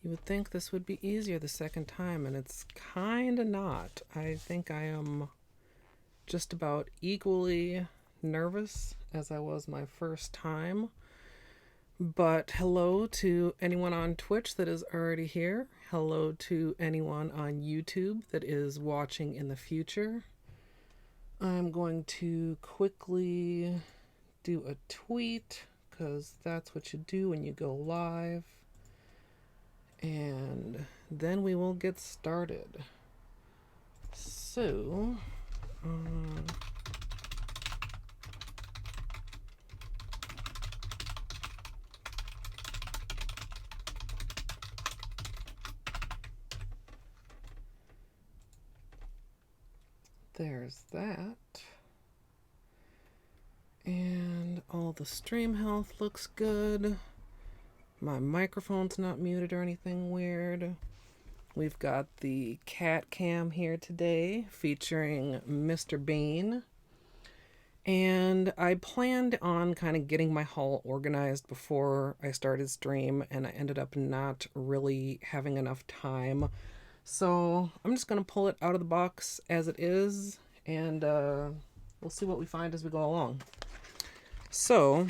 You would think this would be easier the second time, and it's kinda not. I think I am just about equally nervous as I was my first time. But hello to anyone on Twitch that is already here. Hello to anyone on YouTube that is watching in the future. I'm going to quickly do a tweet because that's what you do when you go live. And then we will get started. So, there's that. And all the stream health looks good. My microphone's not muted or anything weird. We've got the cat cam here today featuring Mr. Bean. And I planned on kind of getting my haul organized before I started stream, and I ended up not really having enough time. So I'm just going to pull it out of the box as it is, and we'll see what we find as we go along. So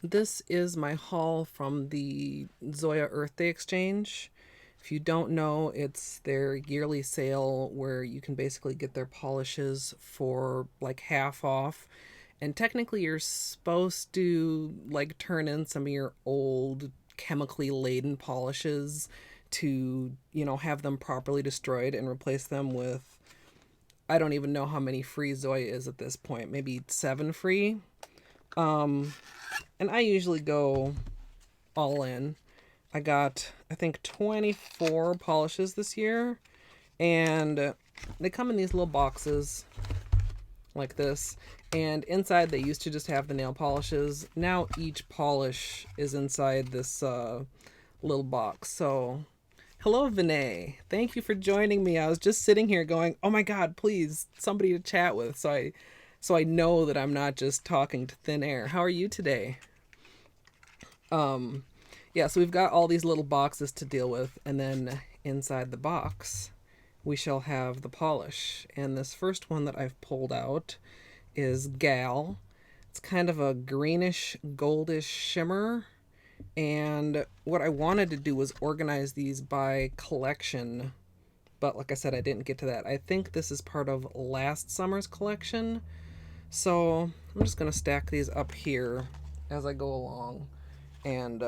this is my haul from the Zoya Earth Day Exchange. If you don't know, it's their yearly sale where you can basically get their polishes for like half off. And technically you're supposed to like turn in some of your old chemically laden polishes to, have them properly destroyed and replace them with, I don't even know how many free Zoya is at this point, maybe 7 free. And I usually go all in. I got, I think, 24 polishes this year, and they come in these little boxes like this, and inside they used to just have the nail polishes. Now each polish is inside this little box. So hello, Vinay. Thank you for joining me. I was just sitting here going, oh my god, please, somebody to chat with, so I know that I'm not just talking to thin air. How are you today? Yeah, so we've got all these little boxes to deal with, and then inside the box, we shall have the polish. And this first one that I've pulled out is Gal. It's kind of a greenish, goldish shimmer. And what I wanted to do was organize these by collection. But like I said, I didn't get to that. I think this is part of last summer's collection. So I'm just going to stack these up here as I go along. And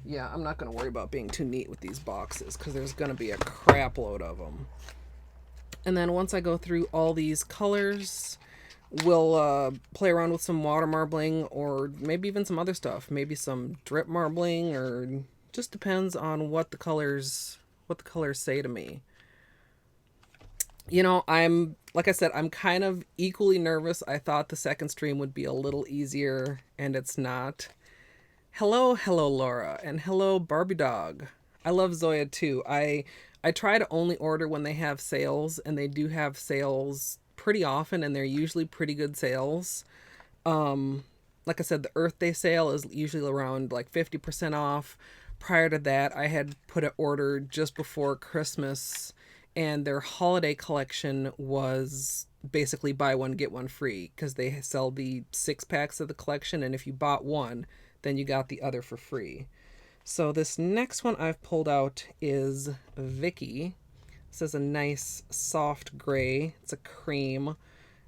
yeah, I'm not going to worry about being too neat with these boxes because there's going to be a crap load of them. And then once I go through all these colors, we'll play around with some water marbling or maybe even some other stuff. Maybe some drip marbling, or just depends on what the colors say to me. Like I said, I'm kind of equally nervous. I thought the second stream would be a little easier, and it's not. Hello, Laura, and hello, Barbie Dog. I love Zoya too. I try to only order when they have sales, and they do have sales pretty often, and they're usually pretty good sales. Like I said, the Earth Day sale is usually around like 50% off. Prior to that, I had put an order just before Christmas, and their holiday collection was basically buy one, get one free, because they sell the 6-packs of the collection, and if you bought one, then you got the other for free. So this next one I've pulled out is Vicky. This is a nice soft gray. It's a cream.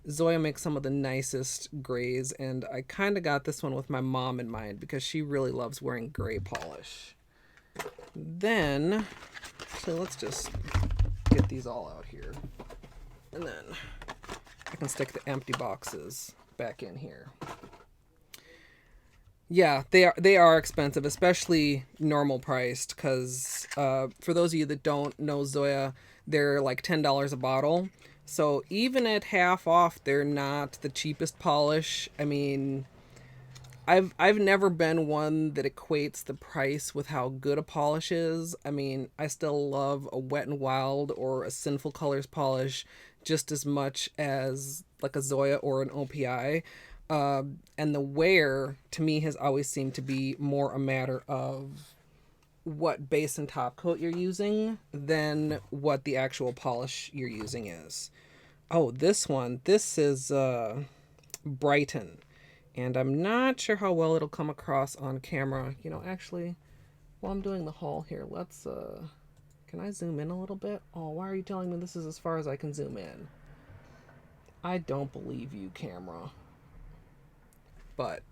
Zoya makes some of the nicest grays, and I kind of got this one with my mom in mind because she really loves wearing gray polish. Then, so let's just get these all out here. And then I can stick the empty boxes back in here. Yeah, they are expensive, especially normal priced, because for those of you that don't know Zoya, they're like $10 a bottle. So even at half off, they're not the cheapest polish. I mean, I've never been one that equates the price with how good a polish is. I mean, I still love a Wet n Wild or a Sinful Colors polish just as much as like a Zoya or an OPI. And the wear, to me, has always seemed to be more a matter of what base and top coat you're using than what the actual polish you're using is. Oh, this one, this is Brighton. And I'm not sure how well it'll come across on camera. You know, actually, while I'm doing the haul here, let's, can I zoom in a little bit? Oh, why are you telling me this is as far as I can zoom in? I don't believe you, camera. But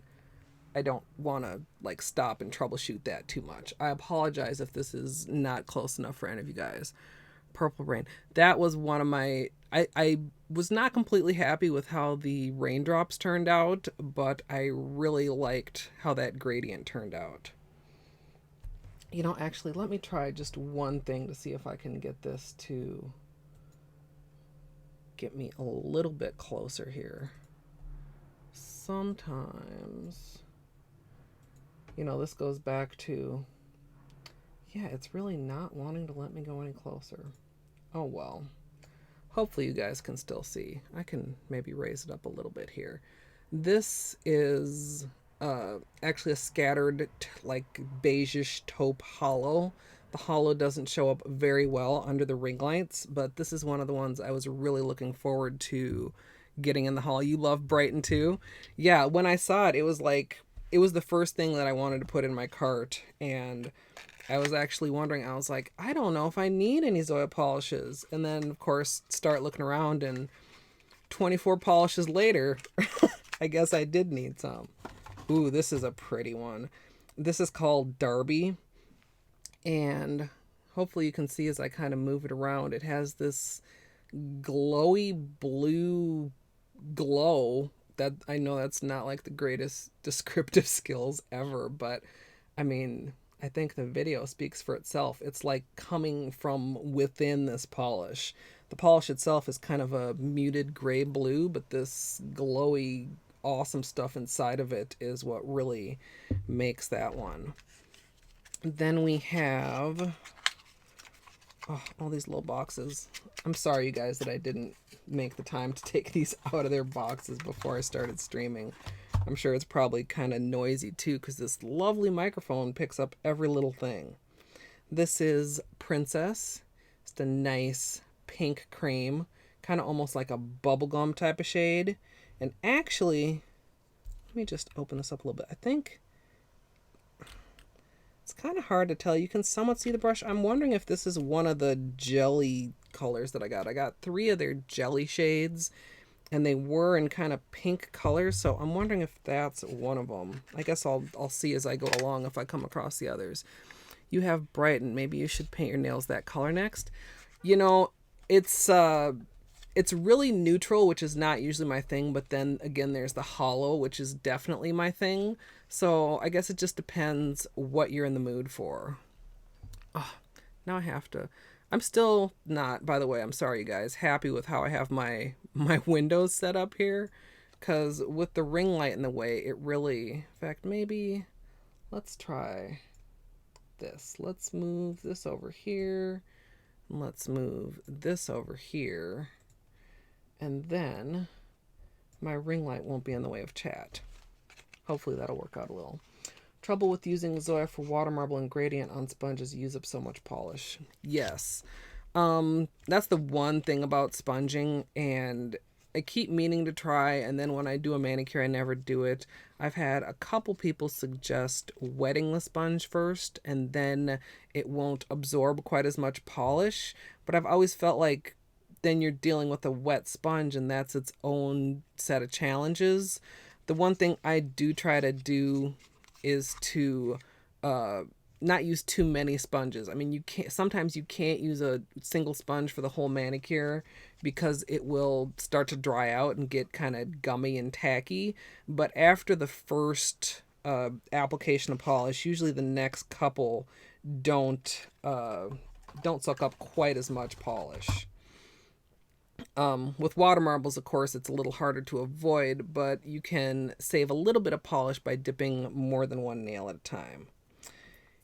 I don't want to, like, stop and troubleshoot that too much. I apologize if this is not close enough for any of you guys. Purple Rain. That was one of my... I was not completely happy with how the raindrops turned out, but I really liked how that gradient turned out. You know, actually, let me try just one thing to see if I can get this to get me a little bit closer here. Sometimes, you know, this goes back to, yeah, it's really not wanting to let me go any closer. Oh, well. Hopefully you guys can still see. I can maybe raise it up a little bit here. This is actually a scattered, like, beigeish taupe hollow. The hollow doesn't show up very well under the ring lights, but this is one of the ones I was really looking forward to getting in the haul. You love Brighton too? Yeah, when I saw it, it was like, it was the first thing that I wanted to put in my cart, and I was actually wondering, I was like, I don't know if I need any Zoya polishes. And then, of course, start looking around, and 24 polishes later, I guess I did need some. Ooh, this is a pretty one. This is called Derby. And hopefully you can see as I kind of move it around, it has this glowy blue glow that I know that's not like the greatest descriptive skills ever, but I mean, I think the video speaks for itself. It's like coming from within this polish. The polish itself is kind of a muted gray blue, but this glowy, awesome stuff inside of it is what really makes that one. Then we have all these little boxes. I'm sorry, you guys, that I didn't make the time to take these out of their boxes before I started streaming. I'm sure it's probably kind of noisy too, because this lovely microphone picks up every little thing. This is Princess. It's a nice pink cream, kind of almost like a bubblegum type of shade. And actually, let me just open this up a little bit. I think it's kind of hard to tell. You can somewhat see the brush. I'm wondering if this is one of the jelly colors that I got. I got 3 of their jelly shades, and they were in kind of pink colors, so I'm wondering if that's one of them. I guess I'll see as I go along if I come across the others. You have Brighton. Maybe you should paint your nails that color next. You know, it's really neutral, which is not usually my thing, but then again there's the hollow, which is definitely my thing. So I guess it just depends what you're in the mood for. Oh, now I have to... I'm still not, by the way, I'm sorry you guys, happy with how I have my windows set up here, because with the ring light in the way, it really... In fact, maybe let's try this. Let's move this over here. Let's move this over here. And then my ring light won't be in the way of chat. Hopefully that'll work out a little. Trouble with using Zoya for water marble and gradient on sponges, use up so much polish. Yes. That's the one thing about sponging, and I keep meaning to try, and then when I do a manicure, I never do it. I've had a couple people suggest wetting the sponge first, and then it won't absorb quite as much polish, but I've always felt like then you're dealing with a wet sponge, and that's its own set of challenges. The one thing I do try to do is to not use too many sponges. I mean, sometimes you can't use a single sponge for the whole manicure because it will start to dry out and get kind of gummy and tacky. But after the first application of polish, usually the next couple don't suck up quite as much polish. With water marbles, of course, it's a little harder to avoid, but you can save a little bit of polish by dipping more than one nail at a time.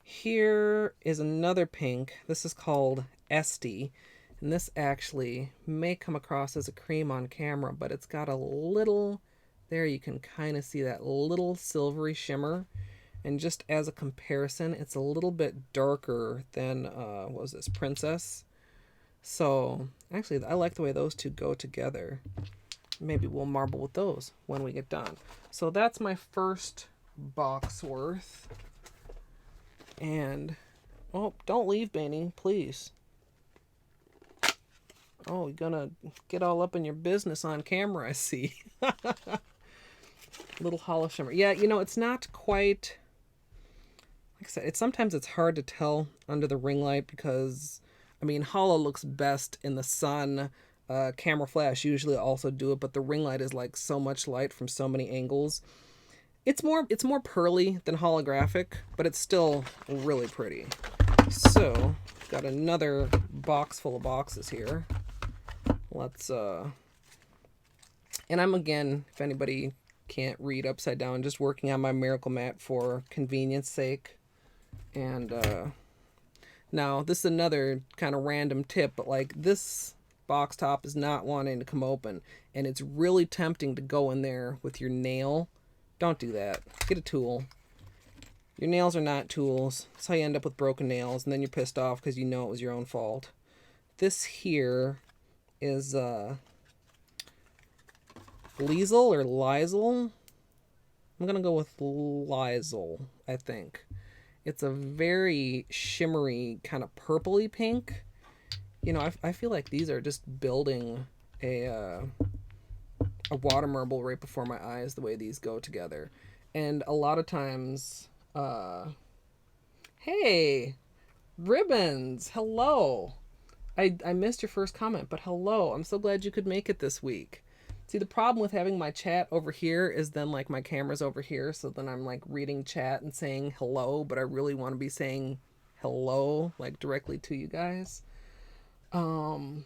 Here is another pink. This is called Esty, and this actually may come across as a cream on camera, but it's got a little, there you can kind of see that little silvery shimmer, And just as a comparison, it's a little bit darker than, what was this, Princess. So, actually, I like the way those two go together. Maybe we'll marble with those when we get done. So that's my first box worth. And, oh, don't leave, Benny, please. Oh, you're gonna get all up in your business on camera, I see. Little hollow shimmer. Yeah, you know, it's not quite... Like I said, sometimes it's hard to tell under the ring light because, I mean, hollow looks best in the sun. Camera flash usually also do it, but the ring light is like so much light from so many angles. It's more pearly than holographic, but it's still really pretty. So, got another box full of boxes here. Let's, and I'm, again, if anybody can't read upside down, just working on my miracle mat for convenience sake. And, now, this is another kind of random tip, but, like, this box top is not wanting to come open, and it's really tempting to go in there with your nail. Don't do that. Get a tool. Your nails are not tools. That's how you end up with broken nails, and then you're pissed off because you know it was your own fault. This here is Liesel or Liesel. I'm going to go with Liesel, I think. It's a very shimmery, kind of purpley pink. You know, I feel like these are just building a water marble right before my eyes, the way these go together. And a lot of times, hey, Ribbons, hello. I missed your first comment, but hello. I'm so glad you could make it this week. See, the problem with having my chat over here is then, like, my camera's over here, so then I'm, like, reading chat and saying hello, but I really want to be saying hello, like, directly to you guys. And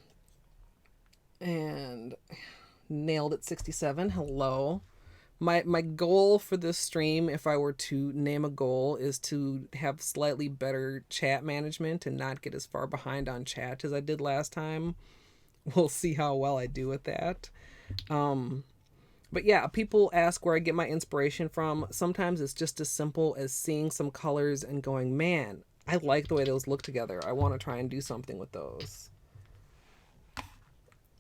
nailed at 67, hello. My goal for this stream, if I were to name a goal, is to have slightly better chat management and not get as far behind on chat as I did last time. We'll see how well I do with that. But yeah, people ask where I get my inspiration from. Sometimes it's just as simple as seeing some colors and going, man, I like the way those look together. I want to try and do something with those.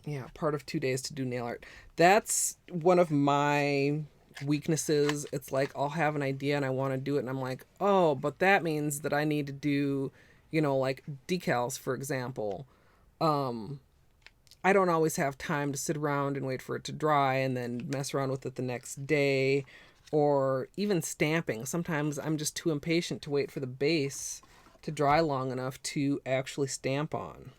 Yeah, part of 2 days to do nail art. That's one of my weaknesses. It's like I'll have an idea and I want to do it, and I'm like, oh, but that means that I need to do, you know, like decals, for example. I don't always have time to sit around and wait for it to dry and then mess around with it the next day, or even stamping. Sometimes I'm just too impatient to wait for the base to dry long enough to actually stamp on.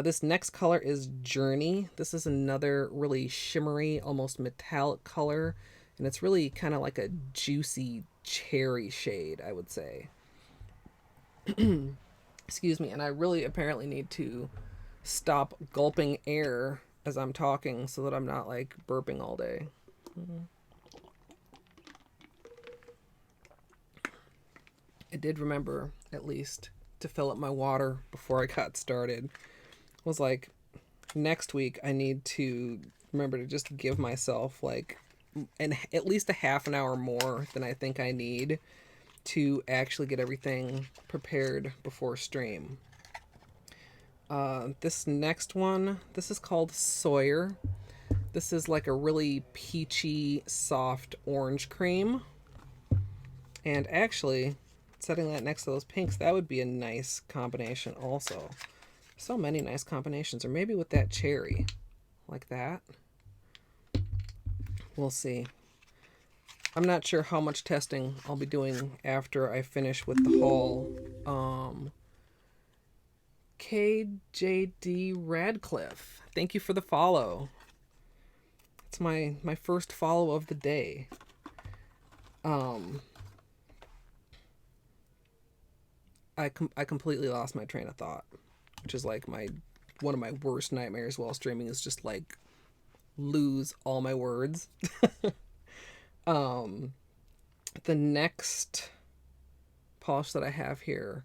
This next color is Journey. This is another really shimmery, almost metallic color, and it's really kind of like a juicy cherry shade, I would say. Excuse me, and I really apparently need to stop gulping air as I'm talking so that I'm not, like, burping all day. I did remember, at least, to fill up my water before I got started. I was like, next week I need to remember to just give myself, like, at least a half an hour more than I think I need to actually get everything prepared before stream. This next one, this is called Sawyer. This is like a really peachy, soft orange cream. And actually, setting that next to those pinks, that would be a nice combination also. So many nice combinations. Or maybe with that cherry, like that. We'll see. I'm not sure how much testing I'll be doing after I finish with the haul. KJD Radcliffe, thank you for the follow. It's my first follow of the day. I completely lost my train of thought, which is like one of my worst nightmares while streaming, is just like lose all my words. The next polish that I have here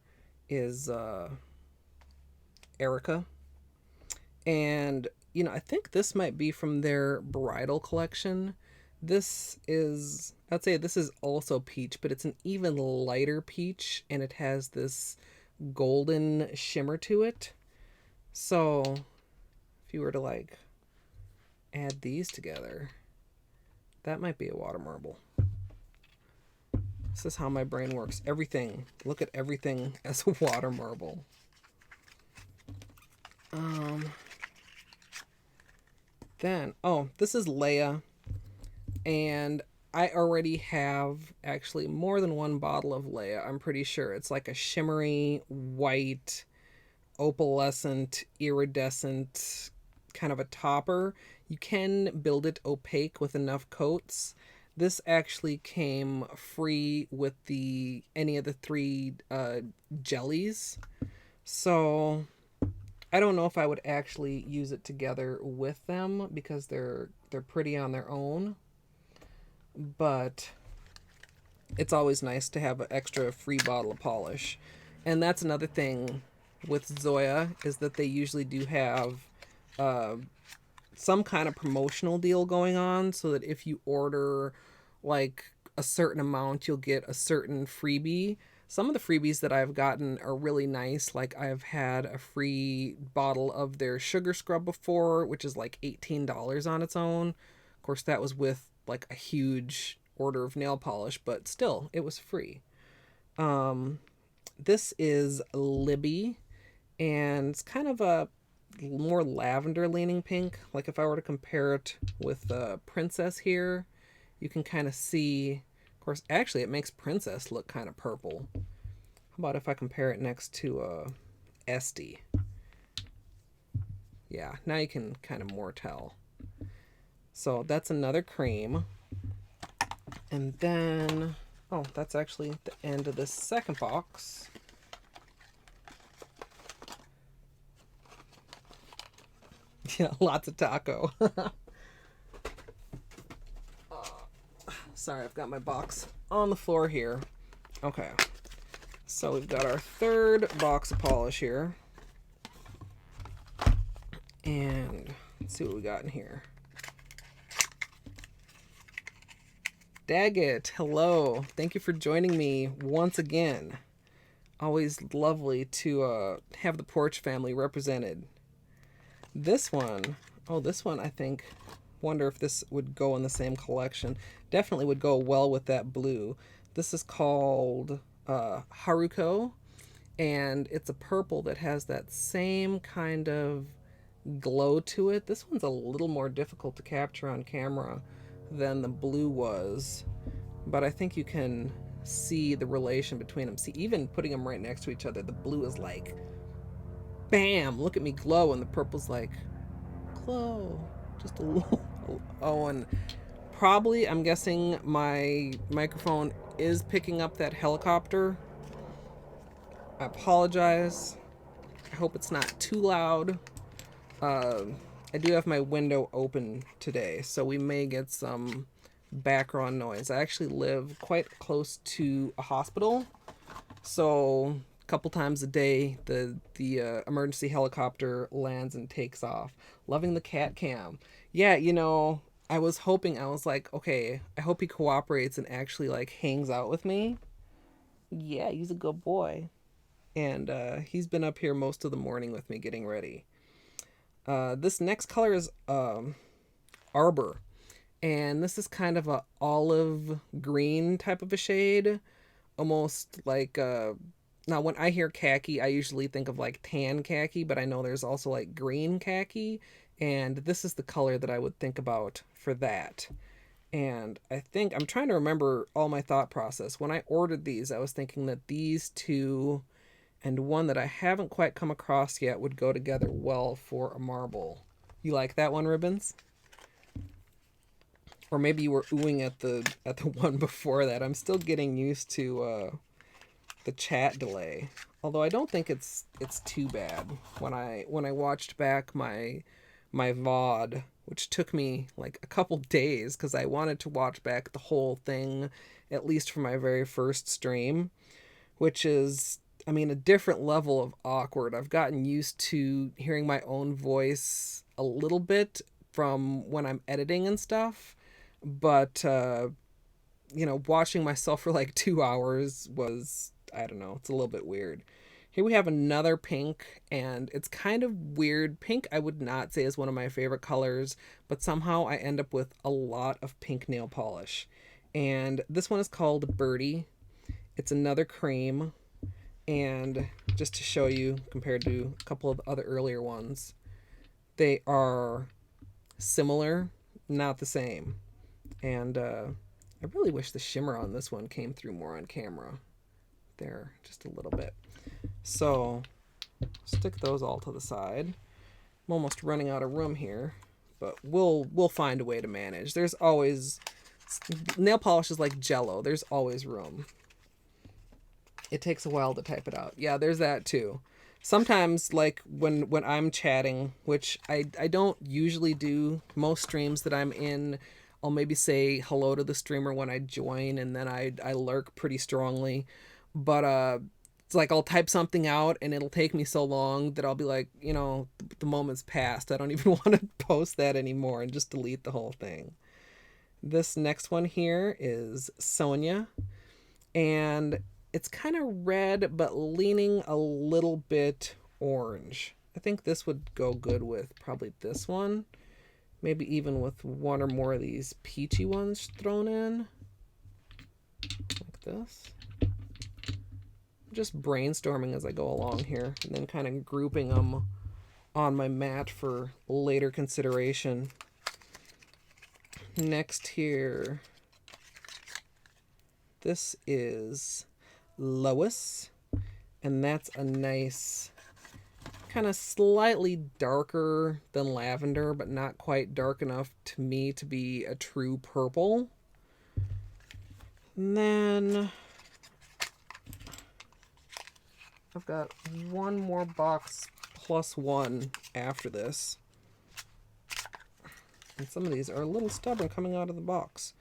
is Erica, and you know, I think this might be from their bridal collection. This is, I'd say this is also peach, but it's an even lighter peach, and it has this golden shimmer to it. So if you were to like add these together, that might be a water marble. This is how my brain works. Everything, look at everything as a water marble. Then, oh, this is Leia. And I already have actually more than one bottle of Leia. I'm pretty sure. It's like a shimmery, white, opalescent, iridescent kind of a topper. You can build it opaque with enough coats. This actually came free with any of the three jellies. So I don't know if I would actually use it together with them because they're pretty on their own. But it's always nice to have an extra free bottle of polish. And that's another thing with Zoya, is that they usually do have some kind of promotional deal going on, so that if you order like a certain amount, you'll get a certain freebie. Some of the freebies that I've gotten are really nice. Like I've had a free bottle of their sugar scrub before, which is like $18 on its own. Of course, that was with like a huge order of nail polish, but still, it was free. This is Libby, and it's kind of a more lavender leaning pink. Like if I were to compare it with Princess here, you can kind of see, of course, actually it makes Princess look kind of purple. How about if I compare it next to Esty? Yeah, now you can kind of more tell. So that's another cream. And then, oh, that's actually the end of this second box. Yeah, lots of taco. Sorry, I've got my box on the floor here. Okay, so we've got our third box of polish here. And let's see what we got in here. Daggett, hello. Thank you for joining me once again. Always lovely to have the Porch family represented. This one, I think, wonder if this would go in the same collection. Definitely would go well with that blue. This is called Haruko, and it's a purple that has that same kind of glow to it. This one's a little more difficult to capture on camera than the blue was, but I think you can see the relation between them. See, even putting them right next to each other, the blue is like, bam, look at me glow, and the purple's like, glow, just a little. Oh, and probably, I'm guessing my microphone is picking up that helicopter. I apologize. I hope it's not too loud. I do have my window open today, so we may get some background noise. I actually live quite close to a hospital, so a couple times a day the emergency helicopter lands and takes off. Loving the cat cam. Yeah, I was like, okay, I hope he cooperates and actually like hangs out with me. Yeah, he's a good boy. And he's been up here most of the morning with me getting ready. This next color is Arbor, and this is kind of a olive green type of a shade, almost like now when I hear khaki, I usually think of like tan khaki, but I know there's also like green khaki, and this is the color that I would think about for that. And I think I'm trying to remember all my thought process. When I ordered these, I was thinking that these two and one that I haven't quite come across yet would go together well for a marble. You like that one, Ribbons? Or maybe you were oohing at the one before that. I'm still getting used to the chat delay. Although I don't think it's too bad. When I watched back my VOD, which took me like a couple days because I wanted to watch back the whole thing, at least for my very first stream, which is, I mean, a different level of awkward. I've gotten used to hearing my own voice a little bit from when I'm editing and stuff, But, you know, watching myself for like 2 hours was, I don't know, it's a little bit weird. Here we have another pink, and it's kind of weird. Pink, I would not say is one of my favorite colors, but somehow I end up with a lot of pink nail polish. And this one is called Birdie. It's another cream, and just to show you, compared to a couple of other earlier ones, they are similar, not the same. And I really wish the shimmer on this one came through more on camera. There, just a little bit. So, stick those all to the side. I'm almost running out of room here, but we'll find a way to manage. There's always, nail polish is like Jello. There's always room. It takes a while to type it out. Yeah, there's that too. Sometimes, like when I'm chatting, which I don't usually do, most streams that I'm in, I'll maybe say hello to the streamer when I join, and then I lurk pretty strongly. But it's like I'll type something out and it'll take me so long that I'll be like, you know, the moment's passed. I don't even want to post that anymore and just delete the whole thing. This next one here is Sonia, and it's kind of red but leaning a little bit orange. I think this would go good with probably this one. Maybe even with one or more of these peachy ones thrown in. Like this. I'm just brainstorming as I go along here, and then kind of grouping them on my mat for later consideration. Next here. This is Lois, and that's a nice kind of slightly darker than lavender, but not quite dark enough to me to be a true purple. And then I've got one more box plus one after this, and some of these are a little stubborn coming out of the box.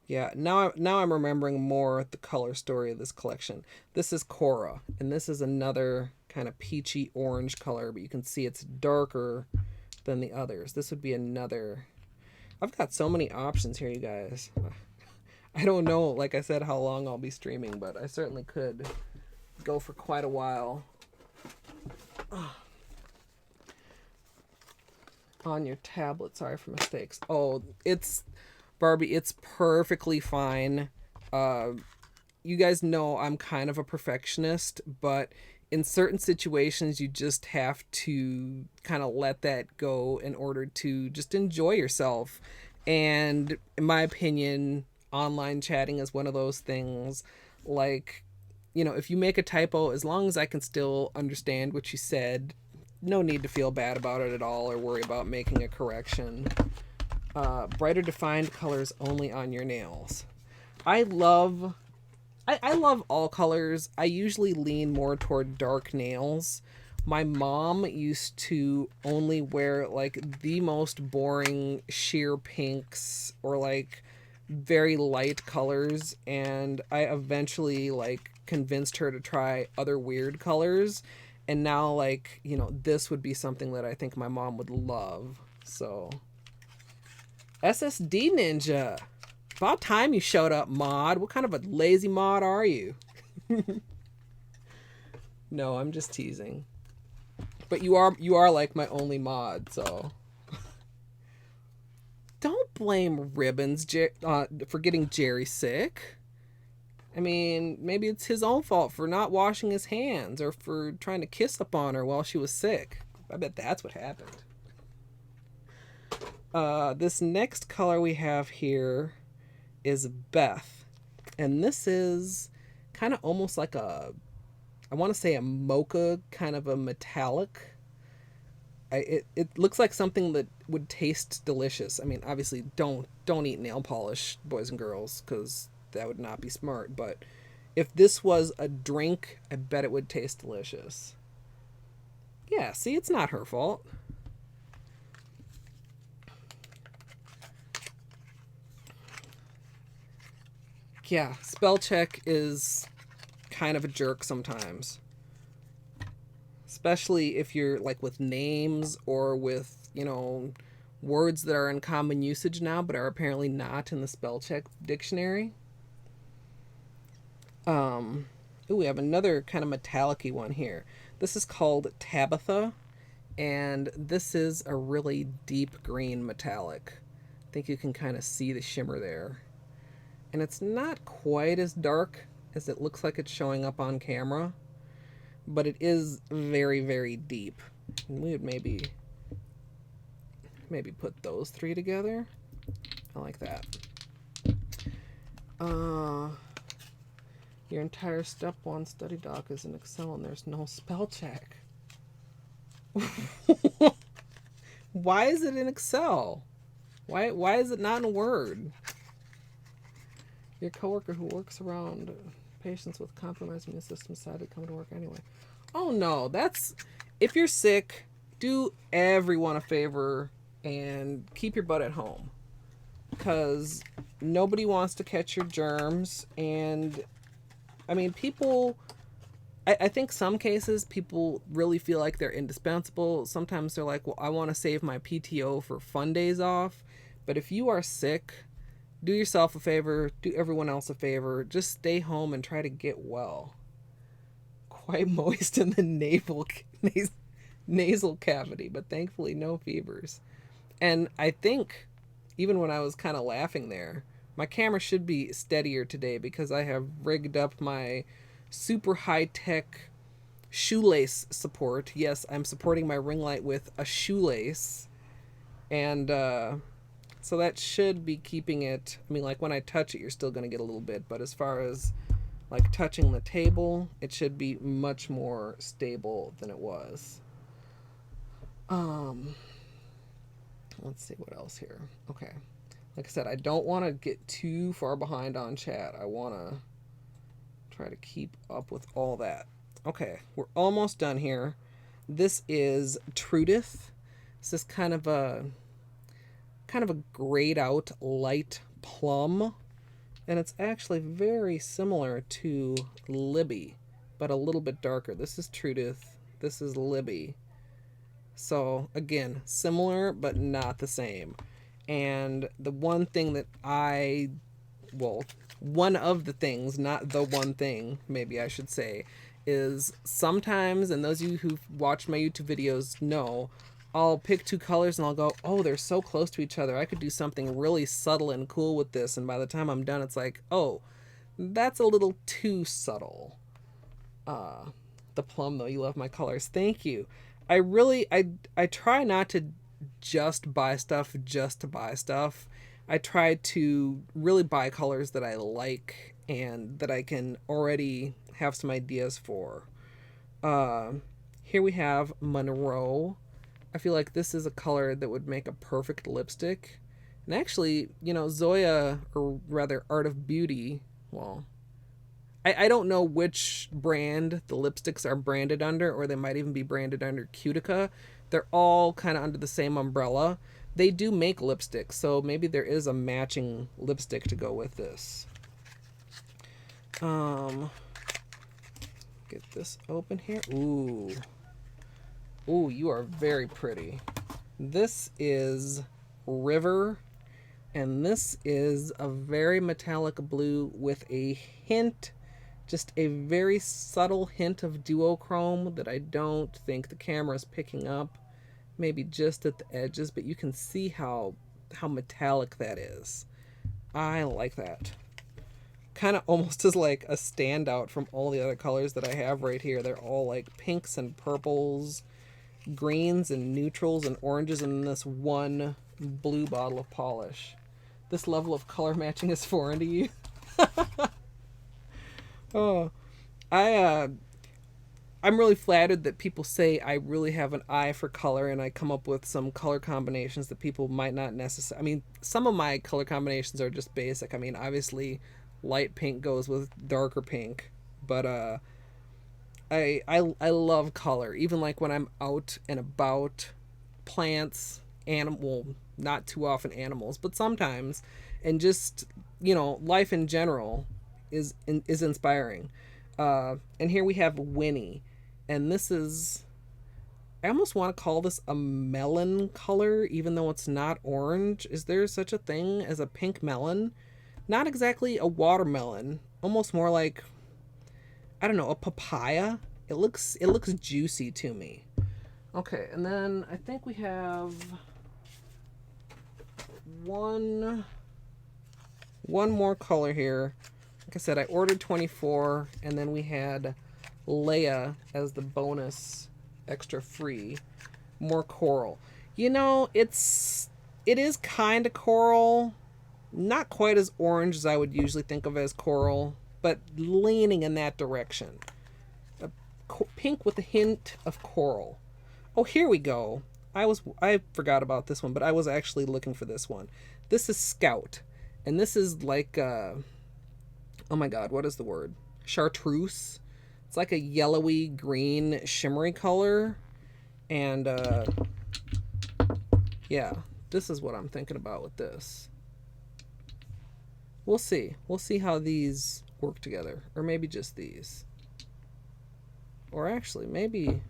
Yeah, now I'm remembering more the color story of this collection. This is Cora, and this is another kind of peachy orange color, but you can see it's darker than the others. This would be another. I've got so many options here, you guys. I don't know, like I said, how long I'll be streaming, but I certainly could go for quite a while. On your tablet, sorry for mistakes. Oh, it's Barbie, it's perfectly fine. You guys know I'm kind of a perfectionist, but in certain situations you just have to kind of let that go in order to just enjoy yourself. And in my opinion, online chatting is one of those things. Like, you know, if you make a typo, as long as I can still understand what you said, no need to feel bad about it at all or worry about making a correction. Brighter defined colors only on your nails. I love all colors. I usually lean more toward dark nails. My mom used to only wear like the most boring sheer pinks or like very light colors, and I eventually like convinced her to try other weird colors, and now, like, you know, this would be something that I think my mom would love. So SSD Ninja, about time you showed up, mod. What kind of a lazy mod are you? No, I'm just teasing. But you are like my only mod, so don't blame Ribbons for getting Jerry sick. I mean, maybe it's his own fault for not washing his hands or for trying to kiss up on her while she was sick. I bet that's what happened. This next color we have here is Beth. And this is kind of almost like I want to say a mocha, kind of a metallic. It looks like something that would taste delicious. I mean, obviously, don't eat nail polish, boys and girls, because that would not be smart. But if this was a drink, I bet it would taste delicious. Yeah, see, it's not her fault. Yeah, spell check is kind of a jerk sometimes. Especially if you're like with names or with, you know, words that are in common usage now but are apparently not in the spell check dictionary. Ooh, we have another kind of metallic-y one here. This is called Tabitha, and this is a really deep green metallic. I think you can kind of see the shimmer there. And it's not quite as dark as it looks like it's showing up on camera, but it is very, very deep. And we would maybe put those three together. I like that. Your entire step 1 study doc is in Excel and there's no spell check. Why is it in Excel? Why is it not in Word? Your coworker who works around patients with compromised immune system decided to come to work anyway. Oh no, that's, if you're sick, do everyone a favor and keep your butt at home, because nobody wants to catch your germs. And I mean, people, I think some cases people really feel like they're indispensable. Sometimes they're like, well, I want to save my PTO for fun days off. But if you are sick, do yourself a favor, do everyone else a favor, just stay home and try to get well. Quite moist in the nasal cavity, but thankfully no fevers. And I think, even when I was kind of laughing there, my camera should be steadier today because I have rigged up my super high-tech shoelace support. Yes, I'm supporting my ring light with a shoelace. And so that should be keeping it, I mean, like when I touch it, you're still going to get a little bit. But as far as like touching the table, it should be much more stable than it was. Let's see what else here. Okay. Like I said, I don't want to get too far behind on chat. I want to try to keep up with all that. Okay, we're almost done here. This is Trudith. This is kind of a grayed out light plum. And it's actually very similar to Libby, but a little bit darker. This is Trudith. This is Libby. So again, similar, but not the same. And the one thing that one of the things, not the one thing, maybe I should say, is sometimes, and those of you who've watched my YouTube videos know, I'll pick two colors and I'll go, oh, they're so close to each other. I could do something really subtle and cool with this. And by the time I'm done, it's like, oh, that's a little too subtle. The plum, though, you love my colors. Thank you. I try not to just buy stuff just to buy stuff. I try to really buy colors that I like and that I can already have some ideas for. Here we have Monroe. I feel like this is a color that would make a perfect lipstick. And actually, Zoya, or rather Art of Beauty, well, I don't know which brand the lipsticks are branded under, or they might even be branded under Cutica. They're all kind of under the same umbrella. They do make lipsticks, so maybe there is a matching lipstick to go with this. Get this open here. Ooh, you are very pretty. This is River, and this is a very metallic blue with a hint, just a very subtle hint of duochrome that I don't think the camera is picking up. Maybe just at the edges, but you can see how metallic that is. I like that. Kind of almost as like a standout from all the other colors that I have right here. They're all like pinks and purples, greens and neutrals and oranges, and this one blue bottle of polish. This level of color matching is foreign to you. Oh, I'm really flattered that people say I really have an eye for color, and I come up with some color combinations that people might not necessarily. I mean, some of my color combinations are just basic. I mean, obviously, light pink goes with darker pink, but I love color. Even like when I'm out and about, plants, not too often animals, but sometimes, and just life in general is inspiring. And here we have Winnie. And this is, I almost want to call this a melon color, even though it's not orange. Is there such a thing as a pink melon? Not exactly a watermelon, almost more like, I don't know, a papaya. It looks juicy to me. Okay, and then I think we have one more color here. Like I said, I ordered 24, and then we had Leia as the bonus extra free. More coral. You know, it is kind of coral. Not quite as orange as I would usually think of as coral, but leaning in that direction. A pink with a hint of coral. Oh, here we go. I forgot about this one, but I was actually looking for this one. This is Scout. And this is like, oh my god, what is the word? Chartreuse. It's like a yellowy green shimmery color. And, yeah, this is what I'm thinking about with this. We'll see. We'll see how these work together. Or maybe just these. Or actually, maybe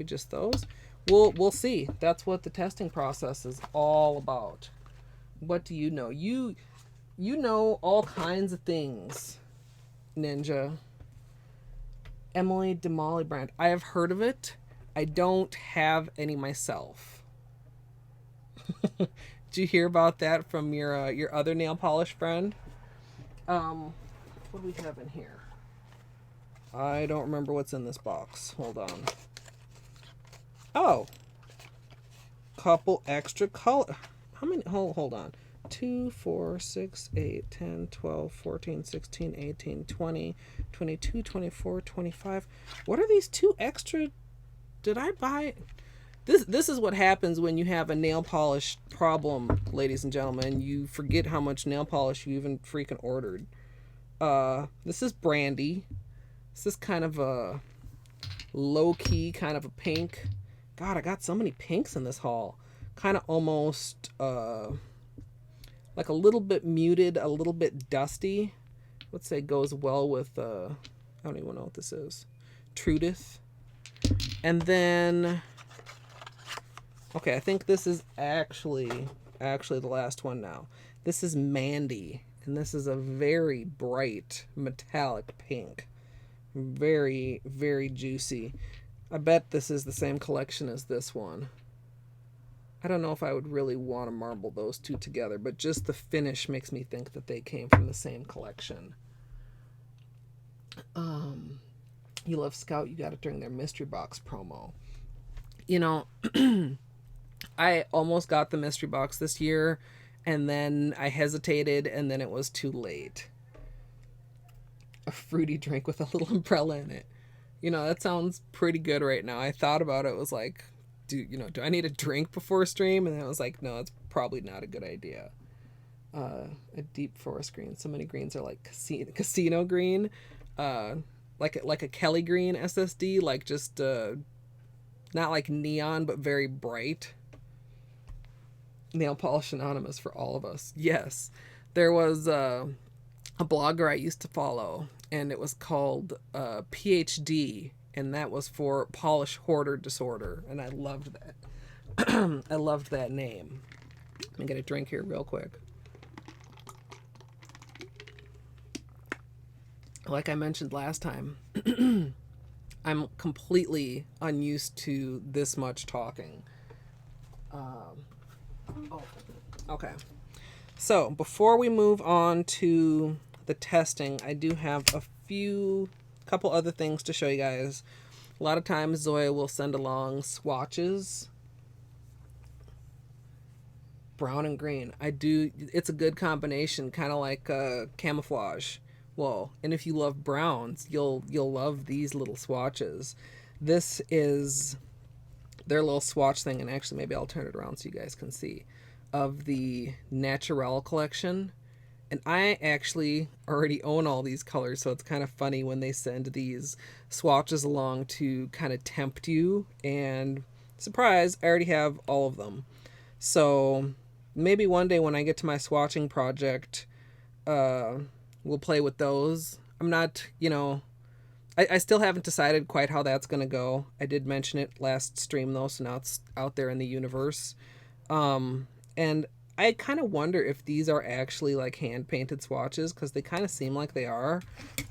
just those. We'll see. That's what the testing process is all about. What do you know? You know all kinds of things, Ninja. Emily DeMolly brand. I have heard of it. I don't have any myself. Did you hear about that from your other nail polish friend? What do we have in here? I don't remember what's in this box. Hold on. Oh, couple extra color. How many? Hold on. 2, 4, 6, 8, 10, 12, 14, 16, 18, 20, 22, 24, 25. What are these 2 extra? Did I buy? This is what happens when you have a nail polish problem, ladies and gentlemen. You forget how much nail polish you even freaking ordered. This is Brandy. This is kind of a low-key, kind of a pink. God, I got so many pinks in this haul. Kind of almost like a little bit muted, a little bit dusty. Let's say goes well with, I don't even know what this is. Trudith. And then, okay, I think this is actually the last one now. This is Mandy. And this is a very bright metallic pink. Very, very juicy. I bet this is the same collection as this one. I don't know if I would really want to marble those 2 together, but just the finish makes me think that they came from the same collection. You love Scout, you got it during their mystery box promo. You know, I almost got the mystery box this year, and then I hesitated, and then it was too late. A fruity drink with a little umbrella in it. You know, that sounds pretty good right now. I thought about it, was like, do I need a drink before a stream? And then I was like, no, it's probably not a good idea. A deep forest green. So many greens are like casino green. Like a Kelly green SSD, like just not like neon, but very bright. Nail Polish Anonymous for all of us. Yes. There was a blogger I used to follow, and it was called PhD, and that was for Polish Hoarder Disorder, and I loved that. I loved that name. Let me get a drink here real quick. Like I mentioned last time, I'm completely unused to this much talking. Okay. So before we move on to the testing, I do have a couple other things to show you guys. A lot of times Zoya will send along swatches. Brown and green. It's a good combination, kind of like camouflage. Well, and if you love browns, you'll love these little swatches. This is their little swatch thing, and actually maybe I'll turn it around so you guys can see, of the Naturel collection. And I actually already own all these colors, so it's kind of funny when they send these swatches along to kind of tempt you, and surprise, I already have all of them. So maybe one day when I get to my swatching project, we'll play with those. I'm not, I still haven't decided quite how that's going to go. I did mention it last stream though, so now it's out there in the universe. And I kind of wonder if these are actually like hand painted swatches, because they kind of seem like they are,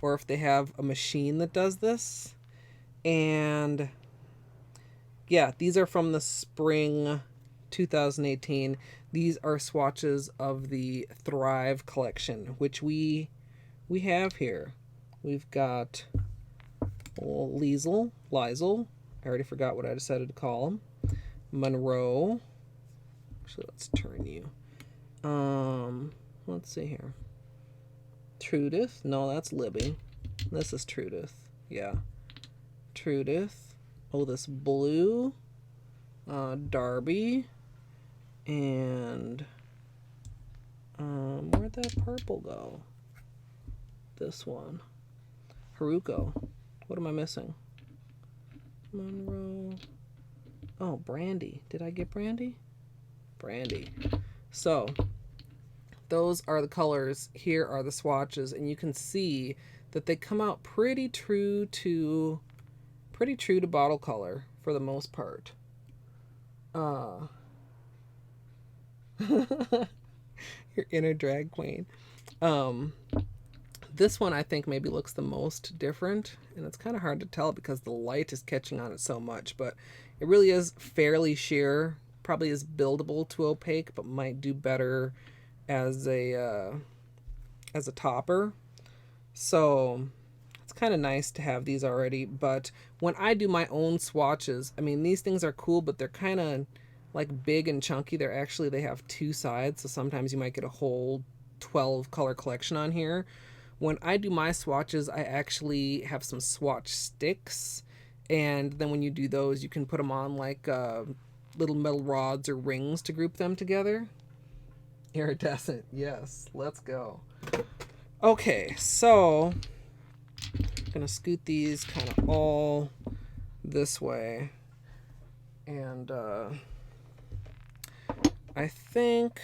or if they have a machine that does this. And yeah, these are from the spring 2018. These are swatches of the Thrive collection, which we have here. We've got Liesel, I already forgot what I decided to call him. Monroe. Actually, let's turn you. Let's see here. Trudith. No, that's Libby. This is Trudith. Yeah. Trudith. Oh, this blue. Darby. And where'd that purple go? This one. Haruko. What am I missing? Monroe. Oh, Brandy. Did I get Brandy? Brandy. So, those are the colors. Here are the swatches, and you can see that they come out pretty true to bottle color for the most part. Your inner drag queen. This one I think maybe looks the most different, and it's kind of hard to tell because the light is catching on it so much, but it really is fairly sheer. Probably is buildable to opaque, but might do better as a topper. So it's kind of nice to have these already. But when I do my own swatches, I mean, these things are cool, but they're kind of like big and chunky. They have two sides, so sometimes you might get a whole 12 color collection on here. When I do my swatches, I actually have some swatch sticks, and then when you do those, you can put them on like little metal rods or rings to group them together. Iridescent, yes, let's go. Okay, so I'm gonna scoot these kind of all this way, and I think,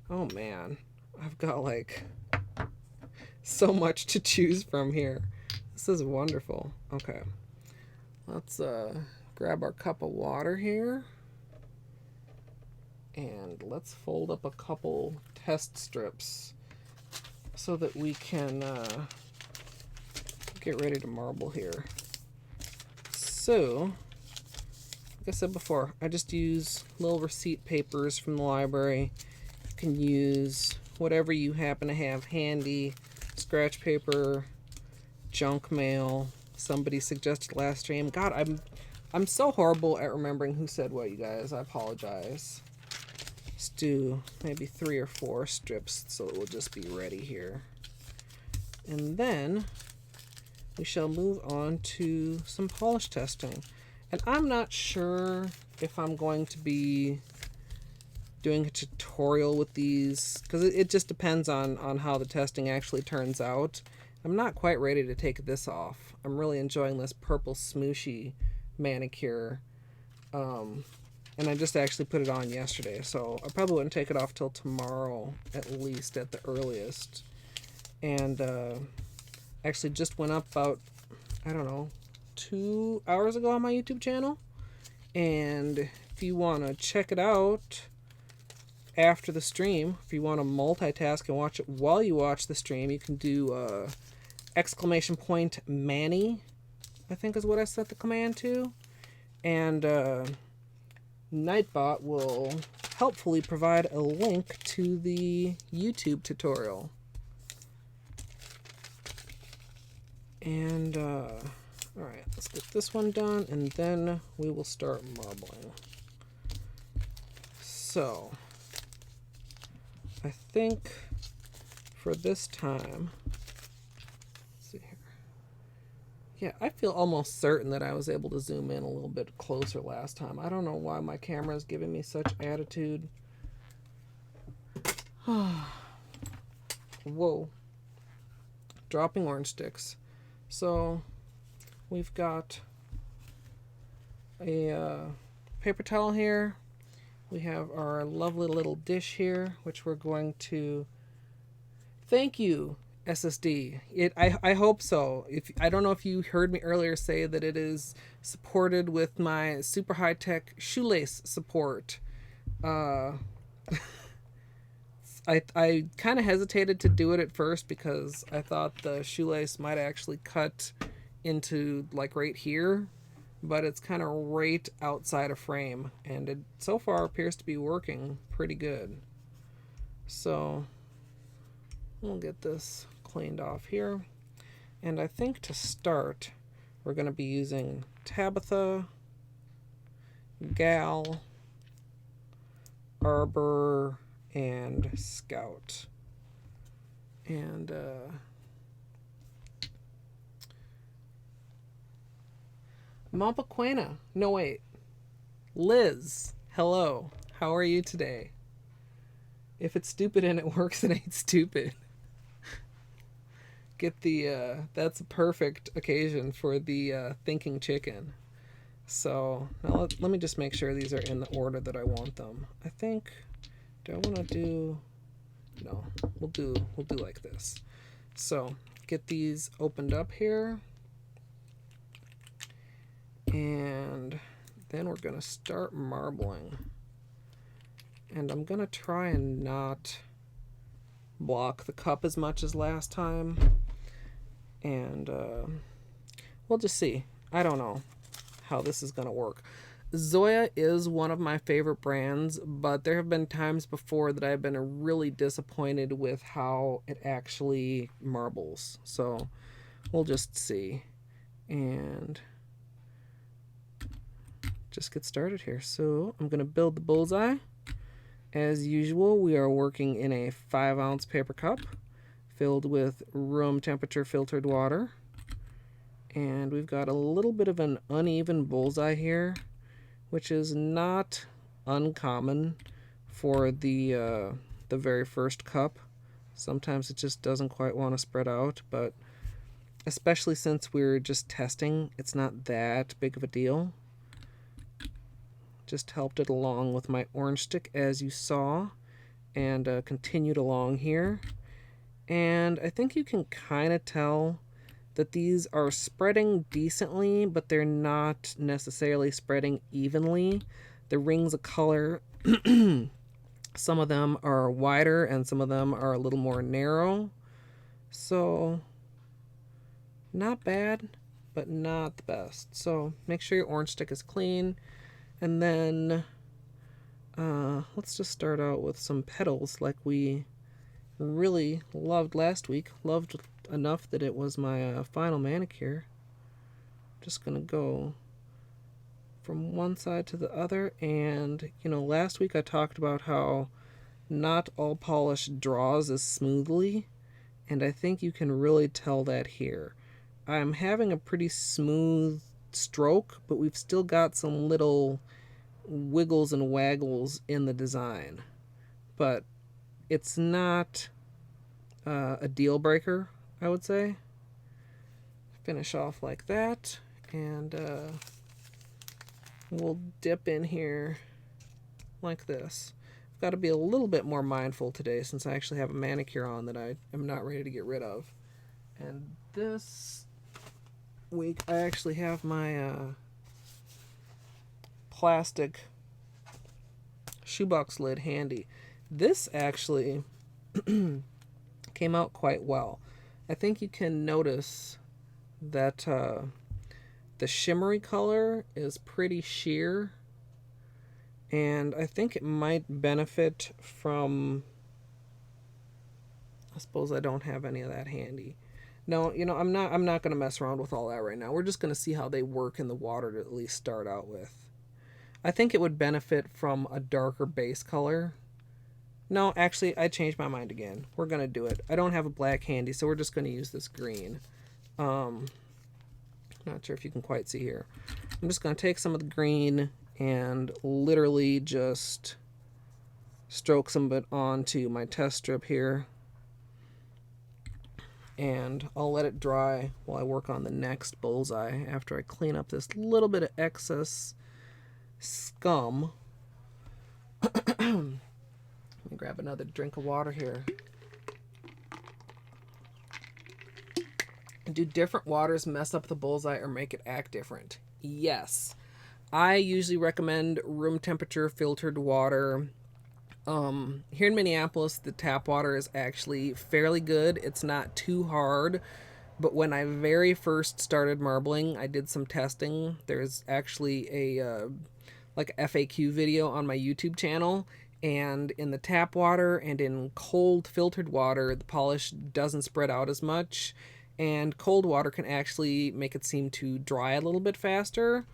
oh man, I've got like so much to choose from here. This is wonderful. Okay, let's grab our cup of water here, and let's fold up a couple test strips so that we can get ready to marble here. So, like I said before, I just use little receipt papers from the library. You can use whatever you happen to have handy. Scratch paper, junk mail. Somebody suggested last stream. God, I'm so horrible at remembering who said what, you guys. I apologize. Let's do maybe 3 or 4 strips so it will just be ready here. And then we shall move on to some polish testing. And I'm not sure if I'm going to be doing a tutorial with these, because it just depends on how the testing actually turns out. I'm not quite ready to take this off. I'm really enjoying this purple smooshy manicure. And I just actually put it on yesterday, so I probably wouldn't take it off till tomorrow, at least at the earliest. And actually just went up about, I don't know, 2 hours ago on my YouTube channel. And if you want to check it out after the stream, if you want to multitask and watch it while you watch the stream, you can do exclamation point Manny, I think is what I set the command to. And Nightbot will helpfully provide a link to the YouTube tutorial. And alright, let's get this one done, and then we will start marbling. So I think for this time, let's see here. Yeah, I feel almost certain that I was able to zoom in a little bit closer last time. I don't know why my camera is giving me such attitude. Whoa. Dropping orange sticks. So we've got a paper towel here. We have our lovely little dish here, which we're going to... Thank you, SSD. I hope so. If I don't know if you heard me earlier say that it is supported with my super high tech shoelace support. Uh, I kind of hesitated to do it at first because I thought the shoelace might actually cut into like right here, but it's kind of right outside of frame, and it so far appears to be working pretty good. So we'll get this cleaned off here, and I think to start we're going to be using Tabitha, Gal, Arbor, and Scout. And Mampaquena. No, wait. Liz. Hello. How are you today? If it's stupid and it works, it ain't stupid. Get the, that's a perfect occasion for the thinking chicken. So now let me just make sure these are in the order that I want them. I think, do I want to do, no, we'll do like this. So get these opened up here. And then we're going to start marbling. And I'm going to try and not block the cup as much as last time. And we'll just see. I don't know how this is going to work. Zoya is one of my favorite brands, but there have been times before that I've been really disappointed with how it actually marbles. So we'll just see. And just get started here. So I'm going to build the bullseye. As usual, we are working in a 5-ounce paper cup filled with room temperature filtered water. And we've got a little bit of an uneven bullseye here, which is not uncommon for the very first cup. Sometimes it just doesn't quite want to spread out, but especially since we're just testing, it's not that big of a deal. Just helped it along with my orange stick, as you saw, and continued along here. And I think you can kind of tell that these are spreading decently, but they're not necessarily spreading evenly. The rings of color, some of them are wider and some of them are a little more narrow. So not bad, but not the best. So make sure your orange stick is clean. And then let's just start out with some petals like we really loved last week. Loved enough that it was my final manicure. Just going to go from one side to the other. And, you know, last week I talked about how not all polish draws as smoothly. And I think you can really tell that here. I'm having a pretty smooth stroke, but we've still got some little wiggles and waggles in the design. But it's not a deal breaker, I would say. Finish off like that, and we'll dip in here like this. I've got to be a little bit more mindful today since I actually have a manicure on that I am not ready to get rid of. And this week I actually have my plastic shoebox lid handy. This actually came out quite well. I think you can notice that the shimmery color is pretty sheer, and I think it might benefit from, I suppose I don't have any of that handy. No, you know, I'm not going to mess around with all that right now. We're just going to see how they work in the water to at least start out with. I think it would benefit from a darker base color. No, actually, I changed my mind again. We're going to do it. I don't have a black handy, so we're just going to use this green. Not sure if you can quite see here. I'm just going to take some of the green and literally just stroke some of it onto my test strip here. And I'll let it dry while I work on the next bullseye after I clean up this little bit of excess scum. Let me grab another drink of water here. Do different waters mess up the bullseye or make it act different? Yes. I usually recommend room temperature filtered water. Here in Minneapolis, the tap water is actually fairly good. It's not too hard. But when I very first started marbling, I did some testing. There's actually a like FAQ video on my YouTube channel, and in the tap water and in cold filtered water, the polish doesn't spread out as much, and cold water can actually make it seem to dry a little bit faster.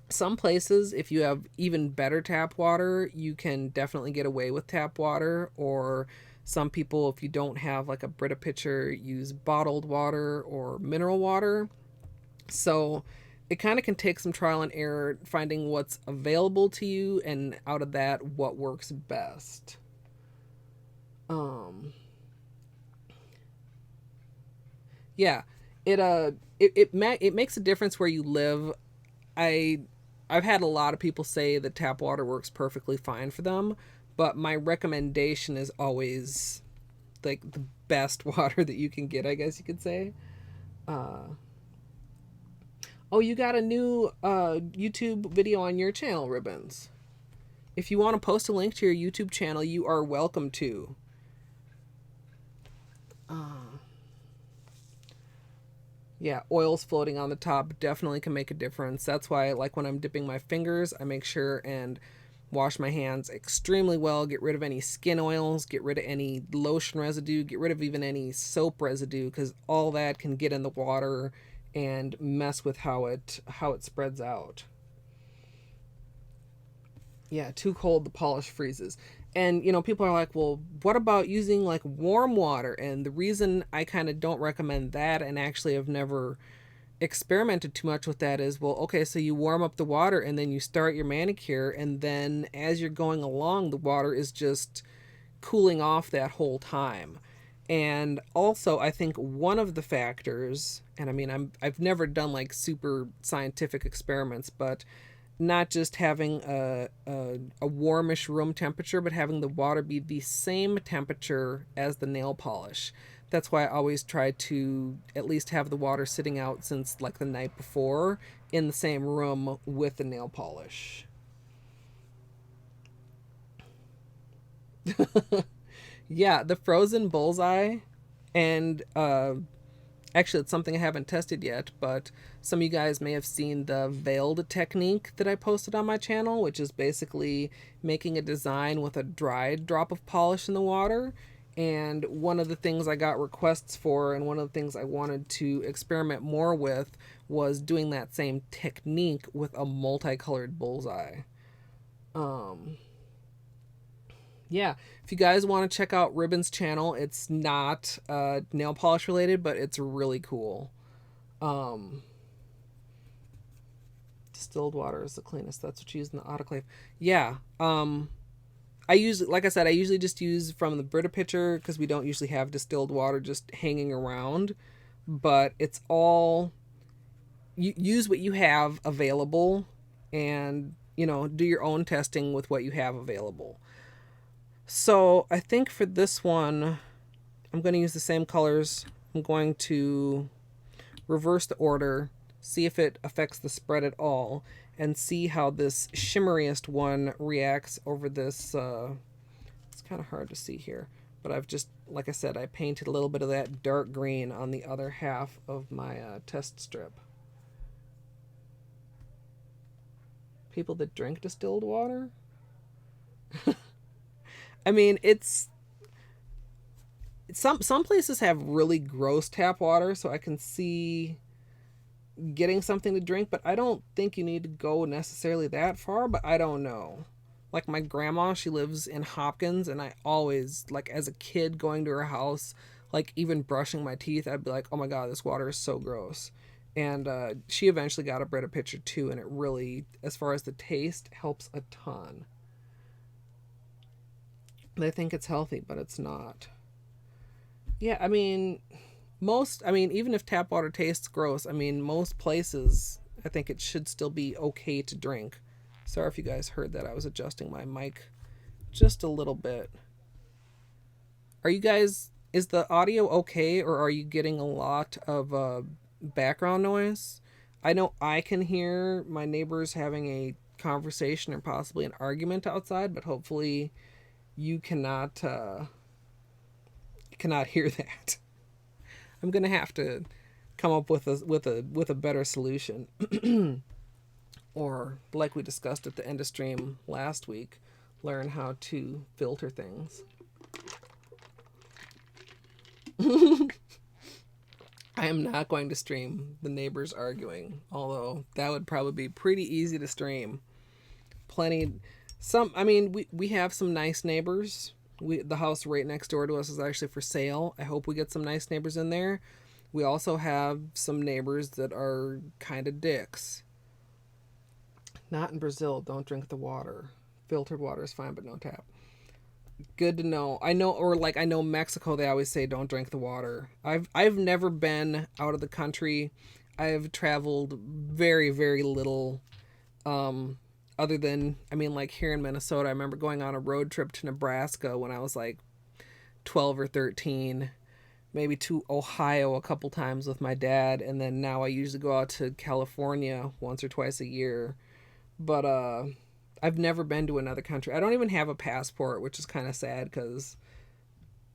Some places, if you have even better tap water, you can definitely get away with tap water, or some people, if you don't have like a Brita pitcher, use bottled water or mineral water. So it kind of can take some trial and error finding what's available to you, and out of that, what works best. Yeah, it makes a difference where you live. I've had a lot of people say that tap water works perfectly fine for them, but my recommendation is always like the best water that you can get, I guess you could say. Oh, you got a new YouTube video on your channel, Ribbons. If you want to post a link to your YouTube channel, you are welcome to. Yeah, oils floating on the top definitely can make a difference. That's why, like, when I'm dipping my fingers, I make sure and wash my hands extremely well, get rid of any skin oils, get rid of any lotion residue, get rid of even any soap residue, because all that can get in the water and mess with how it spreads out. Yeah, too cold, the polish freezes. And, people are like, well, what about using like warm water? And the reason I kind of don't recommend that, and actually have never experimented too much with that, is, well, okay, so you warm up the water and then you start your manicure, and then as you're going along, the water is just cooling off that whole time. And also, I think one of the factors, and I mean, I've never done like super scientific experiments, but not just having a warmish room temperature, but having the water be the same temperature as the nail polish. That's why I always try to at least have the water sitting out since like the night before in the same room with the nail polish. Yeah, the frozen bullseye, and actually, it's something I haven't tested yet, but some of you guys may have seen the veiled technique that I posted on my channel, which is basically making a design with a dried drop of polish in the water. And one of the things I got requests for, and one of the things I wanted to experiment more with, was doing that same technique with a multicolored bullseye. Yeah, if you guys want to check out Ribbon's channel, it's not nail polish related, but it's really cool. Distilled water is the cleanest. That's what you use in the autoclave. Yeah. I like I said, I usually just use from the Brita pitcher because we don't usually have distilled water just hanging around. But it's all, you use what you have available, and do your own testing with what you have available. So I think for this one, I'm going to use the same colors. I'm going to reverse the order, see if it affects the spread at all, and see how this shimmeriest one reacts over this. It's kind of hard to see here, but I've just, like I said, I painted a little bit of that dark green on the other half of my test strip. People that drink distilled water? I mean, it's some places have really gross tap water, so I can see getting something to drink, but I don't think you need to go necessarily that far, but I don't know. Like my grandma, she lives in Hopkins, and I always, like as a kid going to her house, like even brushing my teeth, I'd be like, oh my God, this water is so gross. And she eventually got a Brita pitcher too, and it really, as far as the taste, helps a ton. They think it's healthy, but it's not. Yeah, I mean, even if tap water tastes gross, I mean, most places, I think it should still be okay to drink. Sorry if you guys heard that. I was adjusting my mic just a little bit. Are you guys Is the audio okay, or are you getting a lot of background noise? I know I can hear my neighbors having a conversation or possibly an argument outside, but hopefully you cannot hear that. I'm gonna have to come up with a better solution, or like we discussed at the end of stream last week, learn how to filter things. I am not going to stream the neighbors arguing, although that would probably be pretty easy to stream. I mean, we have some nice neighbors. The house right next door to us is actually for sale. I hope we get some nice neighbors in there. We also have some neighbors that are kind of dicks. Not in Brazil. Don't drink the water. Filtered water is fine, but no tap. Good to know. I know Mexico, they always say don't drink the water. I've never been out of the country. I've traveled very, very little. Other than, I mean, like here in Minnesota, I remember going on a road trip to Nebraska when I was like 12 or 13, maybe to Ohio a couple times with my dad, and then now I usually go out to California once or twice a year. But I've never been to another country. I don't even have a passport, which is kind of sad because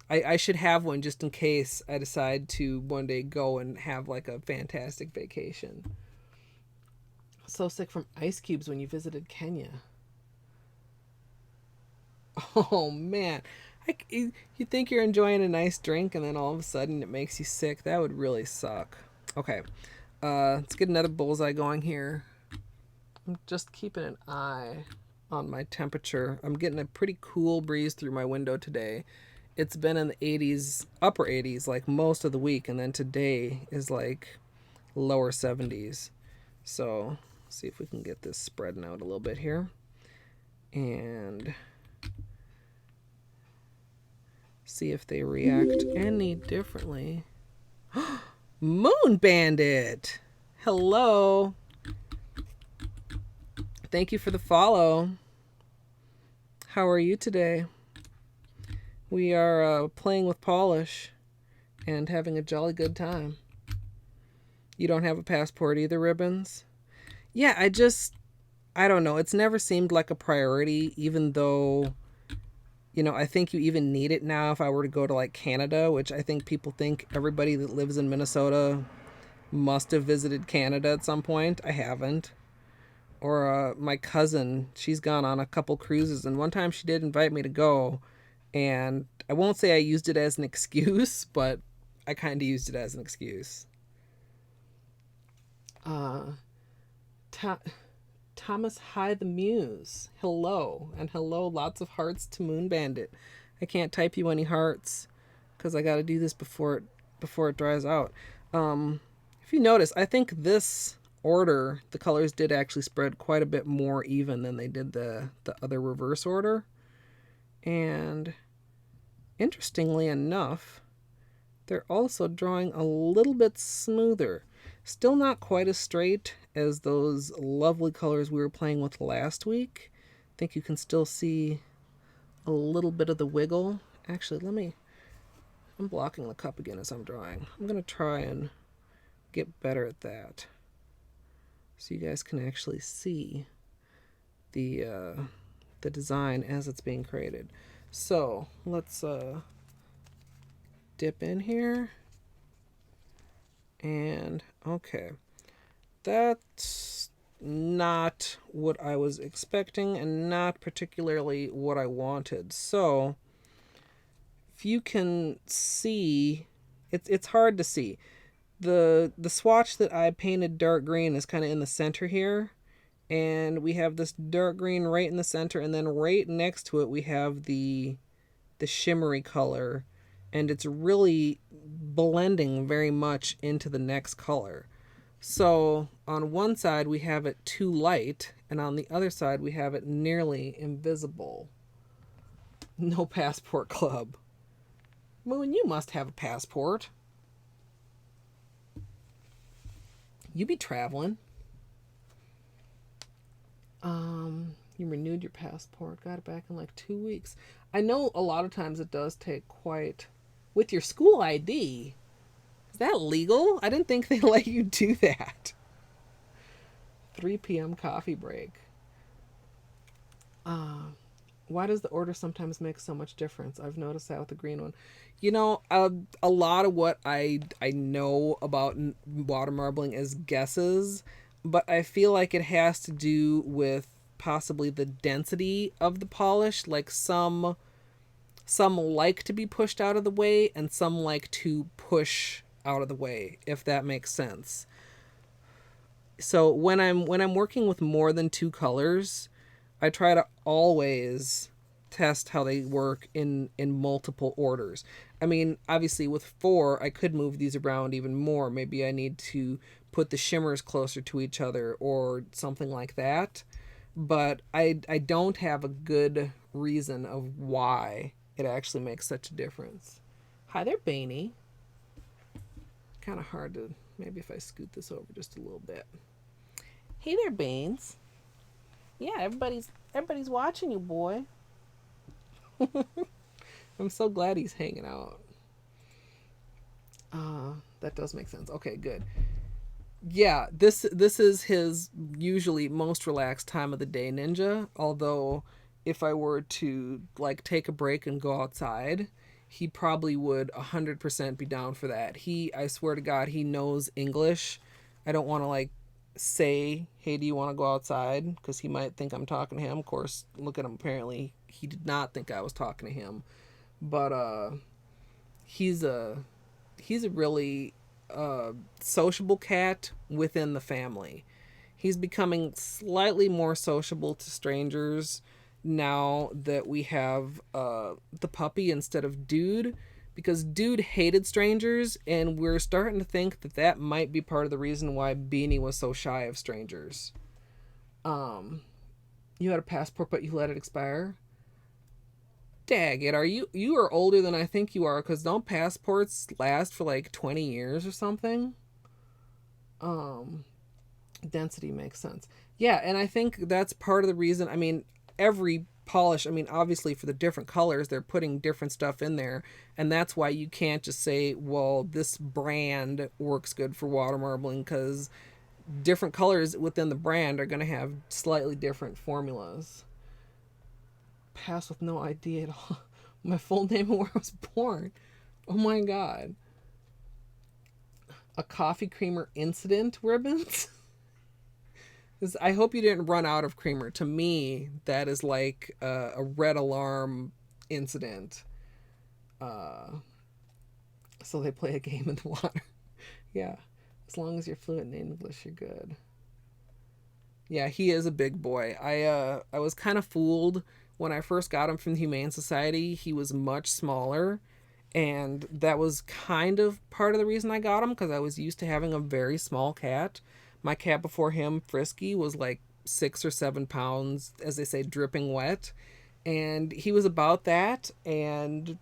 I should have one just in case I decide to one day go and have like a fantastic vacation. So sick from ice cubes when you visited Kenya. Oh man. You think you're enjoying a nice drink and then all of a sudden it makes you sick. That would really suck. Okay. Let's get another bullseye going here. I'm just keeping an eye on my temperature. I'm getting a pretty cool breeze through my window today. It's been in the 80s, upper 80s, like most of the week, and then today is like lower 70s. So, see if we can get this spreading out a little bit here. And see if they react any differently. Moon Bandit! Hello! Thank you for the follow. How are you today? We are playing with polish and having a jolly good time. You don't have a passport either, Ribbons? Yeah, I don't know. It's never seemed like a priority, even though, you know, I think you even need it now if I were to go to like Canada, which I think people think everybody that lives in Minnesota must have visited Canada at some point. I haven't. Or my cousin, she's gone on a couple cruises, and one time she did invite me to go, and I won't say I used it as an excuse, but I kind of used it as an excuse. Thomas Hi the Muse, hello, and hello, lots of hearts to Moon Bandit. I can't type you any hearts because I got to do this before it dries out. If you notice, I think this order, the colors did actually spread quite a bit more even than they did the other reverse order. And interestingly enough, they're also drawing a little bit smoother. Still not quite as straight as those lovely colors we were playing with last week. I think you can still see a little bit of the wiggle. Actually, I'm blocking the cup again as I'm drawing. I'm going to try and get better at that, so you guys can actually see the design as it's being created. So let's dip in here, and okay, that's not what I was expecting and not particularly what I wanted. So if you can see, it's hard to see. The swatch that I painted dark green is kind of in the center here, and we have this dark green right in the center, and then right next to it we have the shimmery color, and it's really blending very much into the next color. So on one side we have it too light, and on the other side we have it nearly invisible. No passport club. Moon, you must have a passport. You be traveling. You renewed your passport. Got it back in like 2 weeks. I know a lot of times it does take quite With your school ID. Is that legal? I didn't think they let you do that. 3 p.m. coffee break. Why does the order sometimes make so much difference? I've noticed that with the green one. You know, a lot of what I know about water marbling is guesses, but I feel like it has to do with possibly the density of the polish. Like some like to be pushed out of the way, and some like to push out of the way, if that makes sense. So when I'm working with more than two colors, I try to always test how they work in multiple orders. I mean, obviously with four, I could move these around even more. Maybe I need to put the shimmers closer to each other or something like that. But I don't have a good reason of why it actually makes such a difference. Hi there, Bainey. Kind of hard to, maybe if I scoot this over just a little bit. Hey there, Baines. Yeah, everybody's watching you, boy. I'm so glad he's hanging out. That does make sense. Okay, good. Yeah, this is his usually most relaxed time of the day, Ninja. Although, if I were to like take a break and go outside, he probably would 100% be down for that. I swear to God, he knows English. I don't want to like say, hey, do you want to go outside? Because he might think I'm talking to him. Of course, look at him. Apparently, he did not think I was talking to him. But he's a really sociable cat within the family. He's becoming slightly more sociable to strangers now that we have the puppy instead of Dude, because Dude hated strangers, and we're starting to think that that might be part of the reason why Beanie was so shy of strangers. You had a passport, but you let it expire? Dag it, you are older than I think you are, because don't passports last for like 20 years or something? Density makes sense. Yeah, and I think that's part of the reason. I mean, every polish, I mean, obviously for the different colors, they're putting different stuff in there, and that's why you can't just say, well, this brand works good for water marbling, because different colors within the brand are going to have slightly different formulas. Pass with no ID at all. My full name and where I was born. Oh my God. A coffee creamer incident ribbons? I hope you didn't run out of creamer. To me, that is like a red alarm incident. So they play a game in the water. Yeah. As long as you're fluent in English, you're good. Yeah, he is a big boy. I was kind of fooled when I first got him from the Humane Society. He was much smaller, and that was kind of part of the reason I got him, because I was used to having a very small cat. My cat before him, Frisky, was like 6 or 7 pounds, as they say, dripping wet, and he was about that. And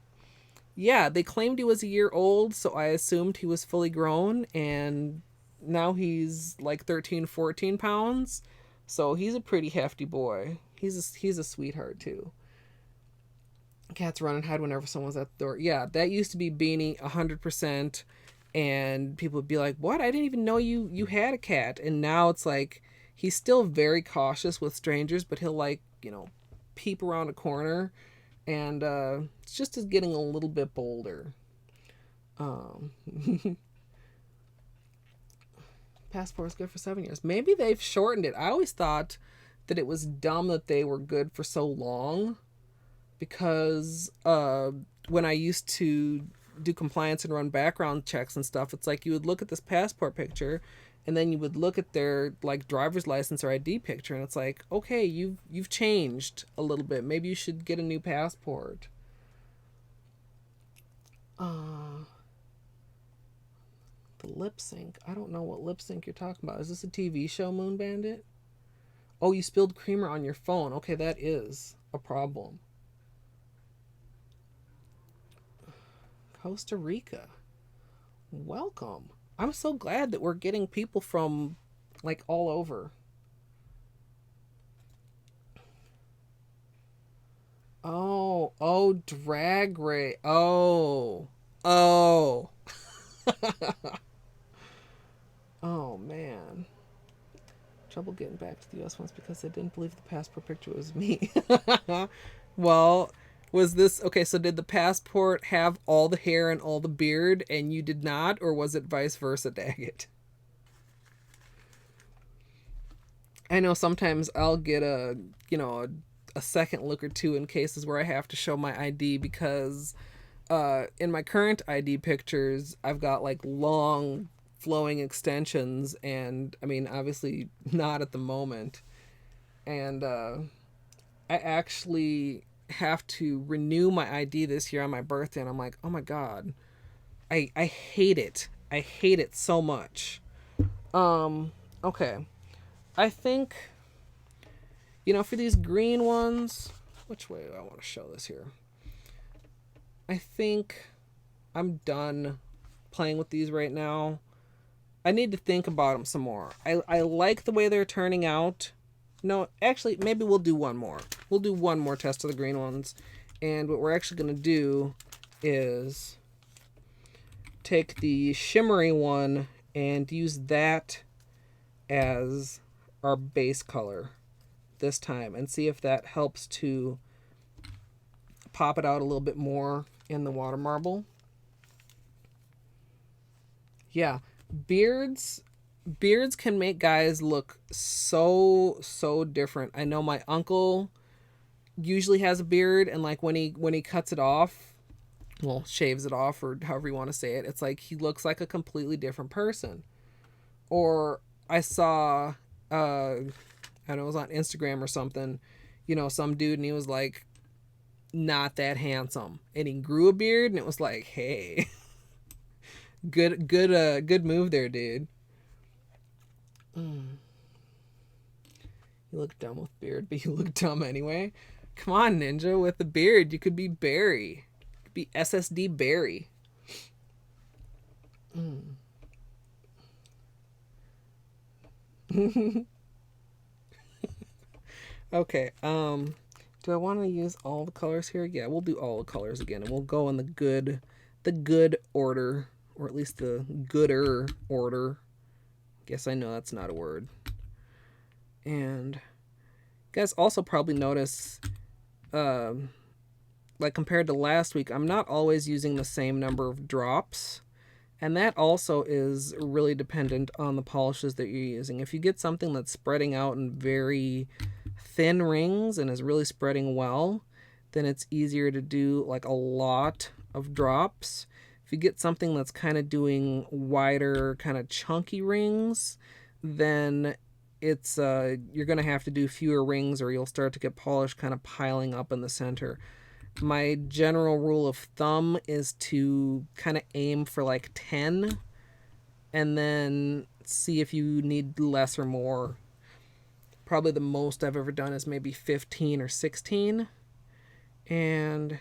yeah, they claimed he was a year old, so I assumed he was fully grown, and now he's like 13, 14 pounds. So he's a pretty hefty boy. He's a sweetheart too. Cats run and hide whenever someone's at the door. Yeah, that used to be Beanie 100%. And people would be like, what? I didn't even know you had a cat. And now it's like, he's still very cautious with strangers, but he'll like, peep around a corner. And it's just as getting a little bit bolder. Passport's good for 7 years. Maybe they've shortened it. I always thought that it was dumb that they were good for so long, because when I used to do compliance and run background checks and stuff, it's like you would look at this passport picture, and then you would look at their like driver's license or ID picture, and it's like, okay, you've changed a little bit. Maybe you should get a new passport. The lip sync. I don't know what lip sync you're talking about. Is this a TV show, Moon Bandit? Oh, you spilled creamer on your phone. Okay, that is a problem. Costa Rica. Welcome. I'm so glad that we're getting people from like all over. Oh, Drag Race. Oh, Oh. Oh, man. Trouble getting back to the U.S. once because they didn't believe the passport picture was me. Well, was this okay? So, did the passport have all the hair and all the beard, and you did not, or was it vice versa, Daggett? I know sometimes I'll get a second look or two in cases where I have to show my ID because in my current ID pictures, I've got like long flowing extensions, and I mean, obviously not at the moment. And I actually have to renew my ID this year on my birthday, and I'm like, oh my god, I hate it. I hate it so much. Okay. I think, for these green ones, which way do I want to show this here? I think I'm done playing with these right now. I need to think about them some more. I like the way they're turning out. No, actually, maybe we'll do one more. We'll do one more test of the green ones. And what we're actually going to do is take the shimmery one and use that as our base color this time and see if that helps to pop it out a little bit more in the water marble. Yeah, beards can make guys look so different. I know my uncle usually has a beard, and like when he cuts it off, well, shaves it off, or however you want to say it, it's like he looks like a completely different person. Or I saw I know it was on Instagram or something, some dude, and he was like not that handsome, and he grew a beard, and it was like, hey, good move there, dude. You look dumb with beard, but you look dumb anyway. Come on, Ninja, with the beard, you could be Barry. You could be SSD Barry. Okay, do I want to use all the colors here? Yeah, we'll do all the colors again, and we'll go in the good order, or at least the gooder order. Guess I know that's not a word. And you guys also probably notice, like compared to last week, I'm not always using the same number of drops. And that also is really dependent on the polishes that you're using. If you get something that's spreading out in very thin rings and is really spreading well, then it's easier to do like a lot of drops. If you get something that's kind of doing wider, kind of chunky rings, then it's you're going to have to do fewer rings, or you'll start to get polish kind of piling up in the center. My general rule of thumb is to kind of aim for like 10 and then see if you need less or more. Probably the most I've ever done is maybe 15 or 16. And I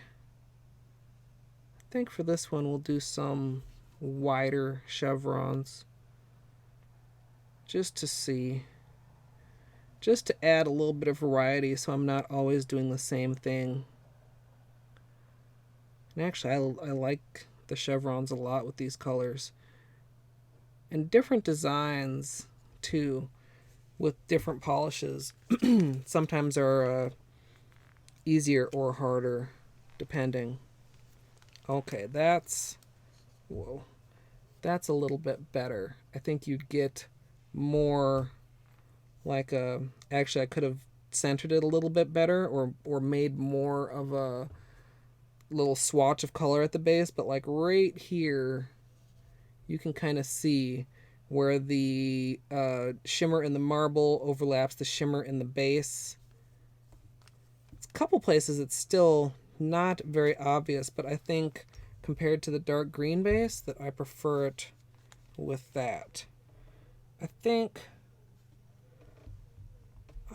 think for this one we'll do some wider chevrons just to see. Just to add a little bit of variety so I'm not always doing the same thing. And actually, I like the chevrons a lot with these colors. And different designs, too, with different polishes. Sometimes are easier or harder, depending. Okay, that's a little bit better. I think you'd get more like actually I could have centered it a little bit better, or made more of a little swatch of color at the base, but like right here you can kind of see where the shimmer in the marble overlaps the shimmer in the base. It's a couple places it's still not very obvious, but I think compared to the dark green base that I prefer it with that. I think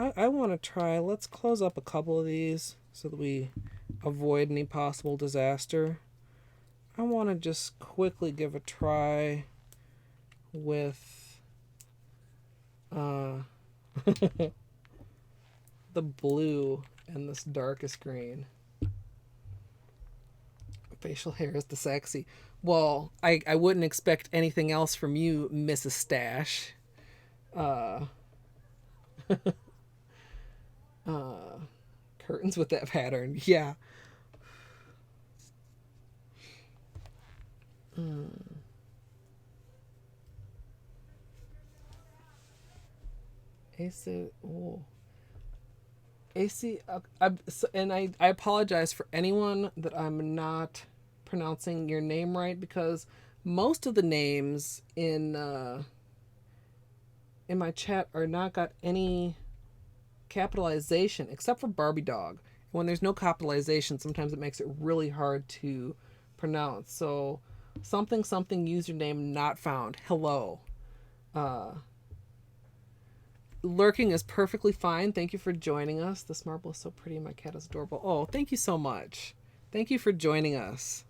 I want to try, let's close up a couple of these so that we avoid any possible disaster. I want to just quickly give a try with the blue and this darkest green. Facial hair is the sexy. Well, I wouldn't expect anything else from you, Mrs. Stash. Uh, Curtains with that pattern. Yeah. AC. Oh. AC. And I apologize for anyone that I'm not pronouncing your name right, because most of the names in my chat are not got any capitalization except for Barbie Dog. When there's no capitalization, sometimes it makes it really hard to pronounce. So something username not found. Hello. Lurking is perfectly fine. Thank you for joining us. This marble is so pretty. My cat is adorable. Oh, thank you so much. Thank you for joining us.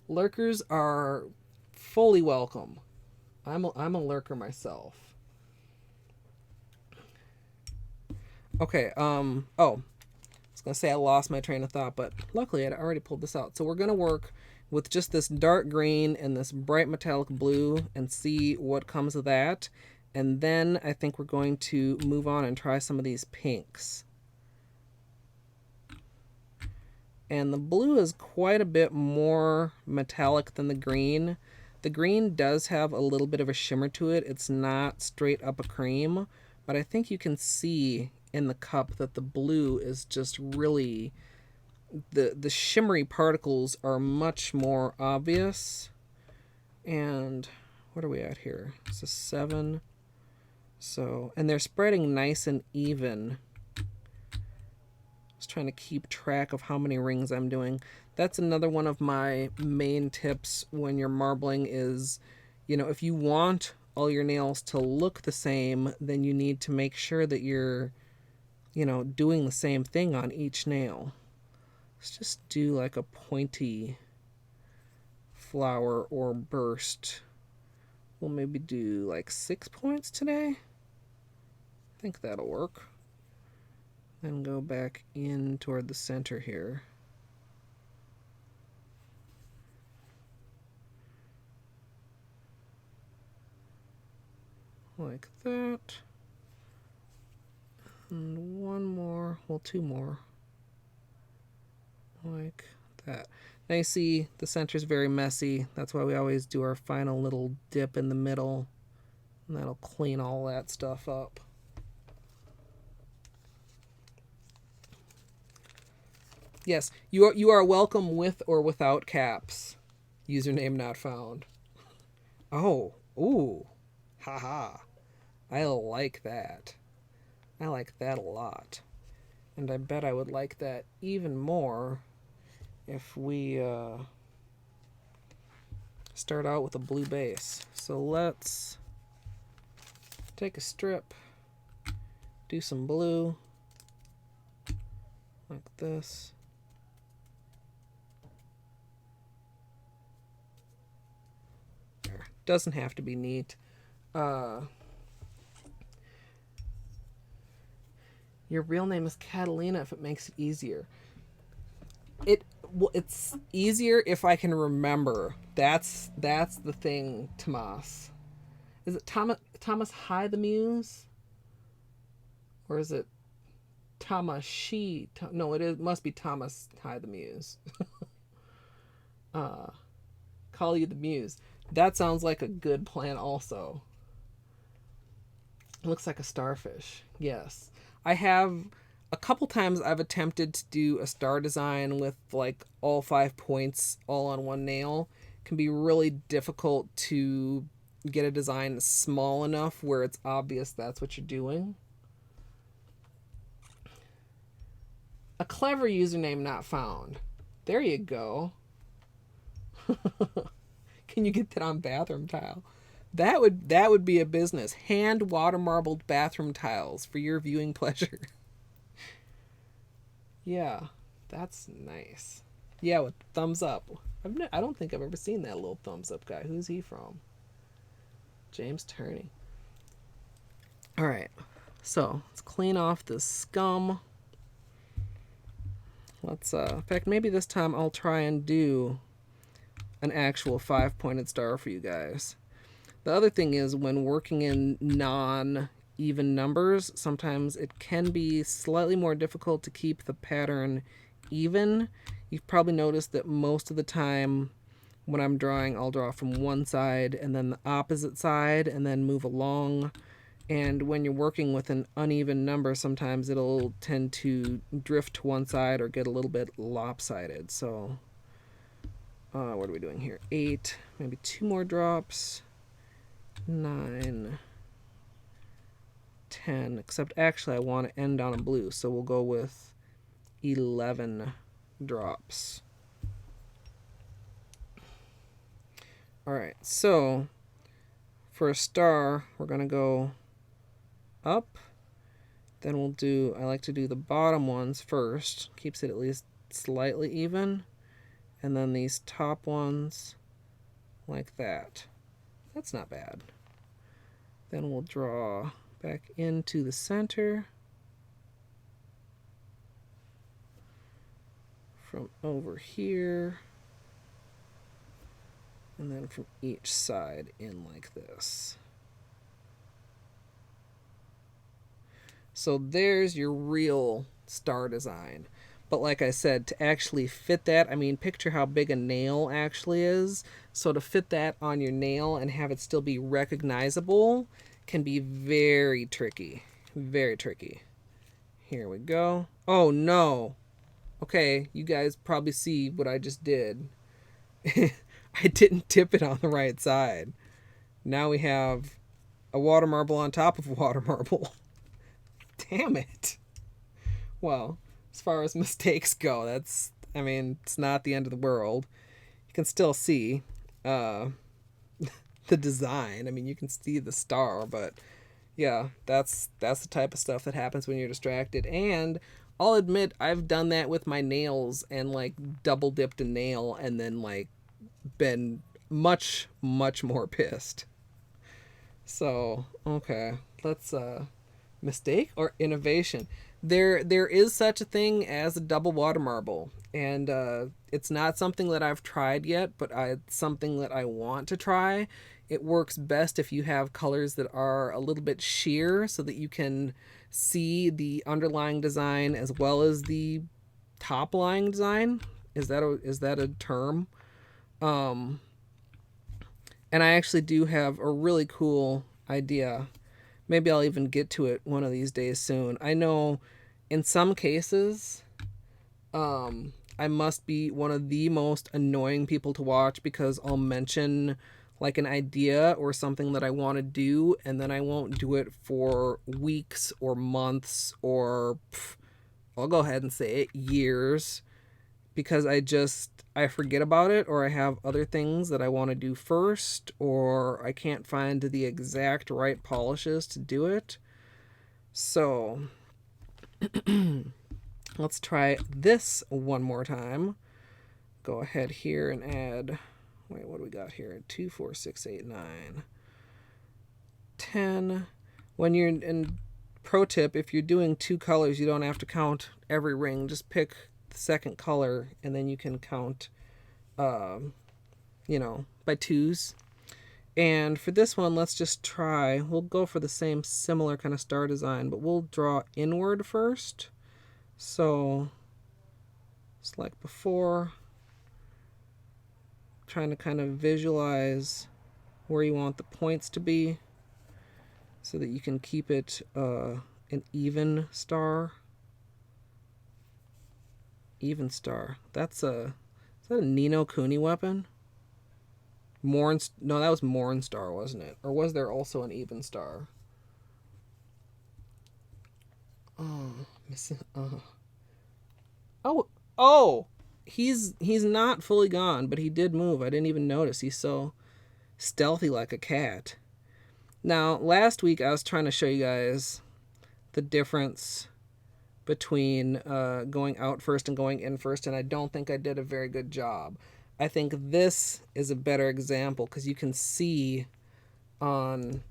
Lurkers are fully welcome. I'm a lurker myself. Okay, oh, I was gonna say I lost my train of thought, but luckily I'd already pulled this out. So we're gonna work with just this dark green and this bright metallic blue and see what comes of that. And then I think we're going to move on and try some of these pinks. And the blue is quite a bit more metallic than the green. The green does have a little bit of a shimmer to it. It's not straight up a cream, but I think you can see in the cup that the blue is just really, the shimmery particles are much more obvious. And what are we at here? It's a 7. So, and they're spreading nice and even. Just trying to keep track of how many rings I'm doing. That's another one of my main tips when you're marbling is, you know, if you want all your nails to look the same, then you need to make sure that you're, you know, doing the same thing on each nail. Let's just do like a pointy flower or burst. We'll maybe do like 6 points today. I think that'll work. Then go back in toward the center here. Like that. And one more, well, 2 more. Like that. Now you see the center's very messy. That's why we always do our final little dip in the middle. And that'll clean all that stuff up. Yes, you are welcome with or without caps. Username not found. Oh, ooh, haha. I like that. I like that a lot. And I bet I would like that even more if we start out with a blue base. So let's take a strip, do some blue, like this. There. Doesn't have to be neat. Your real name is Catalina if it makes it easier. It's easier if I can remember. That's the thing, Tomas. Is it Thomas High the Muse? Or is it Thomas She? No, it must be Thomas High the Muse. Call you the Muse. That sounds like a good plan also. It looks like a starfish. Yes. I have a couple times I've attempted to do a star design with like all 5 points all on one nail. It can be really difficult to get a design small enough where it's obvious that's what you're doing. A clever username not found. There you go. Can you get that on bathroom tile? That would be a business. Hand water marbled bathroom tiles for your viewing pleasure. Yeah, that's nice. Yeah, with thumbs up. I don't think I've ever seen that little thumbs up guy. Who's he from? James Turney. All right, so let's clean off this scum. Let's, in fact, maybe this time I'll try and do an actual 5-pointed star for you guys. The other thing is when working in non-even numbers, sometimes it can be slightly more difficult to keep the pattern even. You've probably noticed that most of the time when I'm drawing, I'll draw from one side and then the opposite side and then move along. And when you're working with an uneven number, sometimes it'll tend to drift to one side or get a little bit lopsided. So what are we doing here? 8, maybe 2 more drops. 9, 10, except actually I want to end on a blue, so we'll go with 11 drops. Alright, so for a star, we're going to go up. Then we'll do, I like to do the bottom ones first, keeps it at least slightly even. And then these top ones like that. That's not bad. Then we'll draw back into the center from over here, and then from each side in like this. So there's your real star design. But like I said, to actually fit that, I mean, picture how big a nail actually is. So to fit that on your nail and have it still be recognizable can be very tricky. Very tricky. Here we go. Oh, no. Okay, you guys probably see what I just did. I didn't tip it on the right side. Now we have a water marble on top of a water marble. Damn it. Well, as far as mistakes go, that's, I mean, it's not the end of the world. You can still see the design. I mean, you can see the star, but yeah, that's the type of stuff that happens when you're distracted. And I'll admit, I've done that with my nails and like double dipped a nail and then like been much, much more pissed. So, okay, let's mistake or innovation. There is such a thing as a double water marble, and it's not something that I've tried yet, but it's something that I want to try. It works best if you have colors that are a little bit sheer so that you can see the underlying design as well as the top lying design. Is that a term? And I actually do have a really cool idea. Maybe I'll even get to it one of these days soon. I know in some cases, I must be one of the most annoying people to watch because I'll mention like an idea or something that I want to do, and then I won't do it for weeks or months or I'll go ahead and say it, years, because I forget about it, or I have other things that I want to do first, or I can't find the exact right polishes to do it. So let's try this one more time. Go ahead here and add, wait, what do we got here? 2, 4, 6, 8, 9, 10. When you're in pro tip, if you're doing 2 colors, you don't have to count every ring. Just pick the second color and then you can count, by 2s. And for this one, let's just try, we'll go for the same similar kind of star design, but we'll draw inward first. So it's like before, trying to kind of visualize where you want the points to be so that you can keep it an even star. Even star. Is that a Nino Kuni weapon? No, that was Mornstar, wasn't it? Or was there also an even star? Oh, missing. Oh, he's not fully gone, but he did move. I didn't even notice. He's so stealthy like a cat. Now, last week I was trying to show you guys the difference between going out first and going in first, and I don't think I did a very good job. I think this is a better example because you can see on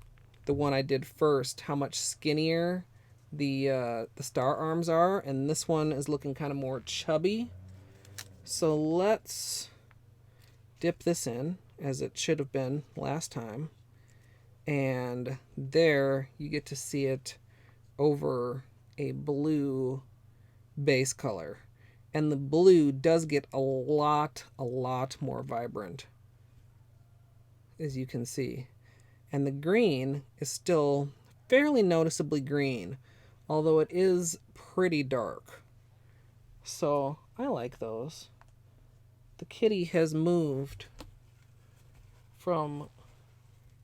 the one I did first how much skinnier the star arms are, and this one is looking kind of more chubby. So let's dip this in as it should have been last time. And there you get to see it over a blue base color. And the blue does get a lot more vibrant, as you can see. And the green is still fairly noticeably green, although it is pretty dark. So I like those. The kitty has moved from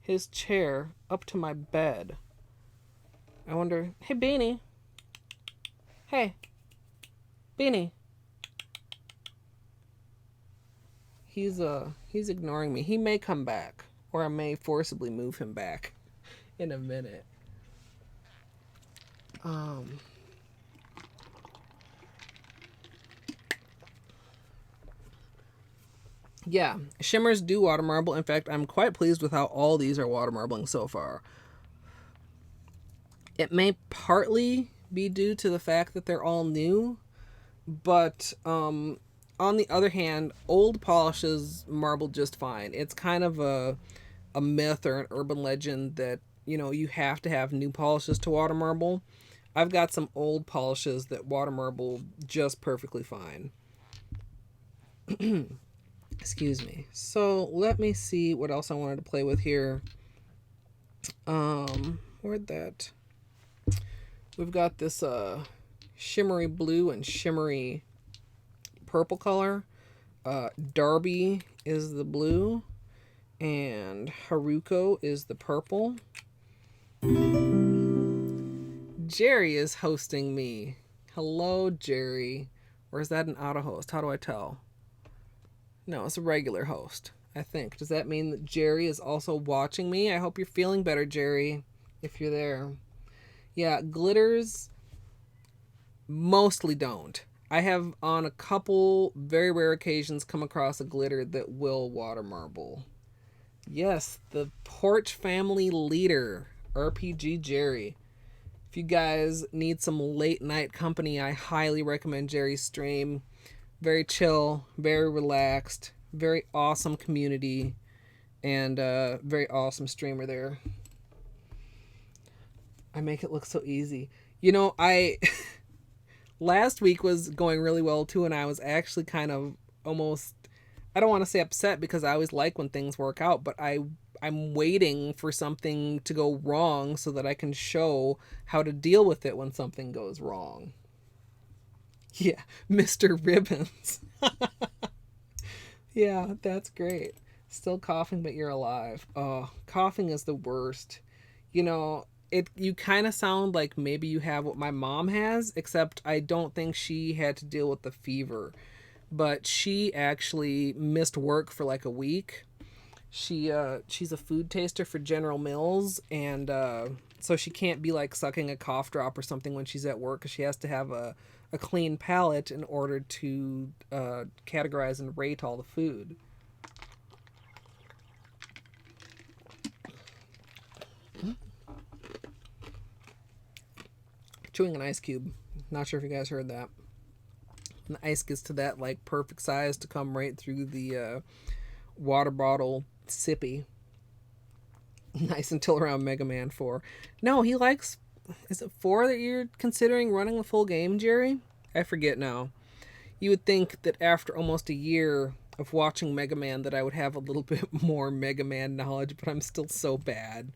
his chair up to my bed. I wonder, hey Beanie. Hey, Beanie. He's ignoring me. He may come back, or I may forcibly move him back in a minute. Yeah, shimmers do water marble. In fact, I'm quite pleased with how all these are water marbling so far. It may partly be due to the fact that they're all new, but on the other hand, old polishes marble just fine. It's kind of a myth or an urban legend that, you know, you have to have new polishes to water marble. I've got some old polishes that water marble just perfectly fine. Excuse me. So let me see what else I wanted to play with here. Where'd that? We've got this shimmery blue and shimmery purple color. Darby is the blue, and Haruko is the purple. Jerry is hosting me. Hello, Jerry. Or is that an auto host? How do I tell? No, it's a regular host, I think. Does that mean that Jerry is also watching me? I hope you're feeling better, Jerry, if you're there. Yeah, glitters mostly don't. I have on a couple very rare occasions come across a glitter that will water marble. Yes, the Porch Family Leader, RPG Jerry. If you guys need some late night company, I highly recommend Jerry's stream. Very chill, very relaxed, very awesome community, and very awesome streamer there. I make it look so easy. You know, last week was going really well too, and I was actually kind of almost, I don't want to say upset because I always like when things work out, but I'm waiting for something to go wrong so that I can show how to deal with it when something goes wrong. Yeah, Mr. Ribbons. Yeah, that's great. Still coughing, but you're alive. Oh, coughing is the worst. You know, you kind of sound like maybe you have what my mom has, except I don't think she had to deal with the fever. But she actually missed work for like a week. She's a food taster for General Mills, and so she can't be like sucking a cough drop or something when she's at work, because she has to have a clean palate in order to categorize and rate all the food. Chewing an ice cube. Not sure if you guys heard that. And the ice gets to that like perfect size to come right through the water bottle sippy. Nice until around Mega Man 4. No, he likes... Is it 4 that you're considering running the full game, Jerry? I forget now. You would think that after almost a year of watching Mega Man that I would have a little bit more Mega Man knowledge, but I'm still so bad.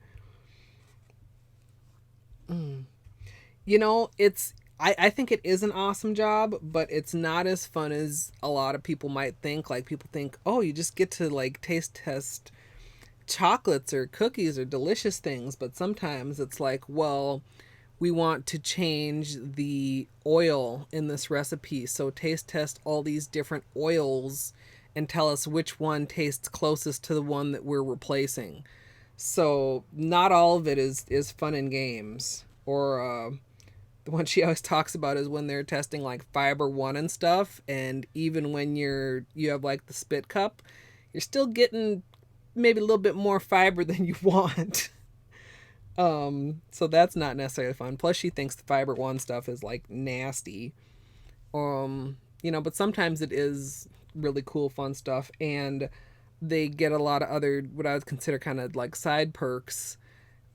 You know, I think it is an awesome job, but it's not as fun as a lot of people might think. Like, people think, oh, you just get to, like, taste test chocolates or cookies or delicious things, but sometimes it's like, well, we want to change the oil in this recipe, so taste test all these different oils and tell us which one tastes closest to the one that we're replacing. So not all of it is fun and games. Or the one she always talks about is when they're testing like fiber 1 and stuff, and even when you have like the spit cup, you're still getting maybe a little bit more fiber than you want. So that's not necessarily fun. Plus she thinks the fiber 1 stuff is like nasty. You know, but sometimes it is really cool, fun stuff. And they get a lot of other, what I would consider kind of like side perks.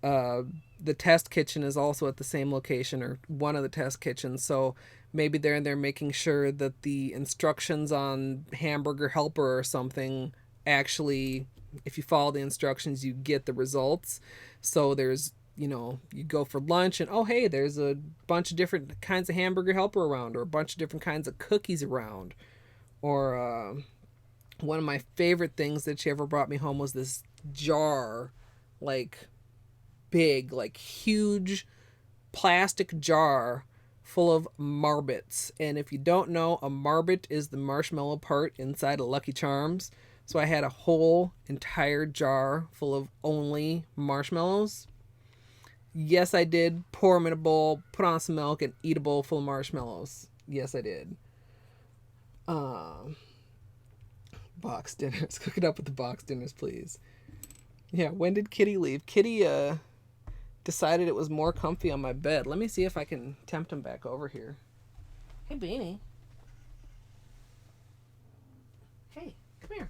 uh, the test kitchen is also at the same location, or one of the test kitchens. So maybe they're in there making sure that the instructions on Hamburger Helper or something actually, if you follow the instructions, you get the results. So there's, you go for lunch and, oh, hey, there's a bunch of different kinds of Hamburger Helper around, or a bunch of different kinds of cookies around. Or one of my favorite things that she ever brought me home was this jar, like big, like huge plastic jar full of Marbits. And if you don't know, a Marbit is the marshmallow part inside of Lucky Charms. So I had a whole entire jar full of only marshmallows. Yes, I did pour them in a bowl, put on some milk, and eat a bowl full of marshmallows. Yes, I did. Box dinners. Cook it up with the box dinners, please. Yeah, when did Kitty leave? Kitty decided it was more comfy on my bed. Let me see if I can tempt him back over here. Hey, Beanie. Hey, come here.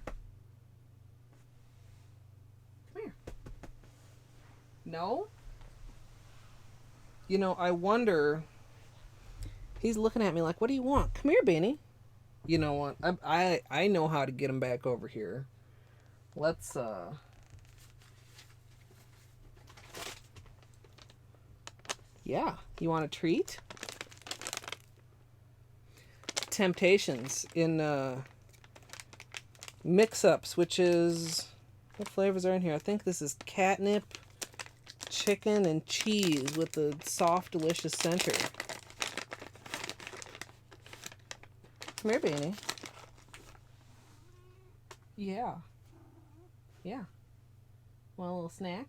Come here. No? I wonder. He's looking at me like, what do you want? Come here, Beanie. You know what? I know how to get him back over here. Let's yeah, you want a treat? Temptations in mix-ups, which is, what flavors are in here? I think this is catnip, chicken, and cheese with a soft, delicious center. Come here, Beanie. Yeah. Yeah. Want a little snack?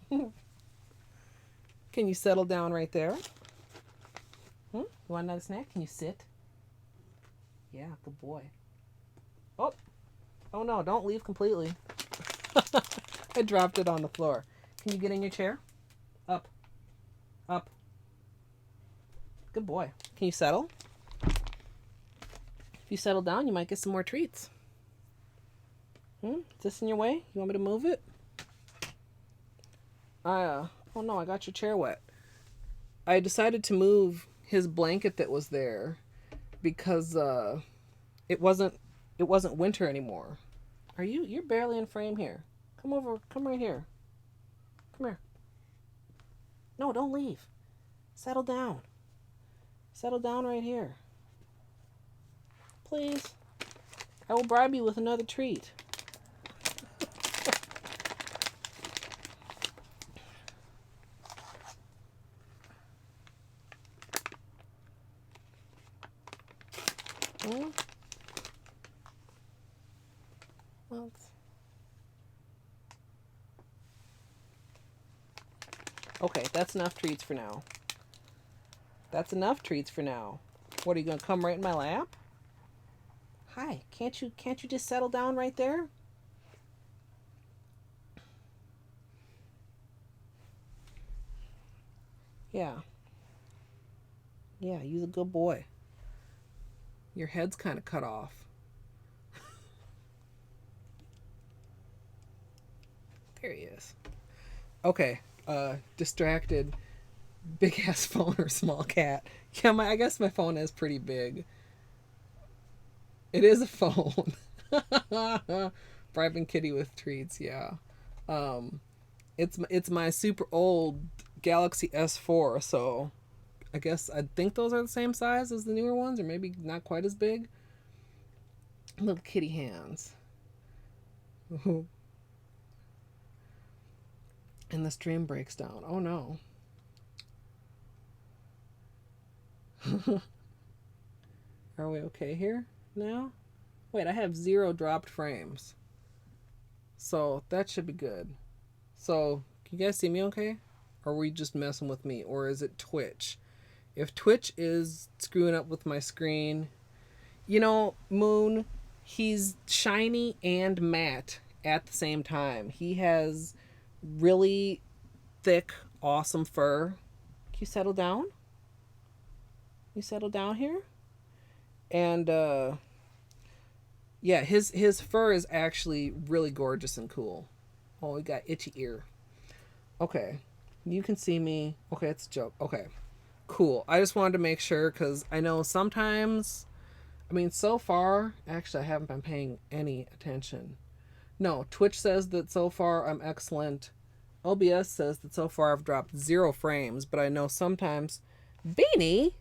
Can you settle down right there? You want another snack? Can you sit? Yeah, good boy. Oh. Oh no, don't leave completely. I dropped it on the floor. Can you get in your chair? Up. Up. Good boy. Can you settle? If you settle down, you might get some more treats. Is this in your way? You want me to move it? Oh no, I got your chair wet. I decided to move his blanket that was there because it wasn't winter anymore. You're barely in frame here. Come over, come right here. Come here. No, don't leave. Settle down. Settle down right here. Please. I will bribe you with another treat. Okay, that's enough treats for now. That's enough treats for now. What, are you gonna come right in my lap? Hi, can't you just settle down right there? Yeah. Yeah, you're a good boy. Your head's kind of cut off. There he is. Okay, distracted. Big ass phone or small cat. Yeah, I guess my phone is pretty big. It is a phone. Bribing Kitty with treats, yeah. It's my super old Galaxy S4, so I guess I think those are the same size as the newer ones, or maybe not quite as big. Little kitty hands. And the stream breaks down. Oh no. Are we okay here now? Wait, I have 0 dropped frames. So that should be good. So, can you guys see me okay? Or are we just messing with me? Or is it Twitch? If Twitch is screwing up with my screen, Moon, he's shiny and matte at the same time. He has really thick, awesome fur. Can you settle down? You settle down here? And Yeah, his fur is actually really gorgeous and cool. Oh, we got itchy ear. Okay, you can see me. Okay, it's a joke. Okay, cool. I just wanted to make sure because I know sometimes. I mean, so far, actually, I haven't been paying any attention. No, Twitch says that so far I'm excellent. OBS says that so far I've dropped 0 frames, but I know sometimes. Beanie?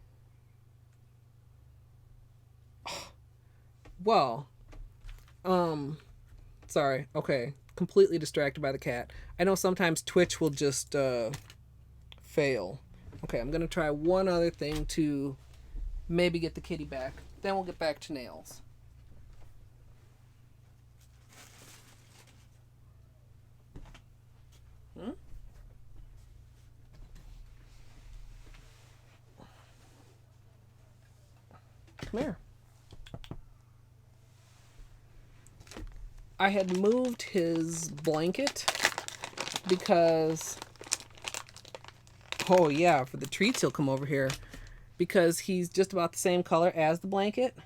Well, sorry. Okay, completely distracted by the cat. I know sometimes Twitch will just fail. Okay, I'm gonna try one other thing to maybe get the kitty back. Then we'll get back to nails. Come here. I had moved his blanket because, oh yeah, for the treats he'll come over here because he's just about the same color as the blanket.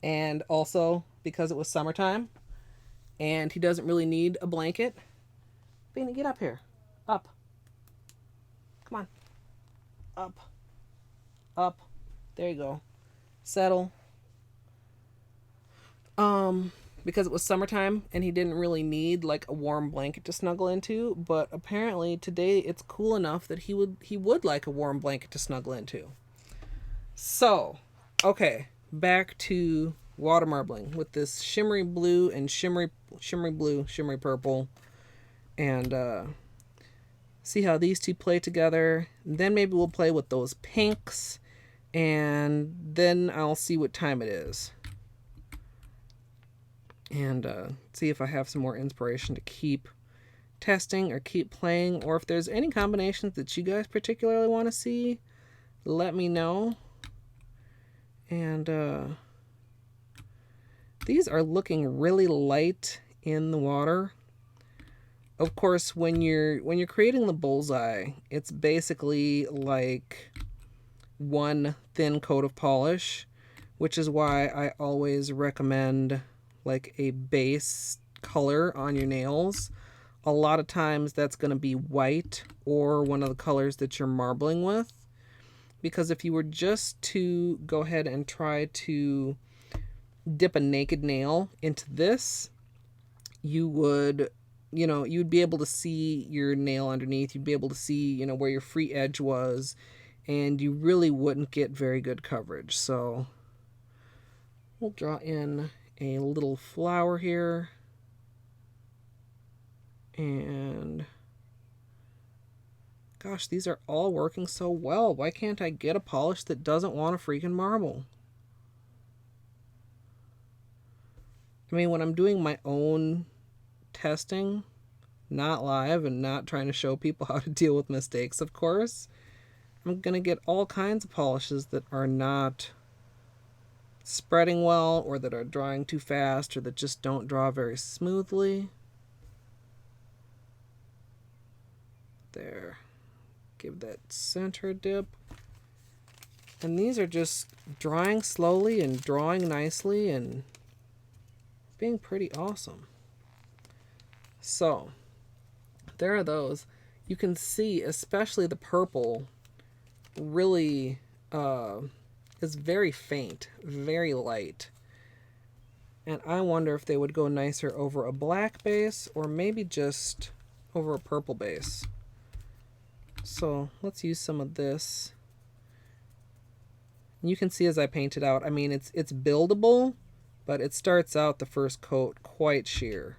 And also because it was summertime and he doesn't really need a blanket. Beanie, get up here. Up. Come on. Up. Up. There you go. Settle. Because it was summertime and he didn't really need like a warm blanket to snuggle into, but apparently today it's cool enough that he would like a warm blanket to snuggle into. So, okay, back to water marbling with this shimmery blue and shimmery blue, shimmery purple, and see how these two play together. And then maybe we'll play with those pinks, and then I'll see what time it is. And see if I have some more inspiration to keep testing or keep playing, or if there's any combinations that you guys particularly want to see, let me know. And these are looking really light in the water. Of course, when you're creating the bullseye, it's basically like one thin coat of polish, which is why I always recommend like a base color on your nails. A lot of times that's going to be white or one of the colors that you're marbling with, because if you were just to go ahead and try to dip a naked nail into this, you would, you'd be able to see your nail underneath. You'd be able to see, where your free edge was, and you really wouldn't get very good coverage. So we'll draw in a little flower here, and gosh, these are all working so well. Why can't I get a polish that doesn't want to freaking marble? I mean, when I'm doing my own testing, not live and not trying to show people how to deal with mistakes, of course, I'm gonna get all kinds of polishes that are not spreading well, or that are drying too fast, or that just don't draw very smoothly. There. Give that center dip. And these are just drying slowly and drawing nicely and being pretty awesome. So, there are those. You can see, especially the purple, really is very faint, very light. And I wonder if they would go nicer over a black base or maybe just over a purple base. So let's use some of this. You can see as I paint it out, I mean, it's buildable, but it starts out the first coat quite sheer.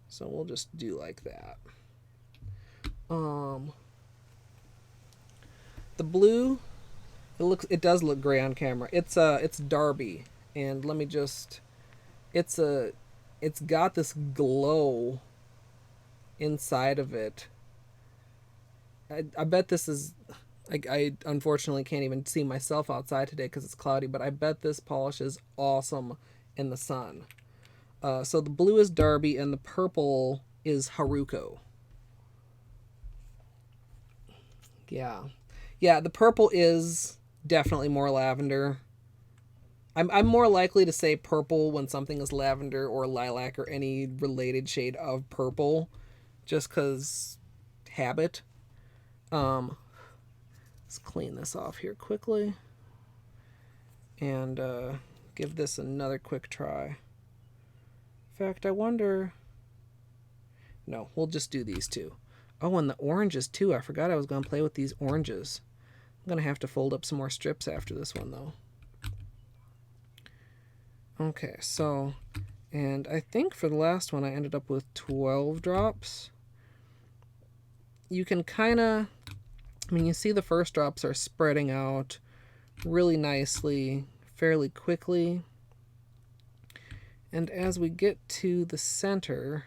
So we'll just do like that. The blue, it does look gray on camera. It's Darby, and let me just, it's got this glow inside of it. I bet this is, I unfortunately can't even see myself outside today because it's cloudy, but I bet this polish is awesome in the sun. So the blue is Darby and the purple is Haruko. Yeah. Yeah, the purple is definitely more lavender. I'm more likely to say purple when something is lavender or lilac or any related shade of purple, just because habit. Let's clean this off here quickly and give this another quick try. In fact, I wonder... No, we'll just do these two. Oh, and the oranges too. I forgot I was going to play with these oranges. I'm going to have to fold up some more strips after this one, though. Okay, so... And I think for the last one I ended up with 12 drops. You can kind of... I mean, you see the first drops are spreading out really nicely, fairly quickly. And as we get to the center,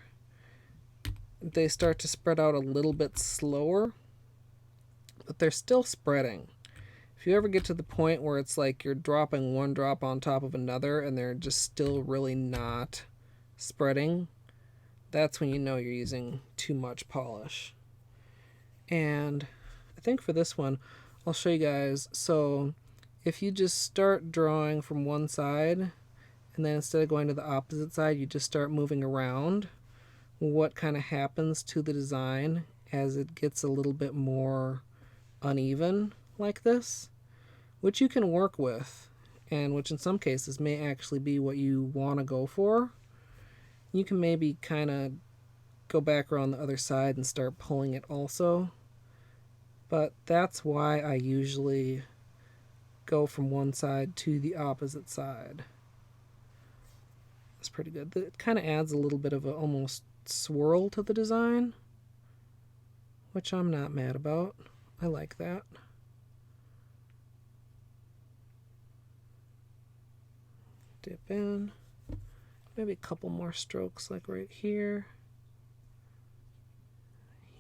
they start to spread out a little bit slower, but they're still spreading. If you ever get to the point where it's like you're dropping one drop on top of another and they're just still really not spreading, that's when you know you're using too much polish. And I think for this one, I'll show you guys. So if you just start drawing from one side, and then instead of going to the opposite side, you just start moving around, what kind of happens to the design as it gets a little bit more uneven like this, which you can work with, and which in some cases may actually be what you want to go for. You can maybe kind of go back around the other side and start pulling it also. But that's why I usually go from one side to the opposite side. That's pretty good. It kind of adds a little bit of a almost swirl to the design, which I'm not mad about. I like that. Dip in. Maybe a couple more strokes like right here.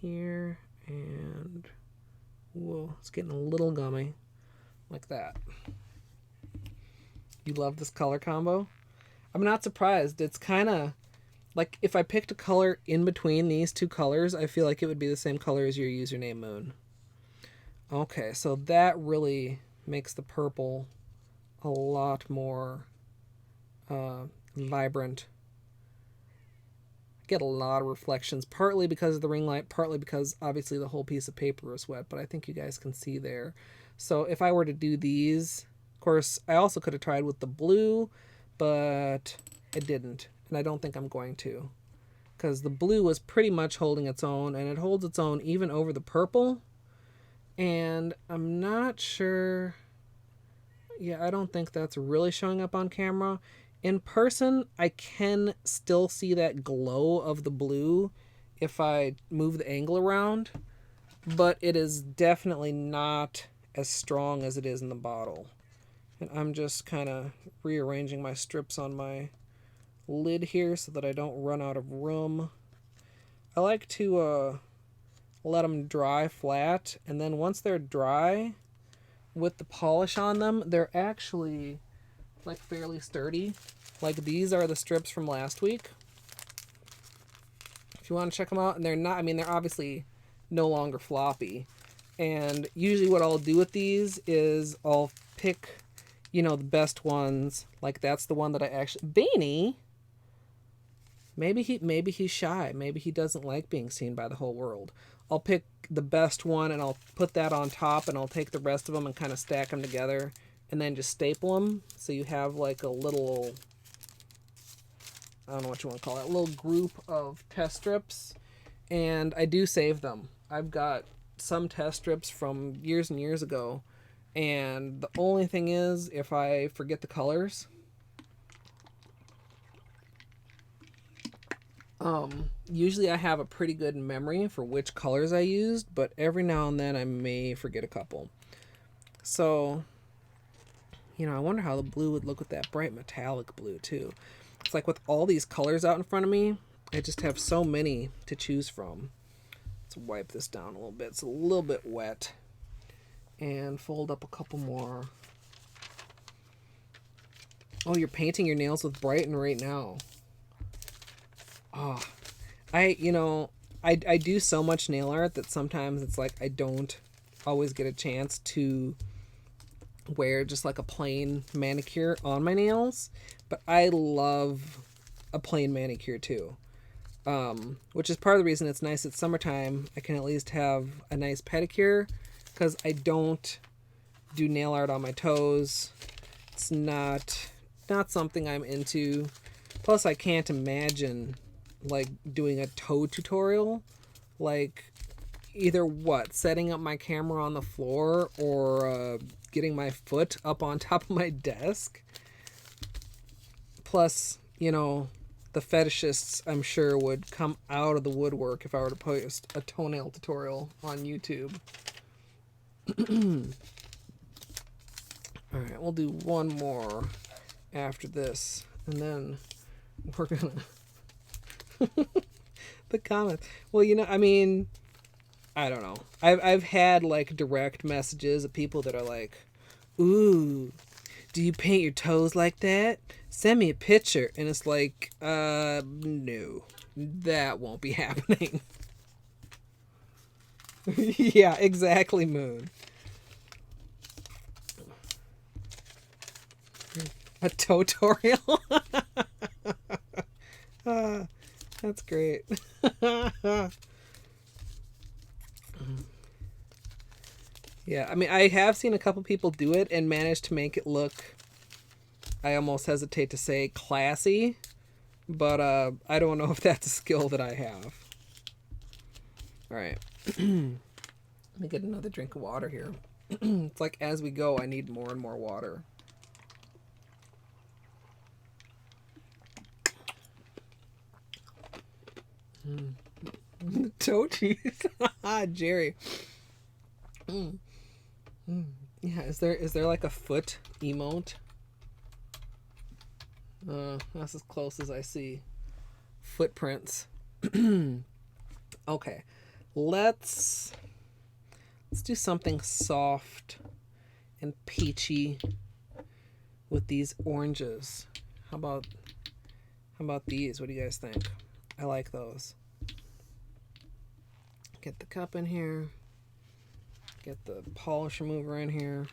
Here, and whoa, it's getting a little gummy, like that. You love this color combo? I'm not surprised. It's kind of like if I picked a color in between these two colors, I feel like it would be the same color as your username, Moon. Okay, so that really makes the purple a lot more vibrant. Get a lot of reflections, partly because of the ring light, partly because obviously the whole piece of paper is wet, but I think you guys can see there. So if I were to do these, of course, I also could have tried with the blue, but I didn't, and I don't think I'm going to, because the blue was pretty much holding its own, and it holds its own even over the purple, and I'm not sure, yeah, I don't think that's really showing up on camera. In person, I can still see that glow of the blue if I move the angle around, but it is definitely not as strong as it is in the bottle. And I'm just kind of rearranging my strips on my lid here so that I don't run out of room. I like to let them dry flat, and then once they're dry with the polish on them, they're actually like fairly sturdy. Like these are the strips from last week, if you want to check them out. And they're not, I mean, they're obviously no longer floppy. And usually what I'll do with these is I'll pick, you know, the best ones. Like that's the one that I actually, Beanie, maybe he's shy. Maybe he doesn't like being seen by the whole world. I'll pick the best one and I'll put that on top, and I'll take the rest of them and kind of stack them together and then just staple them. So you have like a little, I don't know what you want to call it, a little group of test strips. And I do save them. I've got some test strips from years and years ago, and the only thing is if I forget the colors, usually I have a pretty good memory for which colors I used, but every now and then I may forget a couple. So, you know, I wonder how the blue would look with that bright metallic blue too. It's like with all these colors out in front of me, I just have so many to choose from. Let's wipe this down a little bit. It's a little bit wet. And fold up a couple more. Oh, you're painting your nails with Brighton right now. Oh, I do so much nail art that sometimes it's like I don't always get a chance to wear just like a plain manicure on my nails, but I love a plain manicure too. Which is part of the reason it's nice it's summertime. I can at least have a nice pedicure because I don't do nail art on my toes. It's not something I'm into. Plus, I can't imagine like doing a toe tutorial, like either setting up my camera on the floor or getting my foot up on top of my desk. Plus, you know, the fetishists, I'm sure, would come out of the woodwork if I were to post a toenail tutorial on YouTube. Alright, we'll do one more after this, and then we're gonna... the comments. Well, you know, I mean, I don't know. I've had, like, direct messages of people that are like, ooh, do you paint your toes like that? Send me a picture. And it's like, no, that won't be happening. Yeah, exactly, Moon. A tutorial? That's great. Yeah, I mean, I have seen a couple people do it and manage to make it look, I almost hesitate to say classy, but I don't know if that's a skill that I have. All right. Let me get another drink of water here. It's like as we go, I need more and more water. Toe cheese. Jerry. Yeah, is there like a foot emote? That's as close as I see. Footprints. Okay. Let's do something soft and peachy with these oranges. How about these? What do you guys think? I like those. Get the cup in here. Get the polish remover in here.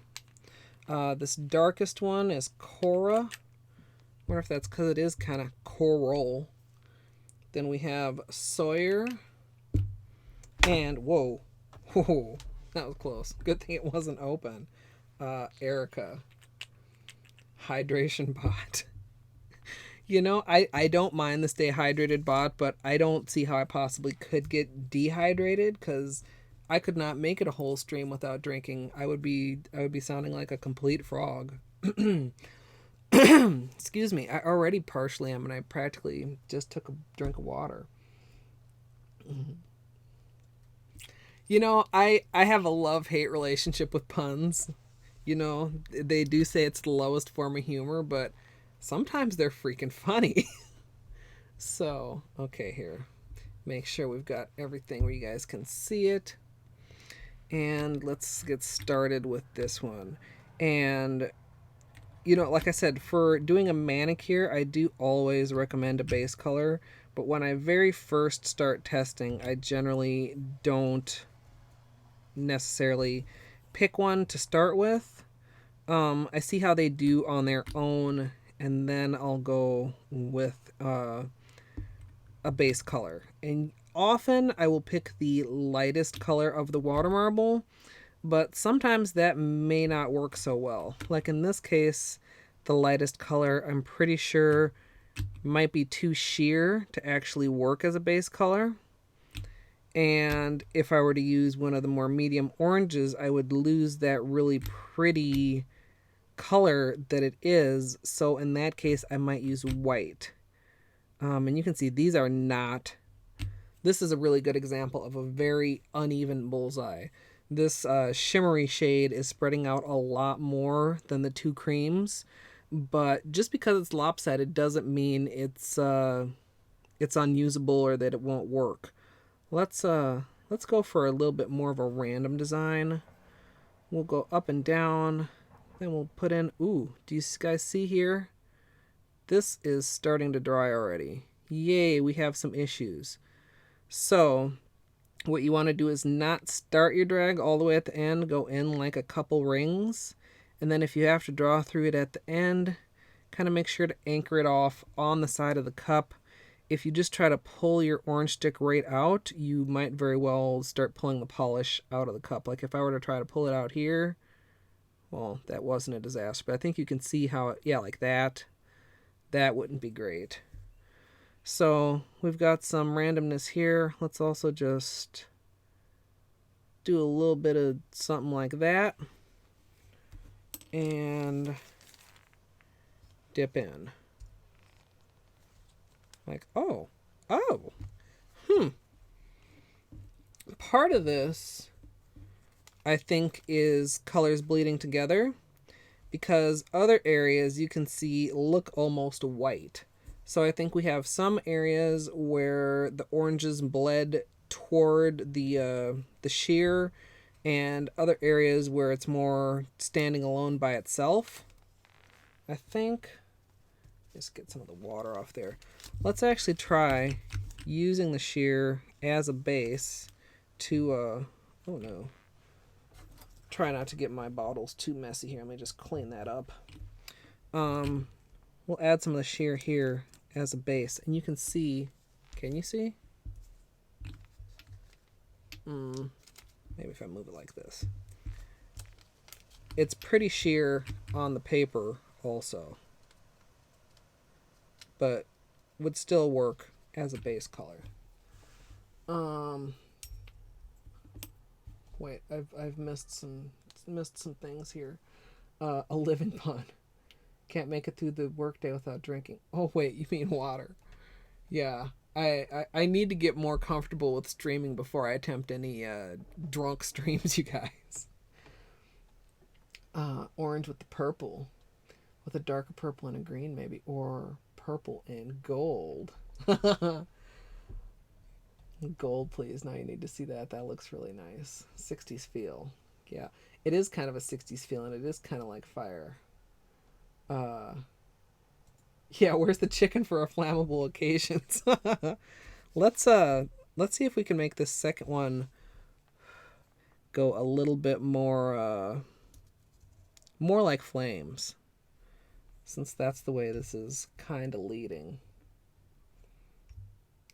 This darkest one is Cora. I wonder if that's because it is kind of coral. Then we have Sawyer. And, whoa, that was close. Good thing it wasn't open. Erica. Hydration bot. You know, I don't mind the stay hydrated bot, but I don't see how I possibly could get dehydrated because I could not make it a whole stream without drinking. I would be sounding like a complete frog. Excuse me. I already partially am, and I practically just took a drink of water. You know, I have a love-hate relationship with puns. You know, they do say it's the lowest form of humor, but sometimes they're freaking funny. So, okay, here. Make sure we've got everything where you guys can see it. And let's get started with this one. And, you know, like I said, for doing a manicure, I do always recommend a base color. But when I very first start testing, I generally don't necessarily pick one to start with. I see how they do on their own, and then I'll go with a base color. And often I will pick the lightest color of the water marble, but sometimes that may not work so well. Like in this case, the lightest color I'm pretty sure might be too sheer to actually work as a base color. And if I were to use one of the more medium oranges, I would lose that really pretty color that it is. So in that case, I might use white. And you can see these are not... This is a really good example of a very uneven bullseye. This shimmery shade is spreading out a lot more than the two creams. But just because it's lopsided doesn't mean it's unusable or that it won't work. Let's go for a little bit more of a random design. We'll go up and down. Then we'll put in, ooh, do you guys see here? This is starting to dry already. Yay, we have some issues. So what you want to do is not start your drag all the way at the end. Go in like a couple rings And then if you have to draw through it at the end, kind of make sure to anchor it off on the side of the cup. If you just try to pull your orange stick right out, you might very well start pulling the polish out of the cup. Like if I were to try to pull it out here, well, that wasn't a disaster, but I think you can see how it, yeah, like that. That wouldn't be great. So we've got some randomness here. Let's also just do a little bit of something like that. And dip in. Like, oh. Part of this, I think, is colors bleeding together, because other areas you can see look almost white. So I think we have some areas where the oranges bled toward the sheer, and other areas where it's more standing alone by itself. I think, just get some of the water off there. Let's actually try using the sheer as a base to, oh no. Try not to get my bottles too messy here. Let me just clean that up. We'll add some of the sheer here as a base, and you can see, can you see? Maybe if I move it like this. It's pretty sheer on the paper also, but would still work as a base color. Wait, I've missed some things here. A living pun. Can't make it through the workday without drinking. Oh wait, you mean water? Yeah, I need to get more comfortable with streaming before I attempt any drunk streams, you guys. Orange with the purple, with a darker purple and a green maybe, or purple and gold. Gold, please. Now you need to see that. That looks really nice. 60s feel. Yeah, it is kind of a 60s feel, and it is kind of like fire. Yeah, where's the chicken for our flammable occasions? Let's see if we can make this second one go a little bit more more like flames, since that's the way this is kind of leading.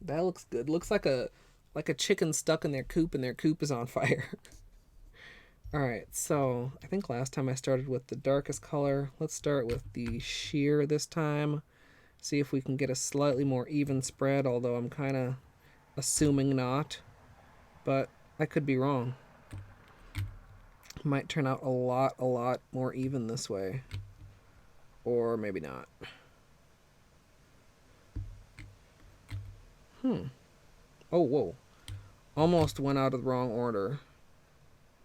That looks good. Looks like a chicken stuck in their coop, and their coop is on fire. Alright, so I think last time I started with the darkest color. Let's start with the sheer this time. See if we can get a slightly more even spread, although I'm kind of assuming not. But I could be wrong. Might turn out a lot more even this way. Or maybe not. Oh, whoa. Almost went out of the wrong order.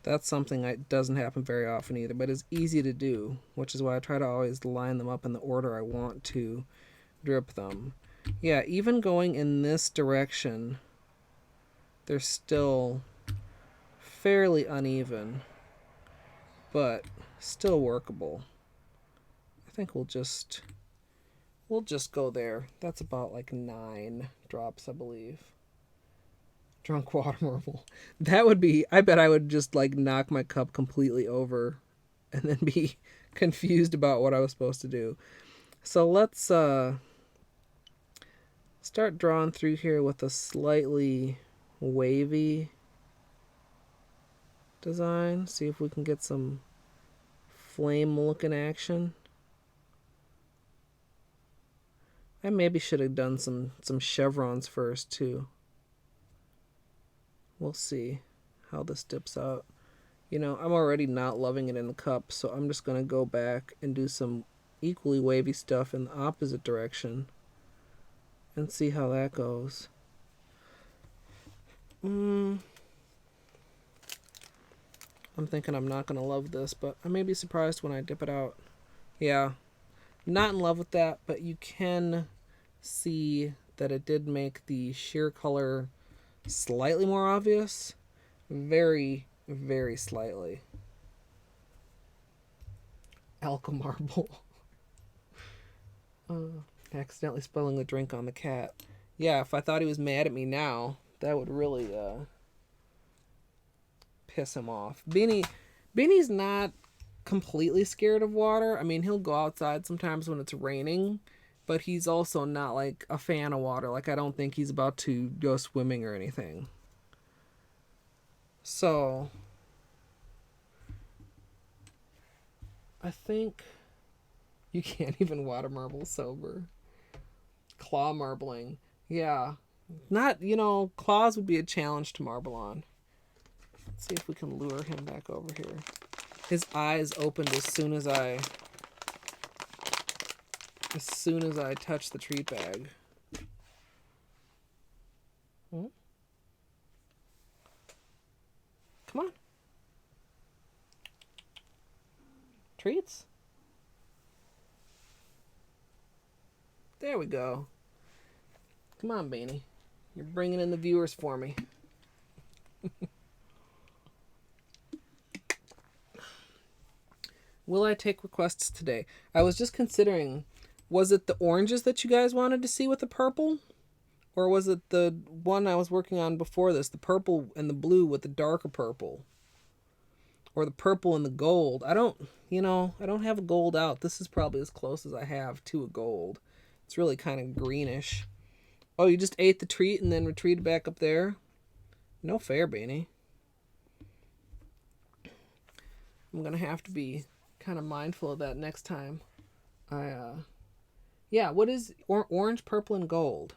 That's something that doesn't happen very often either, but is easy to do, which is why I try to always line them up in the order I want to drip them. Yeah, even going in this direction, they're still fairly uneven, but still workable. I think we'll just go there. That's about like 9 drops, I believe. Drunk water marble. That would be, I bet I would just like knock my cup completely over and then be confused about what I was supposed to do. So let's start drawing through here with a slightly wavy design. See if we can get some flame looking action. I maybe should have done some chevrons first too. We'll see how this dips out. You know, I'm already not loving it in the cup, so I'm just going to go back and do some equally wavy stuff in the opposite direction and see how that goes. I'm thinking I'm not going to love this, but I may be surprised when I dip it out. Yeah, not in love with that, but you can see that it did make the sheer color slightly more obvious. Very, very slightly. Alka marble. Accidentally spilling the drink on the cat. Yeah, if I thought he was mad at me now, that would really piss him off. Beanie's not completely scared of water. I mean, he'll go outside sometimes when it's raining, but he's also not like a fan of water. Like, I don't think he's about to go swimming or anything. So I think you can't even water marble sober. Claw marbling. Yeah. Not, claws would be a challenge to marble on. Let's see if we can lure him back over here. His eyes opened as soon as I touched the treat bag. Hmm? Come on. Treats? There we go. Come on, Beanie. You're bringing in the viewers for me. Will I take requests today? I was just considering, was it the oranges that you guys wanted to see with the purple? Or was it the one I was working on before this, the purple and the blue with the darker purple? Or the purple and the gold? I don't have a gold out. This is probably as close as I have to a gold. It's really kind of greenish. Oh, you just ate the treat and then retreated back up there? No fair, Beanie. I'm going to have to be kind of mindful of that next time. What is orange, purple, and gold?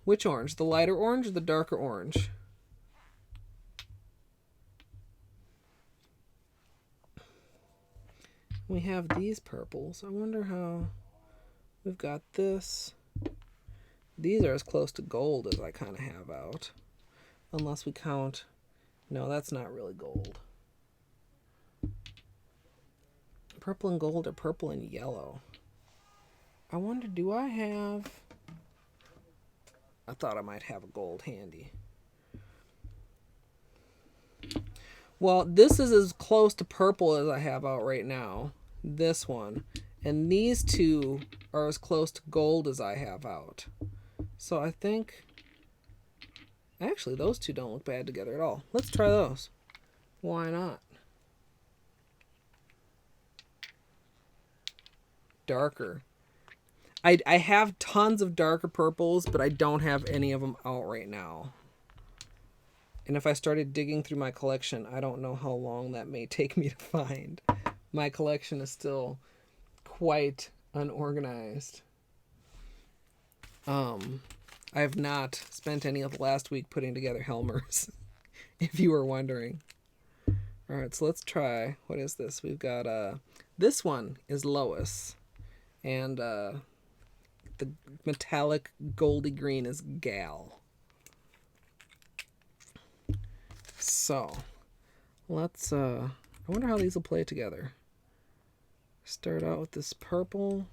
Which orange? The lighter orange or the darker orange? We have these purples. I wonder how... We've got this. These are as close to gold as I kind of have out. Unless we count... No, that's not really gold. Purple and gold or purple and yellow. I wonder, do I have... I thought I might have a gold handy. Well, this is as close to purple as I have out right now. This one. And these two are as close to gold as I have out. So I think... Actually, those two don't look bad together at all. Let's try those. Why not? Darker. I have tons of darker purples, but I don't have any of them out right now. And if I started digging through my collection, I don't know how long that may take me to find. My collection is still quite unorganized. I have not spent any of the last week putting together Helmers, if you were wondering. All right, so let's try. What is this? We've got this one is Lois, and the metallic goldy green is Gal. So let's I wonder how these will play together. Start out with this purple.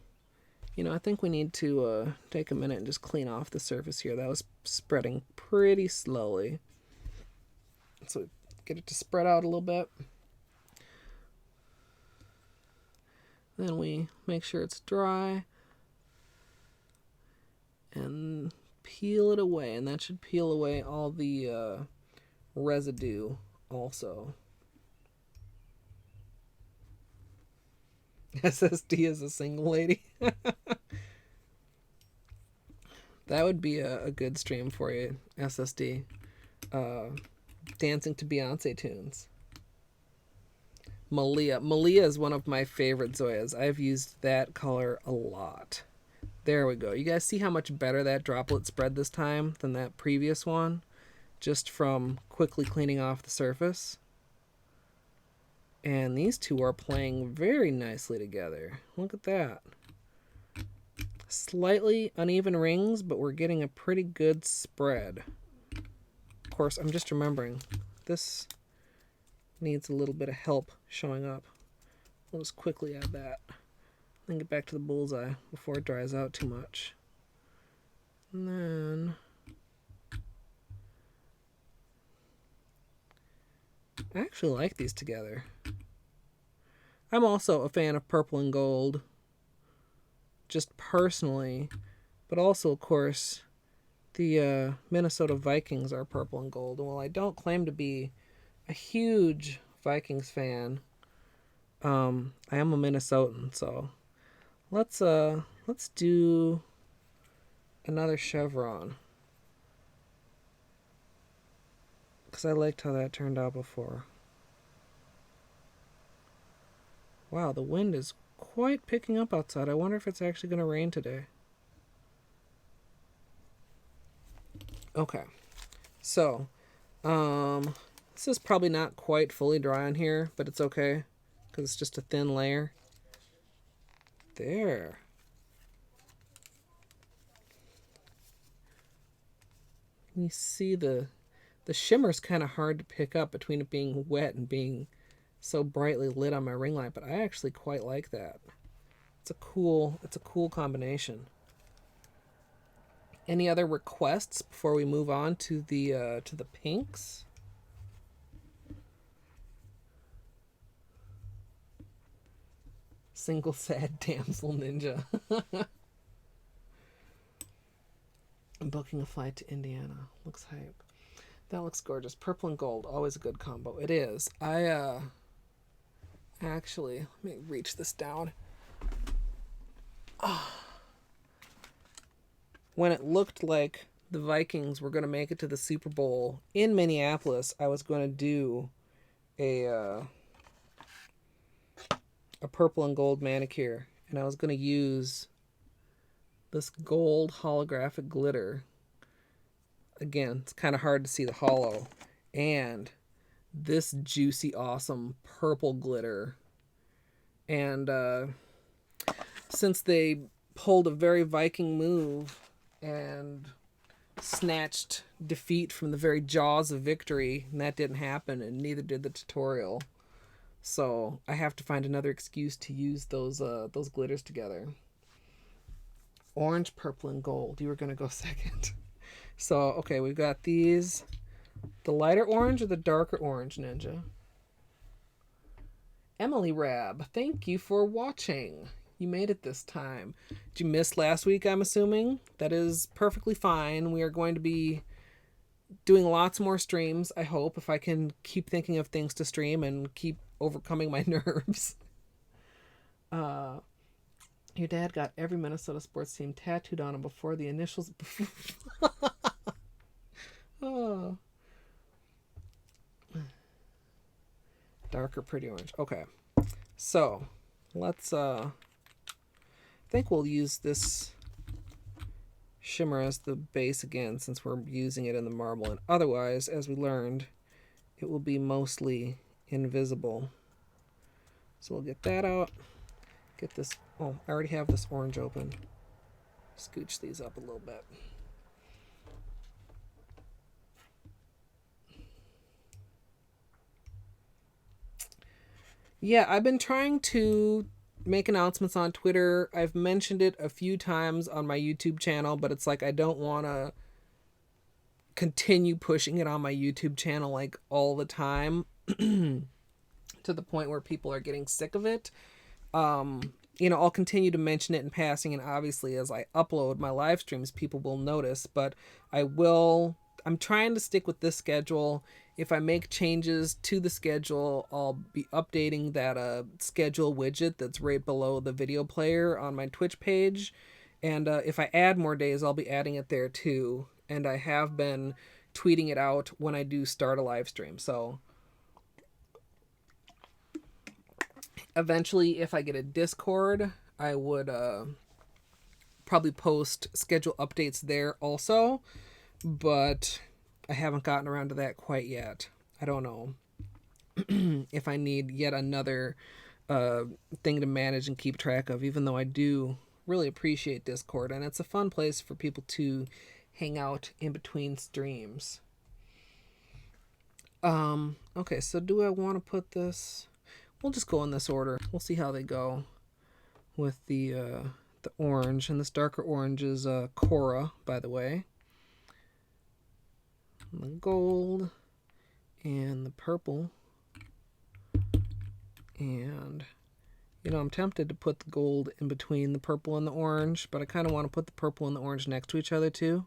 I think we need to take a minute and just clean off the surface here. That was spreading pretty slowly. So get it to spread out a little bit. Then we make sure it's dry. And peel it away. And that should peel away all the residue also. SSD is a single lady. That would be a good stream for you, SSD. Dancing to Beyonce tunes. Malia. Malia is one of my favorite Zoyas. I've used that color a lot. There we go. You guys see how much better that droplet spread this time than that previous one? Just from quickly cleaning off the surface. And these two are playing very nicely together. Look at that. Slightly uneven rings, but we're getting a pretty good spread. Of course, I'm just remembering, this needs a little bit of help showing up. We'll just quickly add that. Then get back to the bullseye before it dries out too much. And then... I actually like these together. I'm also a fan of purple and gold, just personally, but also, of course, the Minnesota Vikings are purple and gold. And while I don't claim to be a huge Vikings fan, I am a Minnesotan, so let's do another chevron. Because I liked how that turned out before. Wow, the wind is quite picking up outside. I wonder if it's actually going to rain today. Okay, so this is probably not quite fully dry on here, but it's okay because it's just a thin layer. There. You see the shimmer's kind of hard to pick up between it being wet and being so brightly lit on my ring light, but I actually quite like that. It's a cool combination. Any other requests before we move on to the pinks? Single sad damsel ninja. I'm booking a flight to Indiana. Looks hype. That looks gorgeous. Purple and gold, always a good combo. It is. I actually, let me reach this down. When it looked like the Vikings were going to make it to the Super Bowl in Minneapolis, I was going to do a purple and gold manicure, and I was going to use this gold holographic glitter. Again, it's kind of hard to see the hollow, and this juicy, awesome purple glitter. And since they pulled a very Viking move and snatched defeat from the very jaws of victory, and that didn't happen, and neither did the tutorial. So I have to find another excuse to use those glitters together. Orange, purple, and gold. You were going to go second. So, okay, we've got these. The lighter orange or the darker orange, Ninja? Emily Rab, thank you for watching. You made it this time. Did you miss last week, I'm assuming? That is perfectly fine. We are going to be doing lots more streams, I hope, if I can keep thinking of things to stream and keep overcoming my nerves. Your dad got every Minnesota sports team tattooed on him before the initials. Oh. Darker, pretty orange. Okay. So, let's, I think we'll use this shimmer as the base again, since we're using it in the marble. And otherwise, as we learned, it will be mostly invisible. So we'll get that out. Get this. Oh, I already have this orange open. Scooch these up a little bit. Yeah, I've been trying to make announcements on Twitter. I've mentioned it a few times on my YouTube channel, but it's like I don't want to continue pushing it on my YouTube channel like all the time to the point where people are getting sick of it. You know, I'll continue to mention it in passing, and obviously as I upload my live streams, people will notice, but I'm trying to stick with this schedule. If I make changes to the schedule, I'll be updating that schedule widget that's right below the video player on my Twitch page. And if I add more days, I'll be adding it there too. And I have been tweeting it out when I do start a live stream. So eventually, if I get a Discord, I would probably post schedule updates there also. But I haven't gotten around to that quite yet. I don't know if I need yet another thing to manage and keep track of, even though I do really appreciate Discord, and it's a fun place for people to hang out in between streams. Okay, so do I want to put this? We'll just go in this order. We'll see how they go with the orange, and this darker orange is Cora, by the way. The gold and the purple, and you know, I'm tempted to put the gold in between the purple and the orange, but I kind of want to put the purple and the orange next to each other too.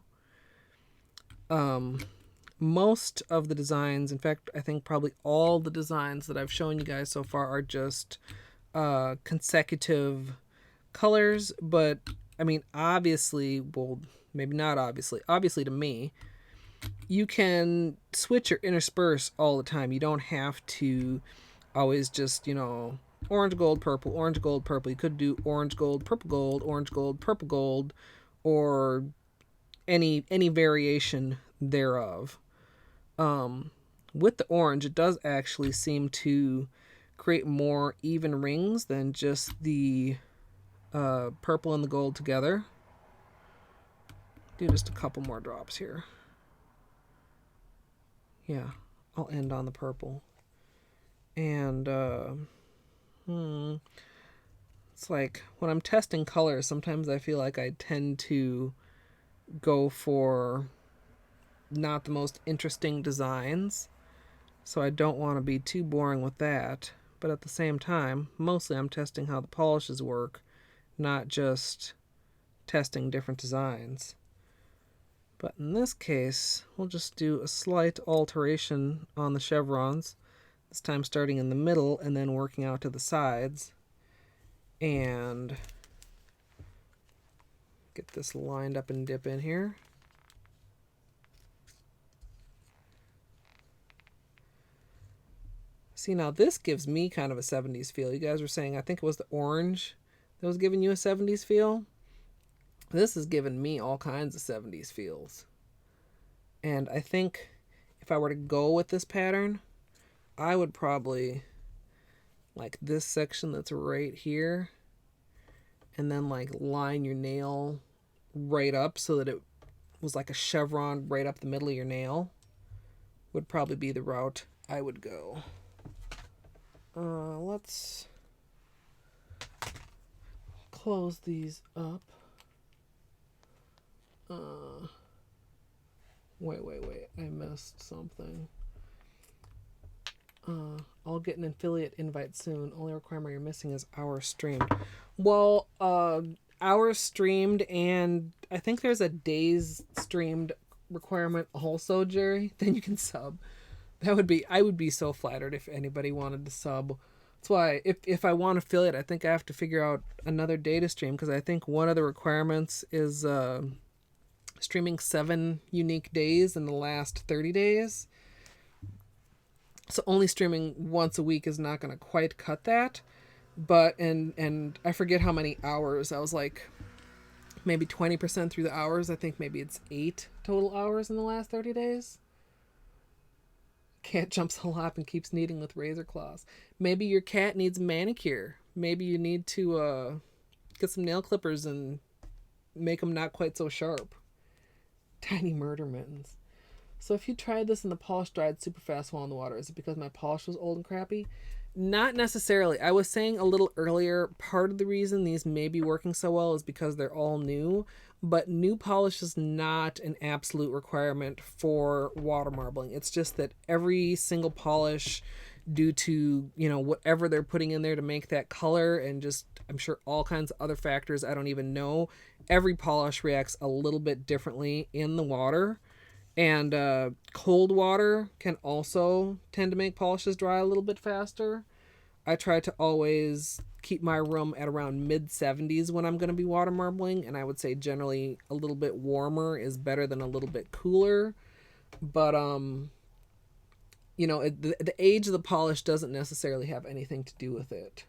most of the designs, in fact, I think probably all the designs that I've shown you guys so far are just consecutive colors. But I mean, obviously, well, maybe not obviously to me, you can switch or intersperse all the time. You don't have to always just, orange, gold, purple, orange, gold, purple. You could do orange, gold, orange, gold, purple, gold, or any variation thereof. With the orange, it does actually seem to create more even rings than just the purple and the gold together. Do just a couple more drops here. Yeah, I'll end on the purple. And it's like when I'm testing colors, sometimes I feel like I tend to go for not the most interesting designs, so I don't want to be too boring with that. But at the same time, mostly I'm testing how the polishes work, not just testing different designs. But in this case, we'll just do a slight alteration on the chevrons, this time starting in the middle and then working out to the sides. And get this lined up and dip in here. See, now this gives me kind of a 70s feel. You guys were saying, I think it was the orange that was giving you a 70s feel. This is giving me all kinds of 70s feels. And I think if I were to go with this pattern, I would probably like this section that's right here, and then like line your nail right up so that it was like a chevron right up the middle of your nail. Would probably be the route I would go. Let's close these up. Wait, I missed something. I'll get an affiliate invite soon. Only requirement you're missing is hours streamed. Well, hours streamed, and I think there's a days streamed requirement also, Jerry. Then you can sub. I would be so flattered if anybody wanted to sub. That's why if I want affiliate, I think I have to figure out another day to stream, because I think one of the requirements is streaming 7 unique days in the last 30 days. So only streaming once a week is not going to quite cut that. But, and I forget how many hours. I was like maybe 20% through the hours. I think maybe it's 8 total hours in the last 30 days. Cat jumps a lot and keeps kneading with razor claws. Maybe your cat needs a manicure. Maybe you need to get some nail clippers and make them not quite so sharp. Tiny murder mittens. So if you tried this and the polish dried super fast while in the water, is it because my polish was old and crappy? Not necessarily. I was saying a little earlier, part of the reason these may be working so well is because they're all new, but new polish is not an absolute requirement for water marbling. It's just that every single polish, due to, whatever they're putting in there to make that color, and just, I'm sure all kinds of other factors I don't even know, every polish reacts a little bit differently in the water. And cold water can also tend to make polishes dry a little bit faster. I try to always keep my room at around mid-70s when I'm going to be water marbling, and I would say generally a little bit warmer is better than a little bit cooler. But, the age of the polish doesn't necessarily have anything to do with it.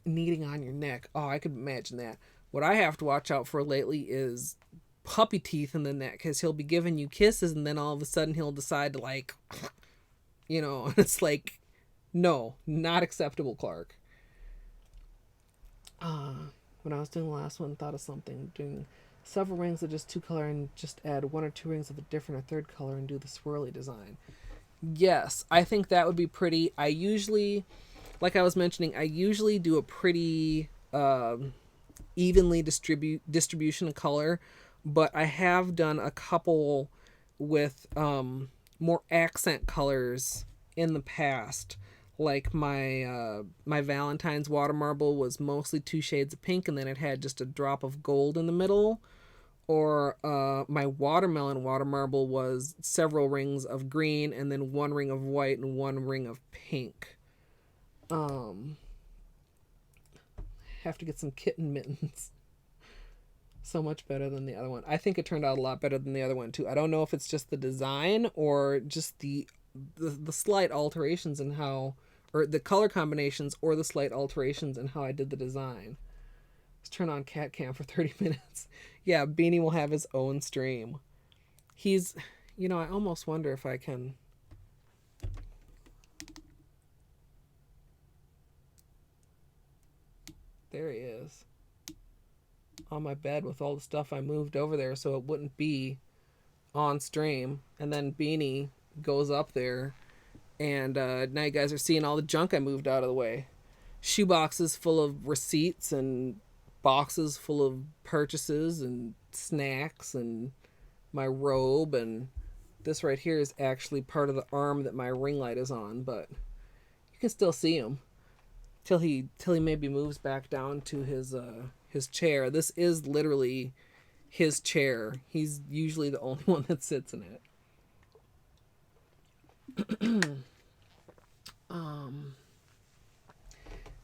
Kneading on your neck. Oh, I could imagine that. What I have to watch out for lately is puppy teeth in the neck, because he'll be giving you kisses and then all of a sudden he'll decide to it's like, no, not acceptable, Clark. When I was doing the last one, thought of something, doing several rings of just 2 color and just add 1 or 2 rings of a different or third color and do the swirly design. Yes, I think that would be pretty. I usually, like I was mentioning, I usually do a pretty evenly distribution of color, but I have done a couple with more accent colors in the past. Like my Valentine's water marble was mostly 2 shades of pink, and then it had just a drop of gold in the middle. Or my watermelon water marble was several rings of green and then one ring of white and one ring of pink. Have to get some kitten mittens. So much better than the other one. I think it turned out a lot better than the other one too. I don't know if it's just the design or just the slight alterations in how, or the color combinations or the slight alterations in how I did the design. Let's turn on cat cam for 30 minutes. Yeah, Beanie will have his own stream. He's, I almost wonder if I can. There he is. On my bed with all the stuff I moved over there so it wouldn't be on stream. And then Beanie goes up there and now you guys are seeing all the junk I moved out of the way. Shoe boxes full of receipts and boxes full of purchases and snacks and my robe, and this right here is actually part of the arm that my ring light is on, but you can still see him till he maybe moves back down to his chair. This is literally his chair. He's usually the only one that sits in it.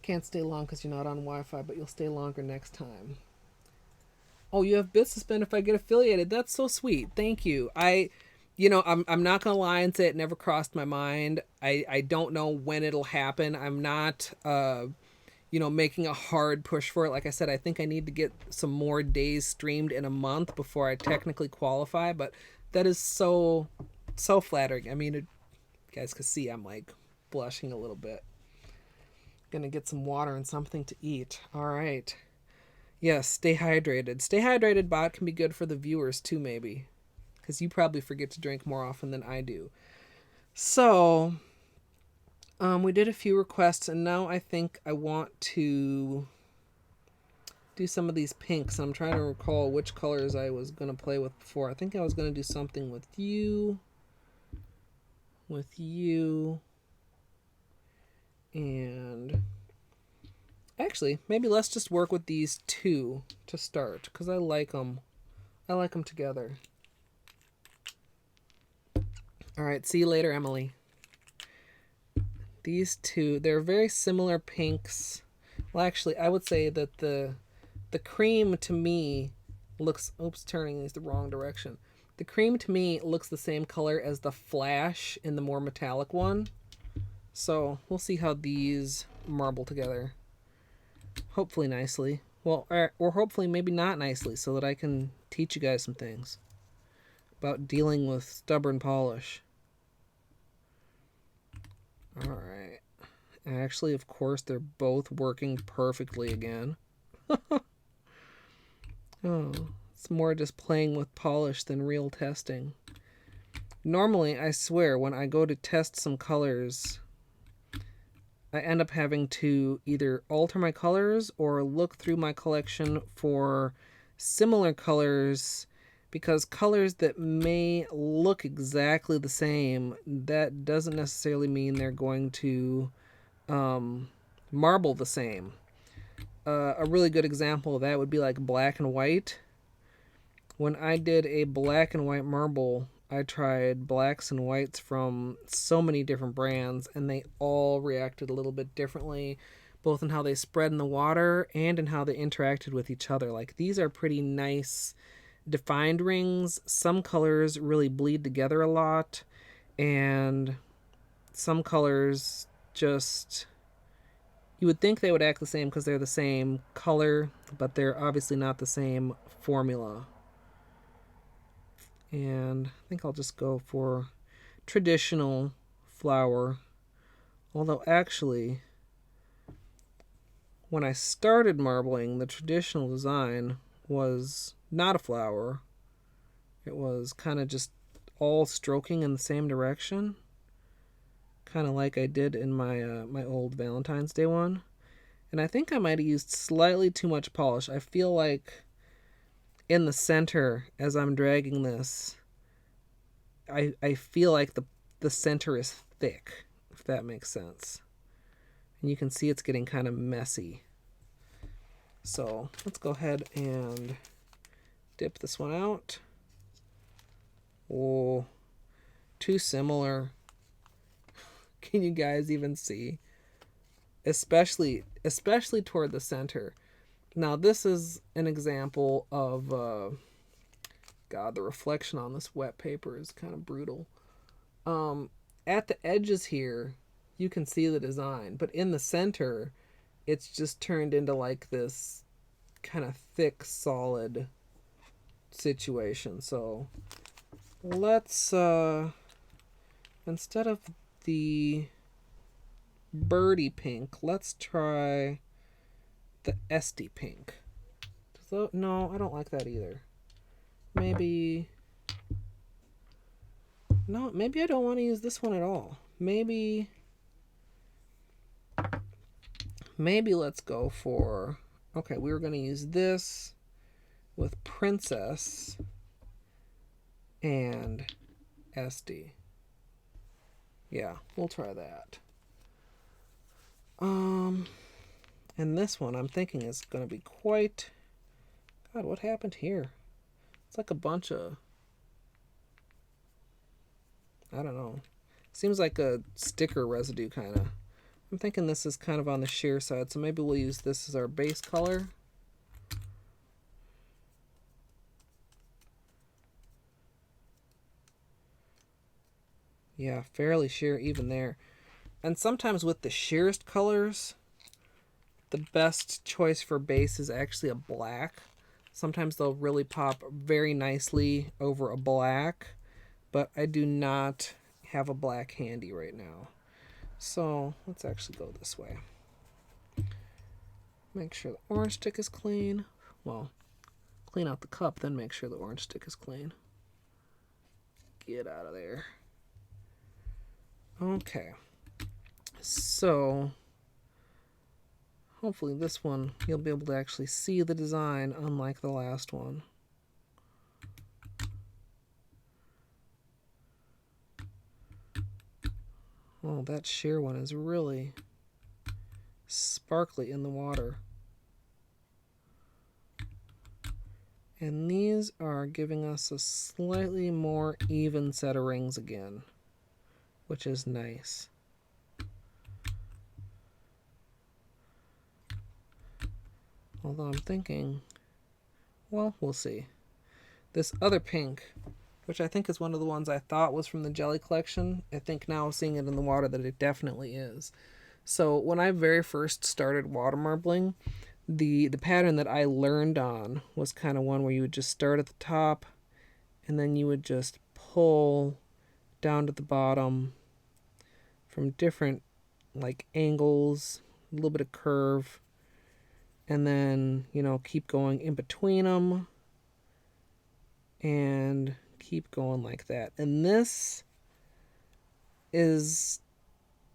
Can't stay long because you're not on Wi-Fi, but you'll stay longer next time. Oh, you have bits to spend if I get affiliated. That's so sweet. Thank you. I'm not gonna lie and say it never crossed my mind. I don't know when it'll happen. I'm not making a hard push for it. Like I said, I think I need to get some more days streamed in a month before I technically qualify, but that is so flattering. I mean, you guys can see I'm like blushing a little bit. Gonna get some water and something to eat. All right. Yes, stay hydrated. Stay hydrated, bot, can be good for the viewers too, maybe. Because you probably forget to drink more often than I do. So, we did a few requests, and now I think I want to do some of these pinks. I'm trying to recall which colors I was going to play with before. I think I was going to do something with you, and actually, maybe let's just work with these two to start, because I like them. I like them together. All right, see you later, Emily. These two, they're very similar pinks. Well, actually, I would say that the cream to me looks... Oops, turning is the wrong direction. The cream to me looks the same color as the flash in the more metallic one. So we'll see how these marble together. Hopefully nicely. Well, or hopefully maybe not nicely, so that I can teach you guys some things about dealing with stubborn polish. Alright. Actually, of course, they're both working perfectly again. Oh, it's more just playing with polish than real testing. Normally, I swear, when I go to test some colors, I end up having to either alter my colors or look through my collection for similar colors, because colors that may look exactly the same, that doesn't necessarily mean they're going to marble the same. A really good example of that would be like black and white. When I did a black and white marble, I tried blacks and whites from so many different brands, and they all reacted a little bit differently, both in how they spread in the water and in how they interacted with each other. Like, these are pretty nice defined rings. Some colors really bleed together a lot, and some colors just... You would think they would act the same because they're the same color, but they're obviously not the same formula. And I think I'll just go for traditional flower. Although actually, when I started marbling, the traditional design was not a flower. It was kind of just all stroking in the same direction. Kind of like I did in my my old Valentine's Day one. And I think I might have used slightly too much polish. I feel like in the center, as I'm dragging this, I feel like the center is thick, if that makes sense. And you can see it's getting kind of messy. So let's go ahead and dip this one out. Oh, too similar. Can you guys even see? Especially toward the center. Now this is an example of God, the reflection on this wet paper is kind of brutal. At the edges here, you can see the design, but in the center, it's just turned into like this kind of thick, solid situation. So let's instead of the birdie pink, let's try the Esty pink. No, I don't like that either. Maybe I don't want to use this one at all. Maybe let's go for, okay, we were going to use this with Princess and Esty. Yeah, we'll try that. And this one I'm thinking is going to be quite, God, what happened here? It's like a bunch of, I don't know. Seems like a sticker residue kind of. I'm thinking this is kind of on the sheer side, so maybe we'll use this as our base color. Yeah, fairly sheer even there. And sometimes with the sheerest colors, the best choice for base is actually a black. Sometimes they'll really pop very nicely over a black, but I do not have a black handy right now. So let's actually go this way. Make sure the orange stick is clean. Well, clean out the cup, then make sure the orange stick is clean. Get out of there. Okay. So hopefully this one you'll be able to actually see the design, unlike the last one. Oh, that sheer one is really sparkly in the water. And these are giving us a slightly more even set of rings again, which is nice. Although I'm thinking, well, we'll see. This other pink, which I think is one of the ones I thought was from the Jelly collection, I think now seeing it in the water that it definitely is. So when I very first started water marbling, the pattern that I learned on was kind of one where you would just start at the top and then you would just pull down to the bottom from different like angles, a little bit of curve, and then, you know, keep going in between them and keep going like that. And this is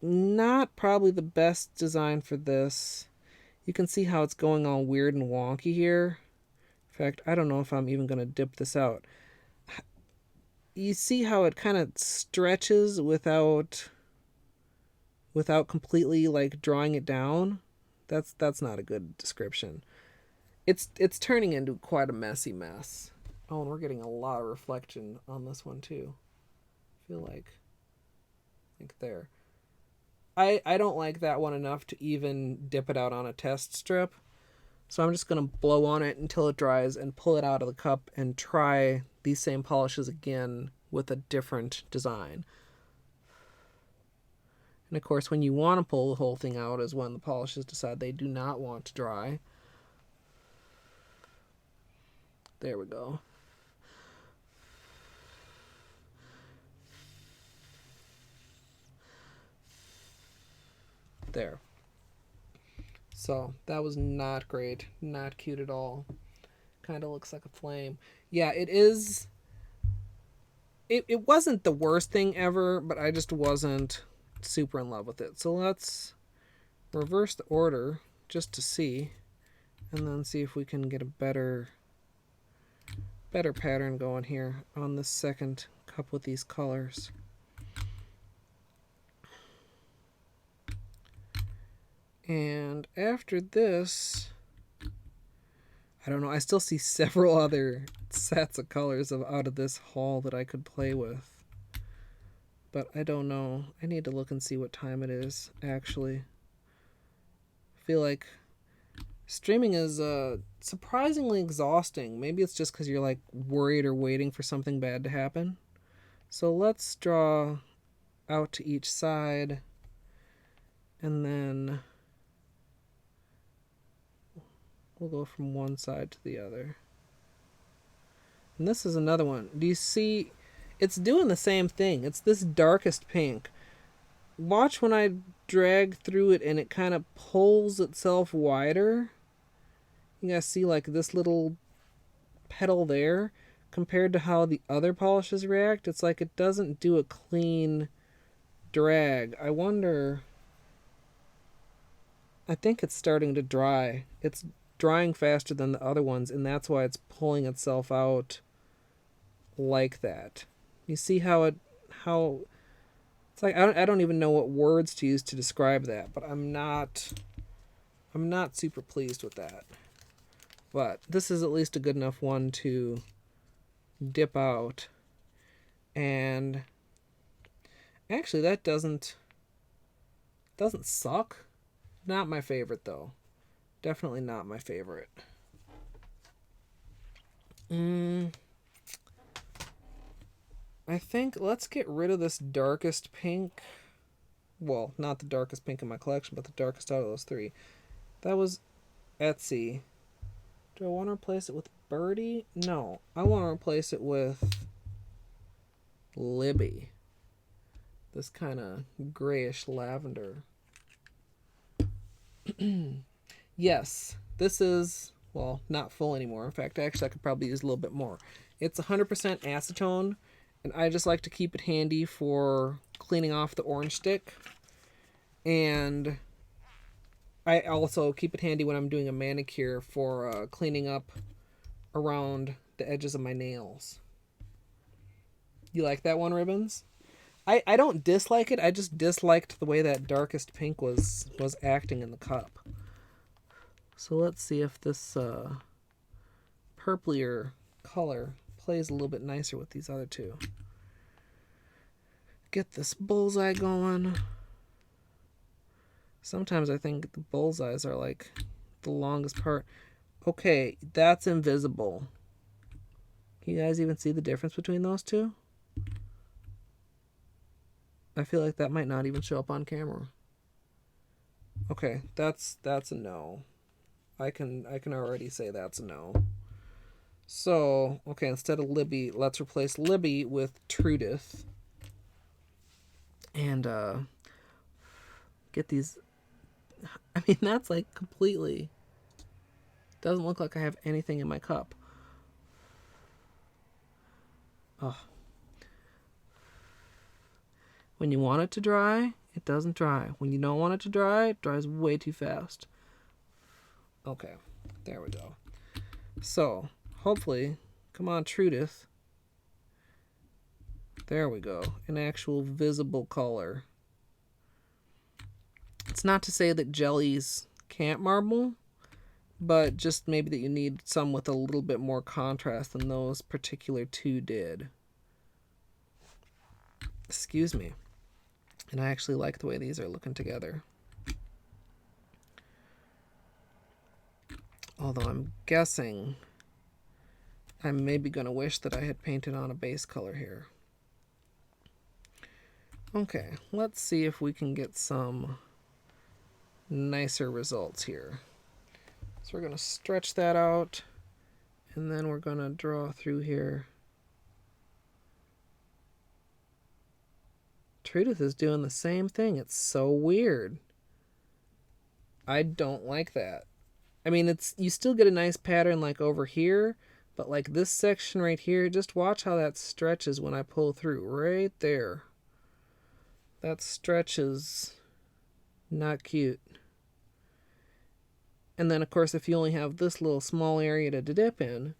not probably the best design for this. You can see how it's going all weird and wonky here. In fact, I don't know if I'm even going to dip this out. You see how it kind of stretches without completely like drawing it down? That's not a good description. It's turning into quite a messy mess. Oh, and we're getting a lot of reflection on this one too. I feel like there. I don't like that one enough to even dip it out on a test strip. So I'm just going to blow on it until it dries and pull it out of the cup and try these same polishes again with a different design. And of course, when you want to pull the whole thing out is when the polishes decide they do not want to dry. There we go. There. So that was not great. Not cute at all. Kind of looks like a flame. Yeah, it is. It wasn't the worst thing ever, but I just wasn't super in love with it. So let's reverse the order just to see, and then see if we can get a better pattern going here on the second cup with these colors. And after this, I don't know. I still see several other sets of colors out of this haul that I could play with. But I don't know. I need to look and see what time it is, actually. I feel like streaming is surprisingly exhausting. Maybe it's just because you're like worried or waiting for something bad to happen. So let's draw out to each side, and then we'll go from one side to the other. And this is another one. Do you see? It's doing the same thing. It's this darkest pink. Watch when I drag through it and it kind of pulls itself wider. You guys see like this little petal there compared to how the other polishes react. It's like it doesn't do a clean drag. I wonder... I think it's starting to dry. It's drying faster than the other ones, and that's why it's pulling itself out like that. You see how it's like I don't even know what words to use to describe that, but I'm not super pleased with that. But this is at least a good enough one to dip out. And actually that doesn't suck. Not my favorite though. Definitely not my favorite. I think let's get rid of this darkest pink. Well, not the darkest pink in my collection, but the darkest out of those three. That was Etsy. Do I want to replace it with Birdie? No. I want to replace it with Libby. This kind of grayish lavender. Yes, this is, well, not full anymore. In fact, actually, I could probably use a little bit more. It's 100% acetone, and I just like to keep it handy for cleaning off the orange stick. And I also keep it handy when I'm doing a manicure for cleaning up around the edges of my nails. You like that one, Ribbons? I don't dislike it. I just disliked the way that darkest pink was acting in the cup. So let's see if this purplier color plays a little bit nicer with these other two. Get this bullseye going. Sometimes I think the bullseyes are like the longest part. Okay, that's invisible. Can you guys even see the difference between those two? I feel like that might not even show up on camera. Okay, that's a no. I can already say that's a no. So, okay, instead of Libby, let's replace Libby with Trudith. And get these. I mean, that's like completely. Doesn't look like I have anything in my cup. Oh. When you want it to dry, it doesn't dry. When you don't want it to dry, it dries way too fast. Okay, there we go. So, hopefully, come on, Trudith. There we go. An actual visible color. It's not to say that jellies can't marble, but just maybe that you need some with a little bit more contrast than those particular two did. Excuse me. And I actually like the way these are looking together. Although I'm guessing I'm maybe going to wish that I had painted on a base color here. Okay, let's see if we can get some nicer results here. So we're going to stretch that out, and then we're going to draw through here. Trudith is doing the same thing. It's so weird. I don't like that. I mean, you still get a nice pattern like over here, but like this section right here, just watch how that stretches when I pull through. Right there. That stretch is not cute. And then, of course, if you only have this little small area to dip in,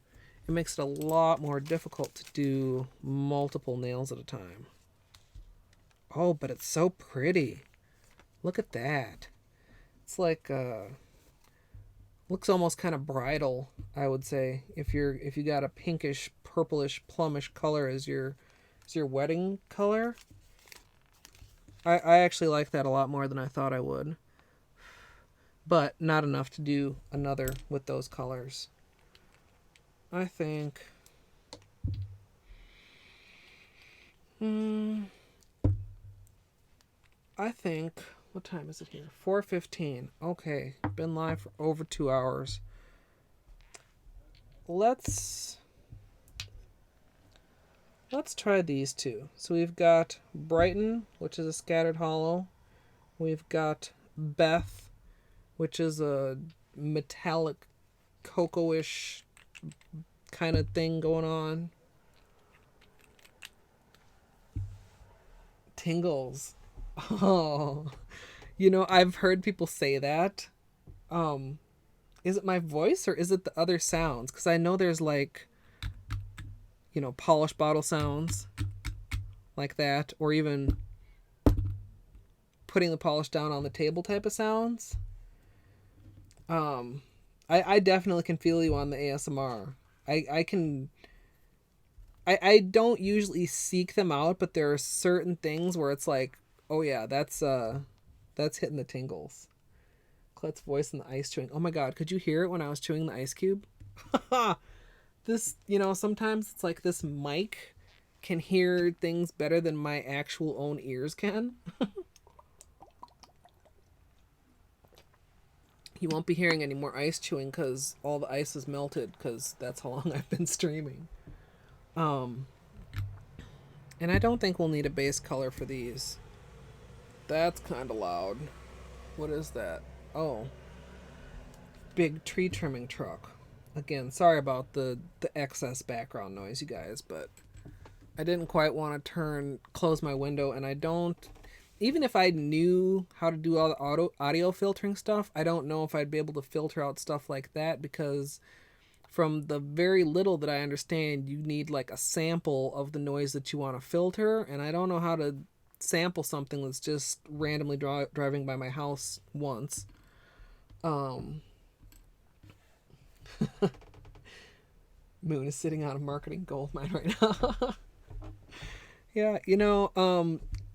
it makes it a lot more difficult to do multiple nails at a time. Oh, but it's so pretty. Look at that. It's like Looks almost kind of bridal, I would say, if you got a pinkish, purplish, plumish color as your wedding color. I actually like that a lot more than I thought I would. But not enough to do another with those colors. I think... I think... What time is it here? 4:15. Okay, been live for over 2 hours. Let's try these two. So we've got Brighton, which is a scattered hollow. We've got Beth, which is a metallic cocoa-ish kind of thing going on. Tingles. Oh, I've heard people say that. Is it my voice or is it the other sounds? Because I know there's like, polish bottle sounds like that, or even putting the polish down on the table type of sounds. I definitely can feel you on the ASMR. I don't usually seek them out, but there are certain things where it's like, oh yeah, that's hitting the tingles. Clet's voice in the ice chewing. Oh my god, could you hear it when I was chewing the ice cube? This, sometimes it's like this mic can hear things better than my actual own ears can. You won't be hearing any more ice chewing because all the ice is melted, because that's how long I've been streaming. And I don't think we'll need a base color for these. That's kind of loud. What is that? Oh. Big tree trimming truck. Again, sorry about the excess background noise, you guys, but I didn't quite want to close my window, and I don't... Even if I knew how to do all the audio filtering stuff, I don't know if I'd be able to filter out stuff like that, because from the very little that I understand, you need like a sample of the noise that you want to filter, and I don't know how to sample something that's just randomly driving by my house once. Moon is sitting on a marketing gold mine right now. Yeah,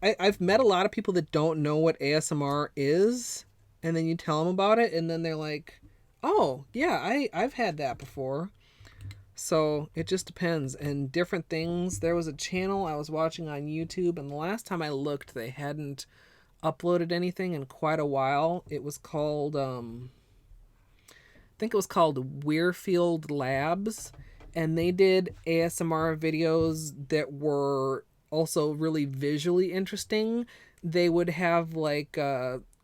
I've met a lot of people that don't know what ASMR is, and then you tell them about it, and then they're like, oh, yeah, I've had that before. So it just depends. And different things. There was a channel I was watching on YouTube, and the last time I looked, they hadn't uploaded anything in quite a while. It was called, I think it was called Weirfield Labs, and they did ASMR videos that were also really visually interesting. They would have like,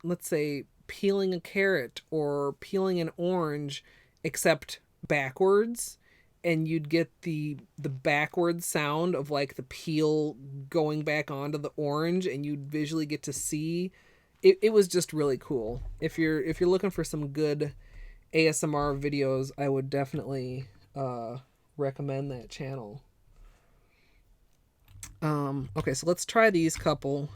let's say, peeling a carrot or peeling an orange, except backwards, and you'd get the backwards sound of like the peel going back onto the orange, and you'd visually get to see. It was just really cool. If you're looking for some good ASMR videos, I would definitely recommend that channel. Okay, so let's try these couple.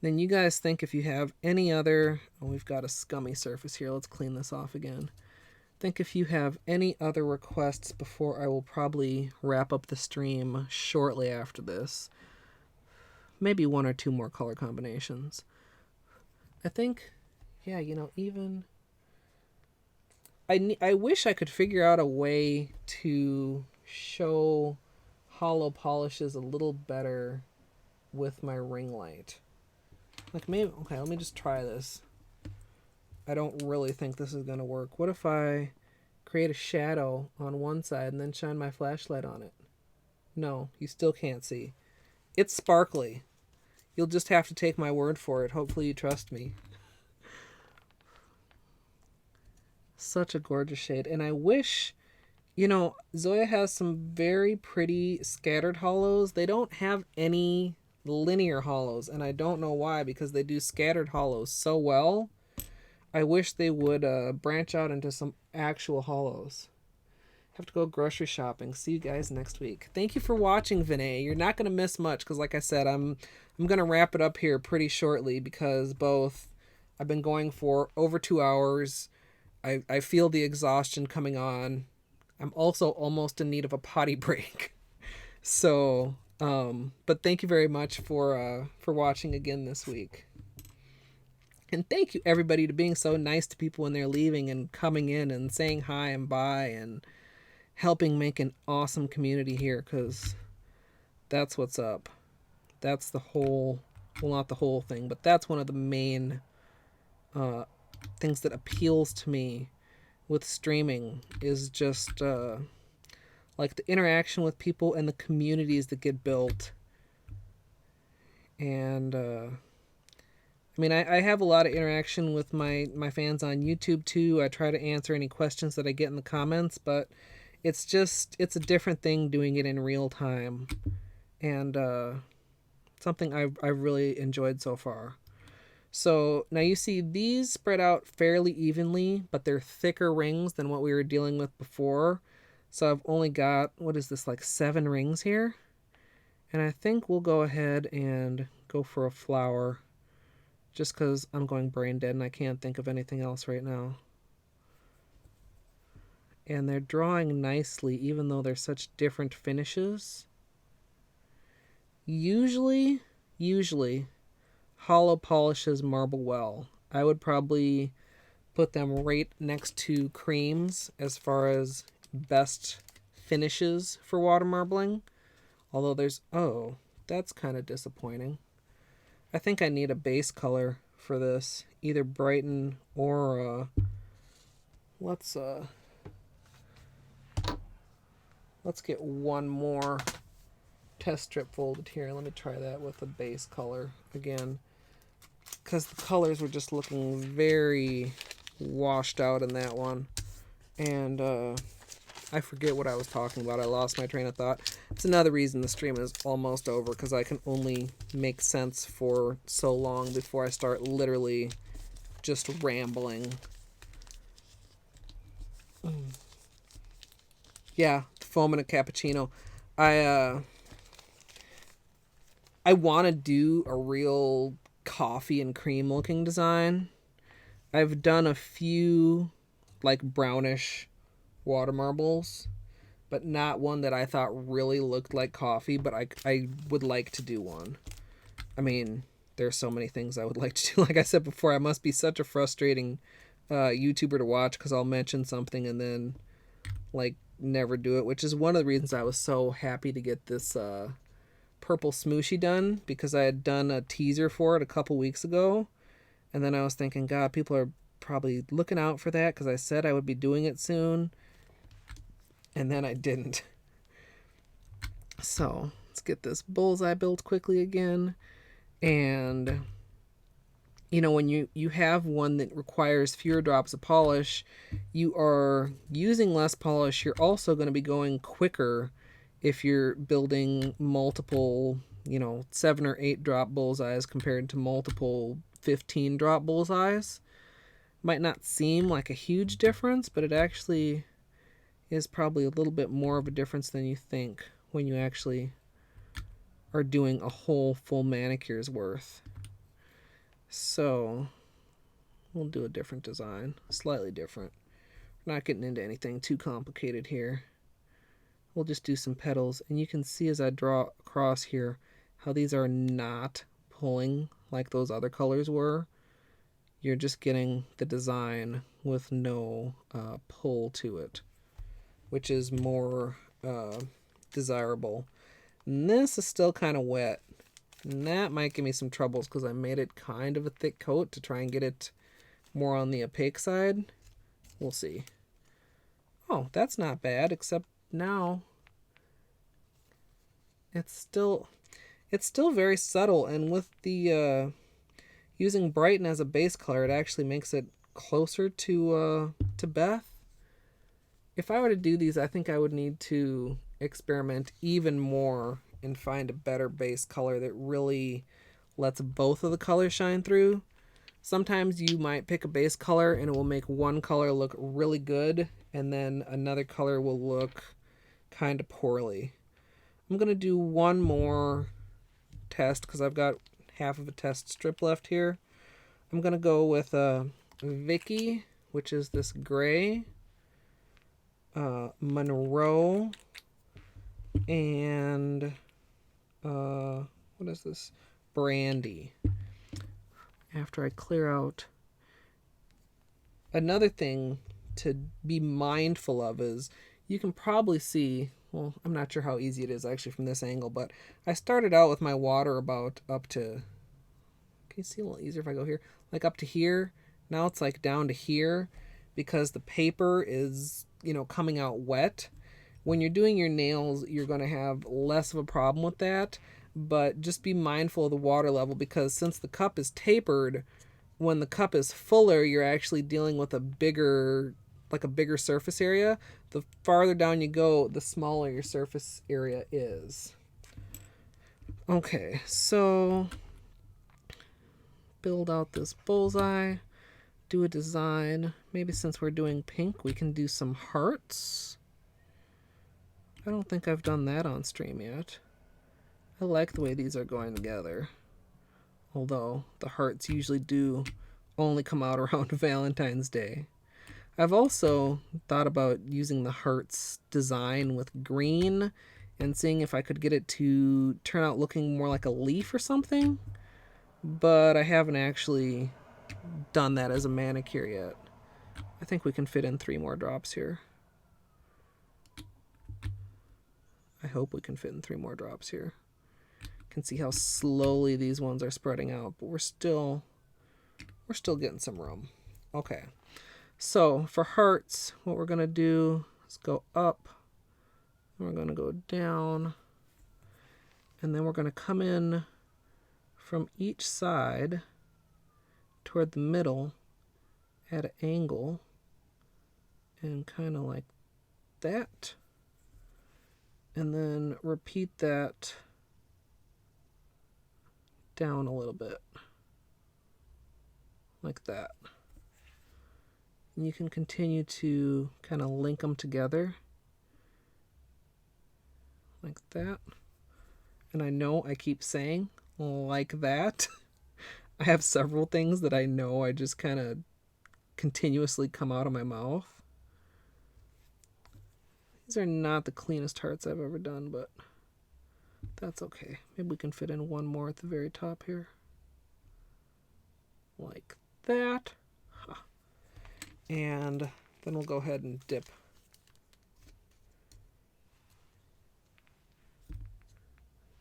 Then you guys think if you have any other... Oh, we've got a scummy surface here. Let's clean this off again. Think if you have any other requests before I will probably wrap up the stream shortly after this. Maybe one or two more color combinations. I think, yeah, even... I wish I could figure out a way to show hollow polishes a little better with my ring light. Like maybe, okay, let me just try this. I don't really think this is going to work. What if I create a shadow on one side and then shine my flashlight on it? No, you still can't see. It's sparkly. You'll just have to take my word for it. Hopefully you trust me. Such a gorgeous shade. And I wish, Zoya has some very pretty scattered hollows. They don't have any linear hollows, and I don't know why, because they do scattered hollows so well. I wish they would branch out into some actual hollows. Have to go grocery shopping. See you guys next week. Thank you for watching, Vinay. You're not going to miss much, because like I said, I'm going to wrap it up here pretty shortly, because both I've been going for over 2 hours. I feel the exhaustion coming on. I'm also almost in need of a potty break. So, but thank you very much for watching again this week. And thank you everybody to being so nice to people when they're leaving and coming in and saying hi and bye and helping make an awesome community here, because that's what's up. That's the whole, well, not the whole thing, but that's one of the main things that appeals to me with streaming, is just like the interaction with people and the communities that get built. And I mean, I have a lot of interaction with my fans on YouTube too. I try to answer any questions that I get in the comments, but it's a different thing doing it in real time. And something I've really enjoyed so far. So now you see these spread out fairly evenly, but they're thicker rings than what we were dealing with before. So I've only got, what is this, like 7 rings here? And I think we'll go ahead and go for a flower, just because I'm going brain dead and I can't think of anything else right now. And they're drawing nicely, even though they're such different finishes. Usually, hollow polishes marble well. I would probably put them right next to creams as far as best finishes for water marbling. Although there's, oh, that's kind of disappointing. I think I need a base color for this, either Brighten or let's get one more test strip folded here. Let me try that with a base color again, because the colors were just looking very washed out in that one. And I forget what I was talking about. I lost my train of thought. It's another reason the stream is almost over, because I can only make sense for so long before I start literally just rambling. Yeah, foam and a cappuccino. I want to do a real coffee and cream looking design. I've done a few like brownish water marbles, but not one that I thought really looked like coffee, but I would like to do one. I mean, there's so many things I would like to do. Like I said before, I must be such a frustrating YouTuber to watch, because I'll mention something and then like never do it, which is one of the reasons I was so happy to get this purple smooshie done, because I had done a teaser for it a couple weeks ago, and then I was thinking, God, people are probably looking out for that, because I said I would be doing it soon, and then I didn't. So let's get this bullseye built quickly again. And you know, when you have one that requires fewer drops of polish, you are using less polish. You're also going to be going quicker if you're building multiple, 7 or 8 drop bullseyes compared to multiple 15 drop bullseyes. Might not seem like a huge difference, but it actually is probably a little bit more of a difference than you think when you actually are doing a whole full manicure's worth. So we'll do a different design, slightly different. We're not getting into anything too complicated here. We'll just do some petals, and you can see as I draw across here how these are not pulling like those other colors were. You're just getting the design with no pull to it, which is more desirable. And this is still kind of wet, and that might give me some troubles because I made it kind of a thick coat to try and get it more on the opaque side. We'll see. Oh, that's not bad, except now it's still very subtle, and with the using Brighten as a base color, it actually makes it closer to Beth. If I were to do these, I think I would need to experiment even more and find a better base color that really lets both of the colors shine through. Sometimes you might pick a base color and it will make one color look really good, and then another color will look kind of poorly. I'm going to do one more test because I've got half of a test strip left here. I'm going to go with Vicky which is this gray, Monroe, and what is this? Brandy. After I clear out. Another thing to be mindful of is you can probably see, well, I'm not sure how easy it is actually from this angle, but I started out with my water about up to, can you see a little easier if I go here? Like up to here. Now it's like down to here because the paper is, you know, coming out wet. When you're doing your nails, you're going to have less of a problem with that, but just be mindful of the water level because since the cup is tapered, when the cup is fuller, you're actually dealing with a bigger surface area. The farther down you go, the smaller your surface area is. Okay, so build out this bullseye, do a design. Maybe since we're doing pink, we can do some hearts. I don't think I've done that on stream yet. I like the way these are going together. Although the hearts usually do only come out around Valentine's Day. I've also thought about using the hearts design with green and seeing if I could get it to turn out looking more like a leaf or something. But I haven't actually done that as a manicure yet. I think we can fit in 3 more drops here. I hope we can fit in 3 more drops here. Can see how slowly these ones are spreading out, but we're still getting some room. Okay, so for hearts, what we're gonna do is go up, and we're gonna go down, and then we're gonna come in from each side toward the middle at an angle, and kind of like that, and then repeat that down a little bit like that. And you can continue to kind of link them together like that. And I know I keep saying like that. I have several things that I know I just kind of continuously come out of my mouth. These are not the cleanest hearts I've ever done, but that's okay. Maybe we can fit in 1 more at the very top here. Like that. And then we'll go ahead and dip.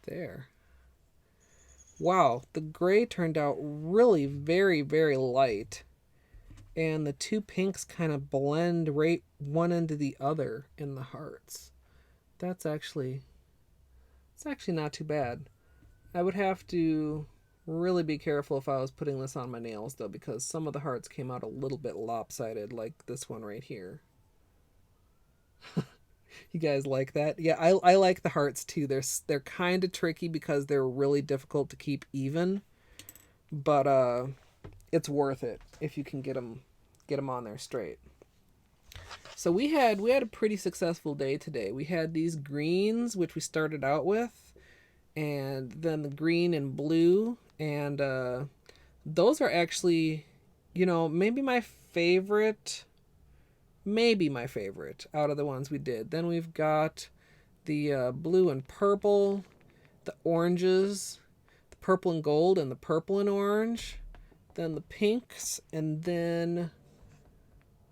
There. Wow, the gray turned out really very, very light. And the 2 pinks kind of blend right one into the other in the hearts. It's actually not too bad. I would have to really be careful if I was putting this on my nails though, because some of the hearts came out a little bit lopsided, like this one right here. You guys like that? Yeah, I like the hearts too. They're kind of tricky because they're really difficult to keep even, but it's worth it if you can get them on there straight. So we had a pretty successful day today. We had these greens, which we started out with, and then the green and blue, and those are actually, you know, maybe my favorite out of the ones we did. Then we've got the blue and purple, the oranges, the purple and gold, and the purple and orange, then the pinks, and then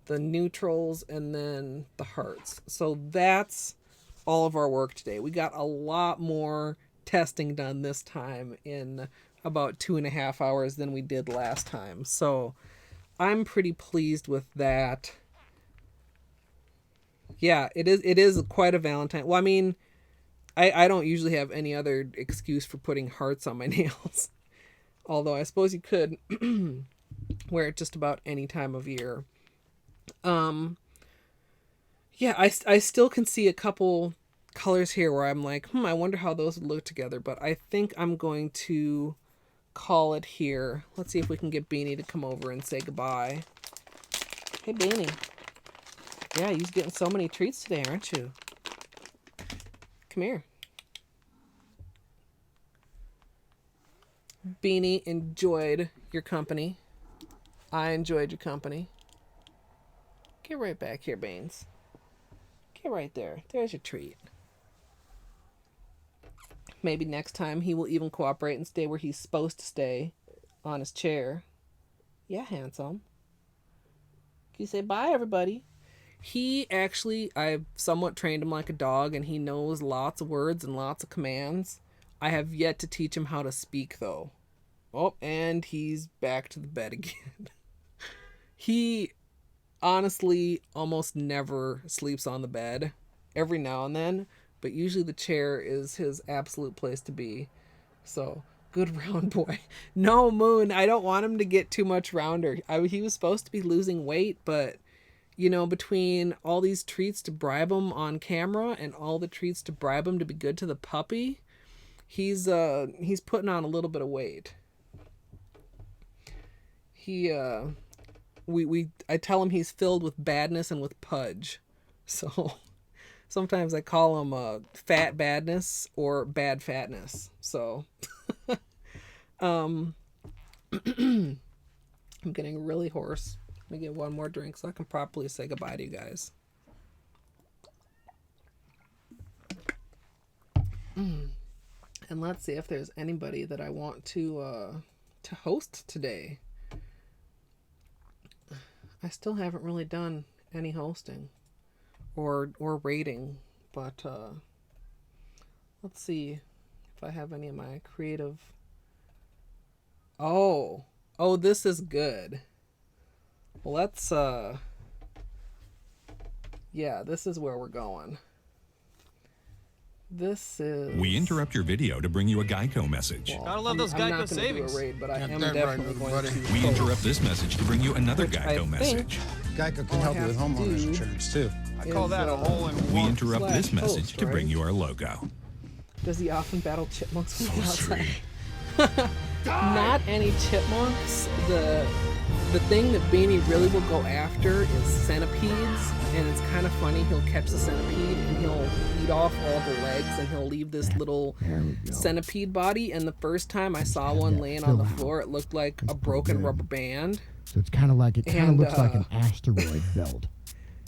the neutrals, and then the hearts. So that's all of our work today. We got a lot more testing done this time in about 2.5 hours than we did last time. So I'm pretty pleased with that. Yeah, it is quite a Valentine. Well, I mean, I don't usually have any other excuse for putting hearts on my nails. Although I suppose you could wear it just about any time of year. Yeah, I still can see a couple colors here where I'm like, I wonder how those would look together, but I think I'm going to call it here. Let's see if we can get Beanie to come over and say goodbye. Hey, Beanie. Yeah, you're getting so many treats today, aren't you? Come here. Beanie enjoyed your company. I enjoyed your company. Get right back here, Baines. Get right there. There's your treat. Maybe next time he will even cooperate and stay where he's supposed to stay, on his chair. Yeah, handsome. Can you say bye, everybody? He actually, I've somewhat trained him like a dog, and he knows lots of words and lots of commands. I have yet to teach him how to speak, though. Oh, and he's back to the bed again. He honestly almost never sleeps on the bed. Every now and then, but usually the chair is his absolute place to be. So, good round boy. No, Moon, I don't want him to get too much rounder. He was supposed to be losing weight, but, you know, between all these treats to bribe him on camera and all the treats to bribe him to be good to the puppy, he's putting on a little bit of weight. I tell him he's filled with badness and with pudge. So sometimes I call him fat badness or bad fatness. So I'm getting really hoarse. Let me get one more drink so I can properly say goodbye to you guys. And let's see if there's anybody that I want to host today. I still haven't really done any hosting or rating, but let's see if I have any of my creative. Oh, this is good. Let's yeah, this is where we're going. This is. We interrupt your video to bring you a Geico message. Well, Gotta love those I'm Geico not gonna savings. do a raid, but I Got am that right, definitely going everybody. to. We interrupt this message to bring you another Which I Geico think- message. Geico can All I help you with have to homeowners do insurance too. I call that a hole in We one. interrupt this slash message host, to bring right? you our logo. Does he often battle chipmunks from the outside? Not any chipmunks. The thing that Beanie really will go after is centipedes, and it's kind of funny. He'll catch the centipede and he'll eat off all the legs, and he'll leave this little centipede body. And the first time I saw one laying on the floor, it looked like a broken rubber band. So it's kind of like, looks like an asteroid belt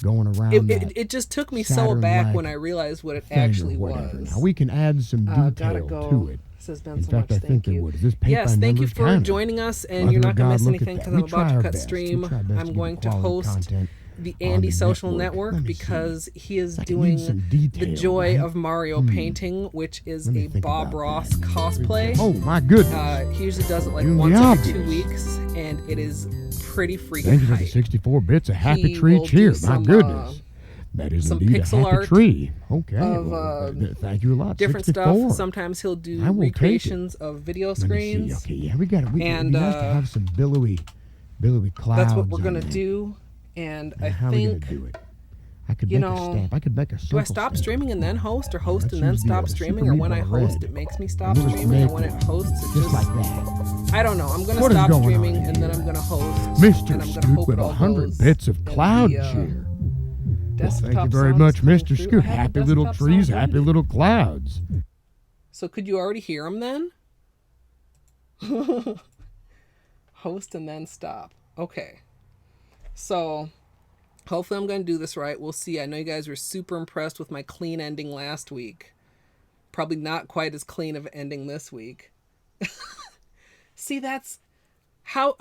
going around It just took me so aback when I realized what it actually was. Now we can add some Gotta detail go. to it. This has been In so fact, much. I think Thank it you. would. Is this paper Yes, by thank you numbers for kind? joining us, and Mother you're not of going to God, miss look at anything that. because We I'm about try to our cut best. We stream. try our best to I'm give going you to quality host content the on Andy the Social network. Network Let me because he is Like it needs doing some the detail, Joy right? of Mario painting, which is Let me a think Bob about Ross that. cosplay. Oh my goodness. He usually does it like Doing the once every obvious. 2 weeks, and it is pretty freaking Thank you for the hype. 64 bits of happy He tree will cheer. do My some, goodness. That is some indeed a pixel happy art tree. Okay. of, well, thank you a lot. Different 64. stuff. Sometimes he'll do I will take it. recreations of video Let me see. screens. Okay, yeah, we got it. It'd And, be nice to have some billowy clouds. That's what we're on gonna that. do. And Now, I how are we think, gonna do it? I could you make a know, stamp. I could make a do I circle stop stamp. streaming and then host, or host Let's and then use the stop Super streaming, or when I Reaper host Red. it makes me stop We'll just streaming, and make when it it hosts it just like that. I don't know. I'm gonna What is stop going on streaming and then here? I'm gonna host. Mr. And I'm gonna Scoot hope with it all 100 goes bits of in cloud the, cheer. Well, desktop thank you very sound much, is coming Mr. through. Scoot. I have Happy the little desktop trees, sound happy muted. little clouds. So could you already hear them then? Host and then stop. Okay. So hopefully I'm going to do this right. We'll see. I know you guys were super impressed with my clean ending last week. Probably not quite as clean of ending this week. See, that's how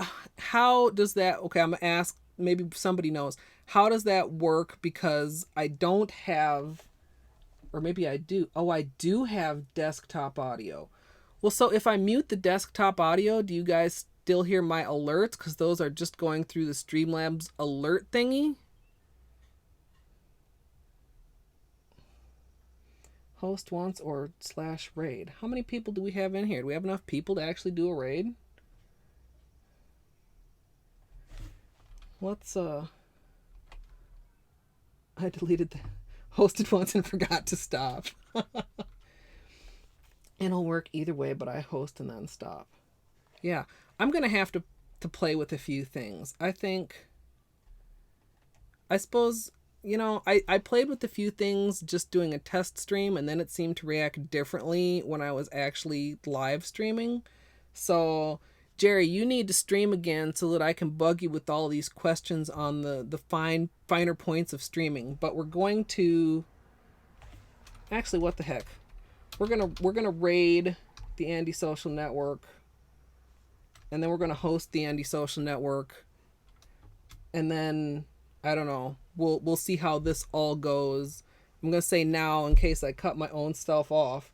does that, okay, I'm going to ask, maybe somebody knows. How does that work? Because I don't have, or maybe I do. Oh, I do have desktop audio. Well, so if I mute the desktop audio, do you guys still hear my alerts? Because those are just going through the Streamlabs alert thingy. Host once or / raid. How many people do we have in here? Do we have enough people to actually do a raid? Let's, I deleted the hosted once and forgot to stop. It'll work either way, but I host and then stop. Yeah, I'm going to have to play with a few things. I suppose, you know, I played with a few things just doing a test stream, and then it seemed to react differently when I was actually live streaming. So Jerry, you need to stream again so that I can bug you with all these questions on the finer points of streaming. But we're going to actually, what the heck? We're gonna raid the Andy Social Network, and then we're gonna host the Andy Social Network, and then I don't know. We'll see how this all goes. I'm gonna say now in case I cut my own stuff off.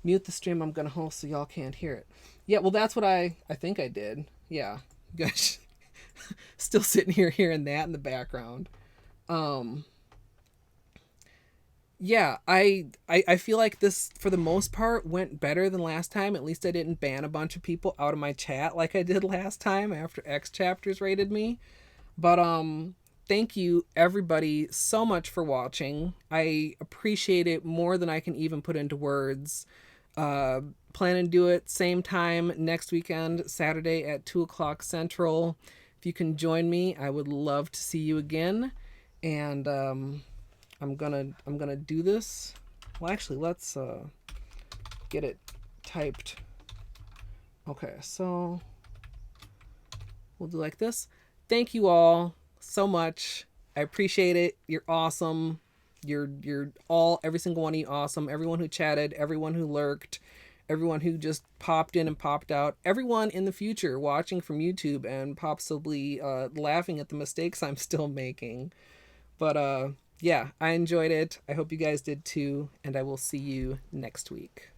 Mute the stream I'm gonna host so y'all can't hear it. Yeah, well that's what I think I did. Yeah, you guys still sitting here hearing that in the background. Yeah, I feel like this for the most part went better than last time. At least I didn't ban a bunch of people out of my chat like I did last time after X chapters raided me. But thank you everybody so much for watching. I appreciate it more than I can even put into words. Plan and do it same time next weekend, Saturday at 2:00 Central. If you can join me, I would love to see you again. And I'm gonna do this. Well, actually, let's get it typed. Okay, so we'll do like this. Thank you all so much. I appreciate it. You're awesome. You're all, every single one of you awesome. Everyone who chatted, everyone who lurked, everyone who just popped in and popped out, everyone in the future watching from YouTube and possibly laughing at the mistakes I'm still making. But yeah, I enjoyed it. I hope you guys did too, and I will see you next week.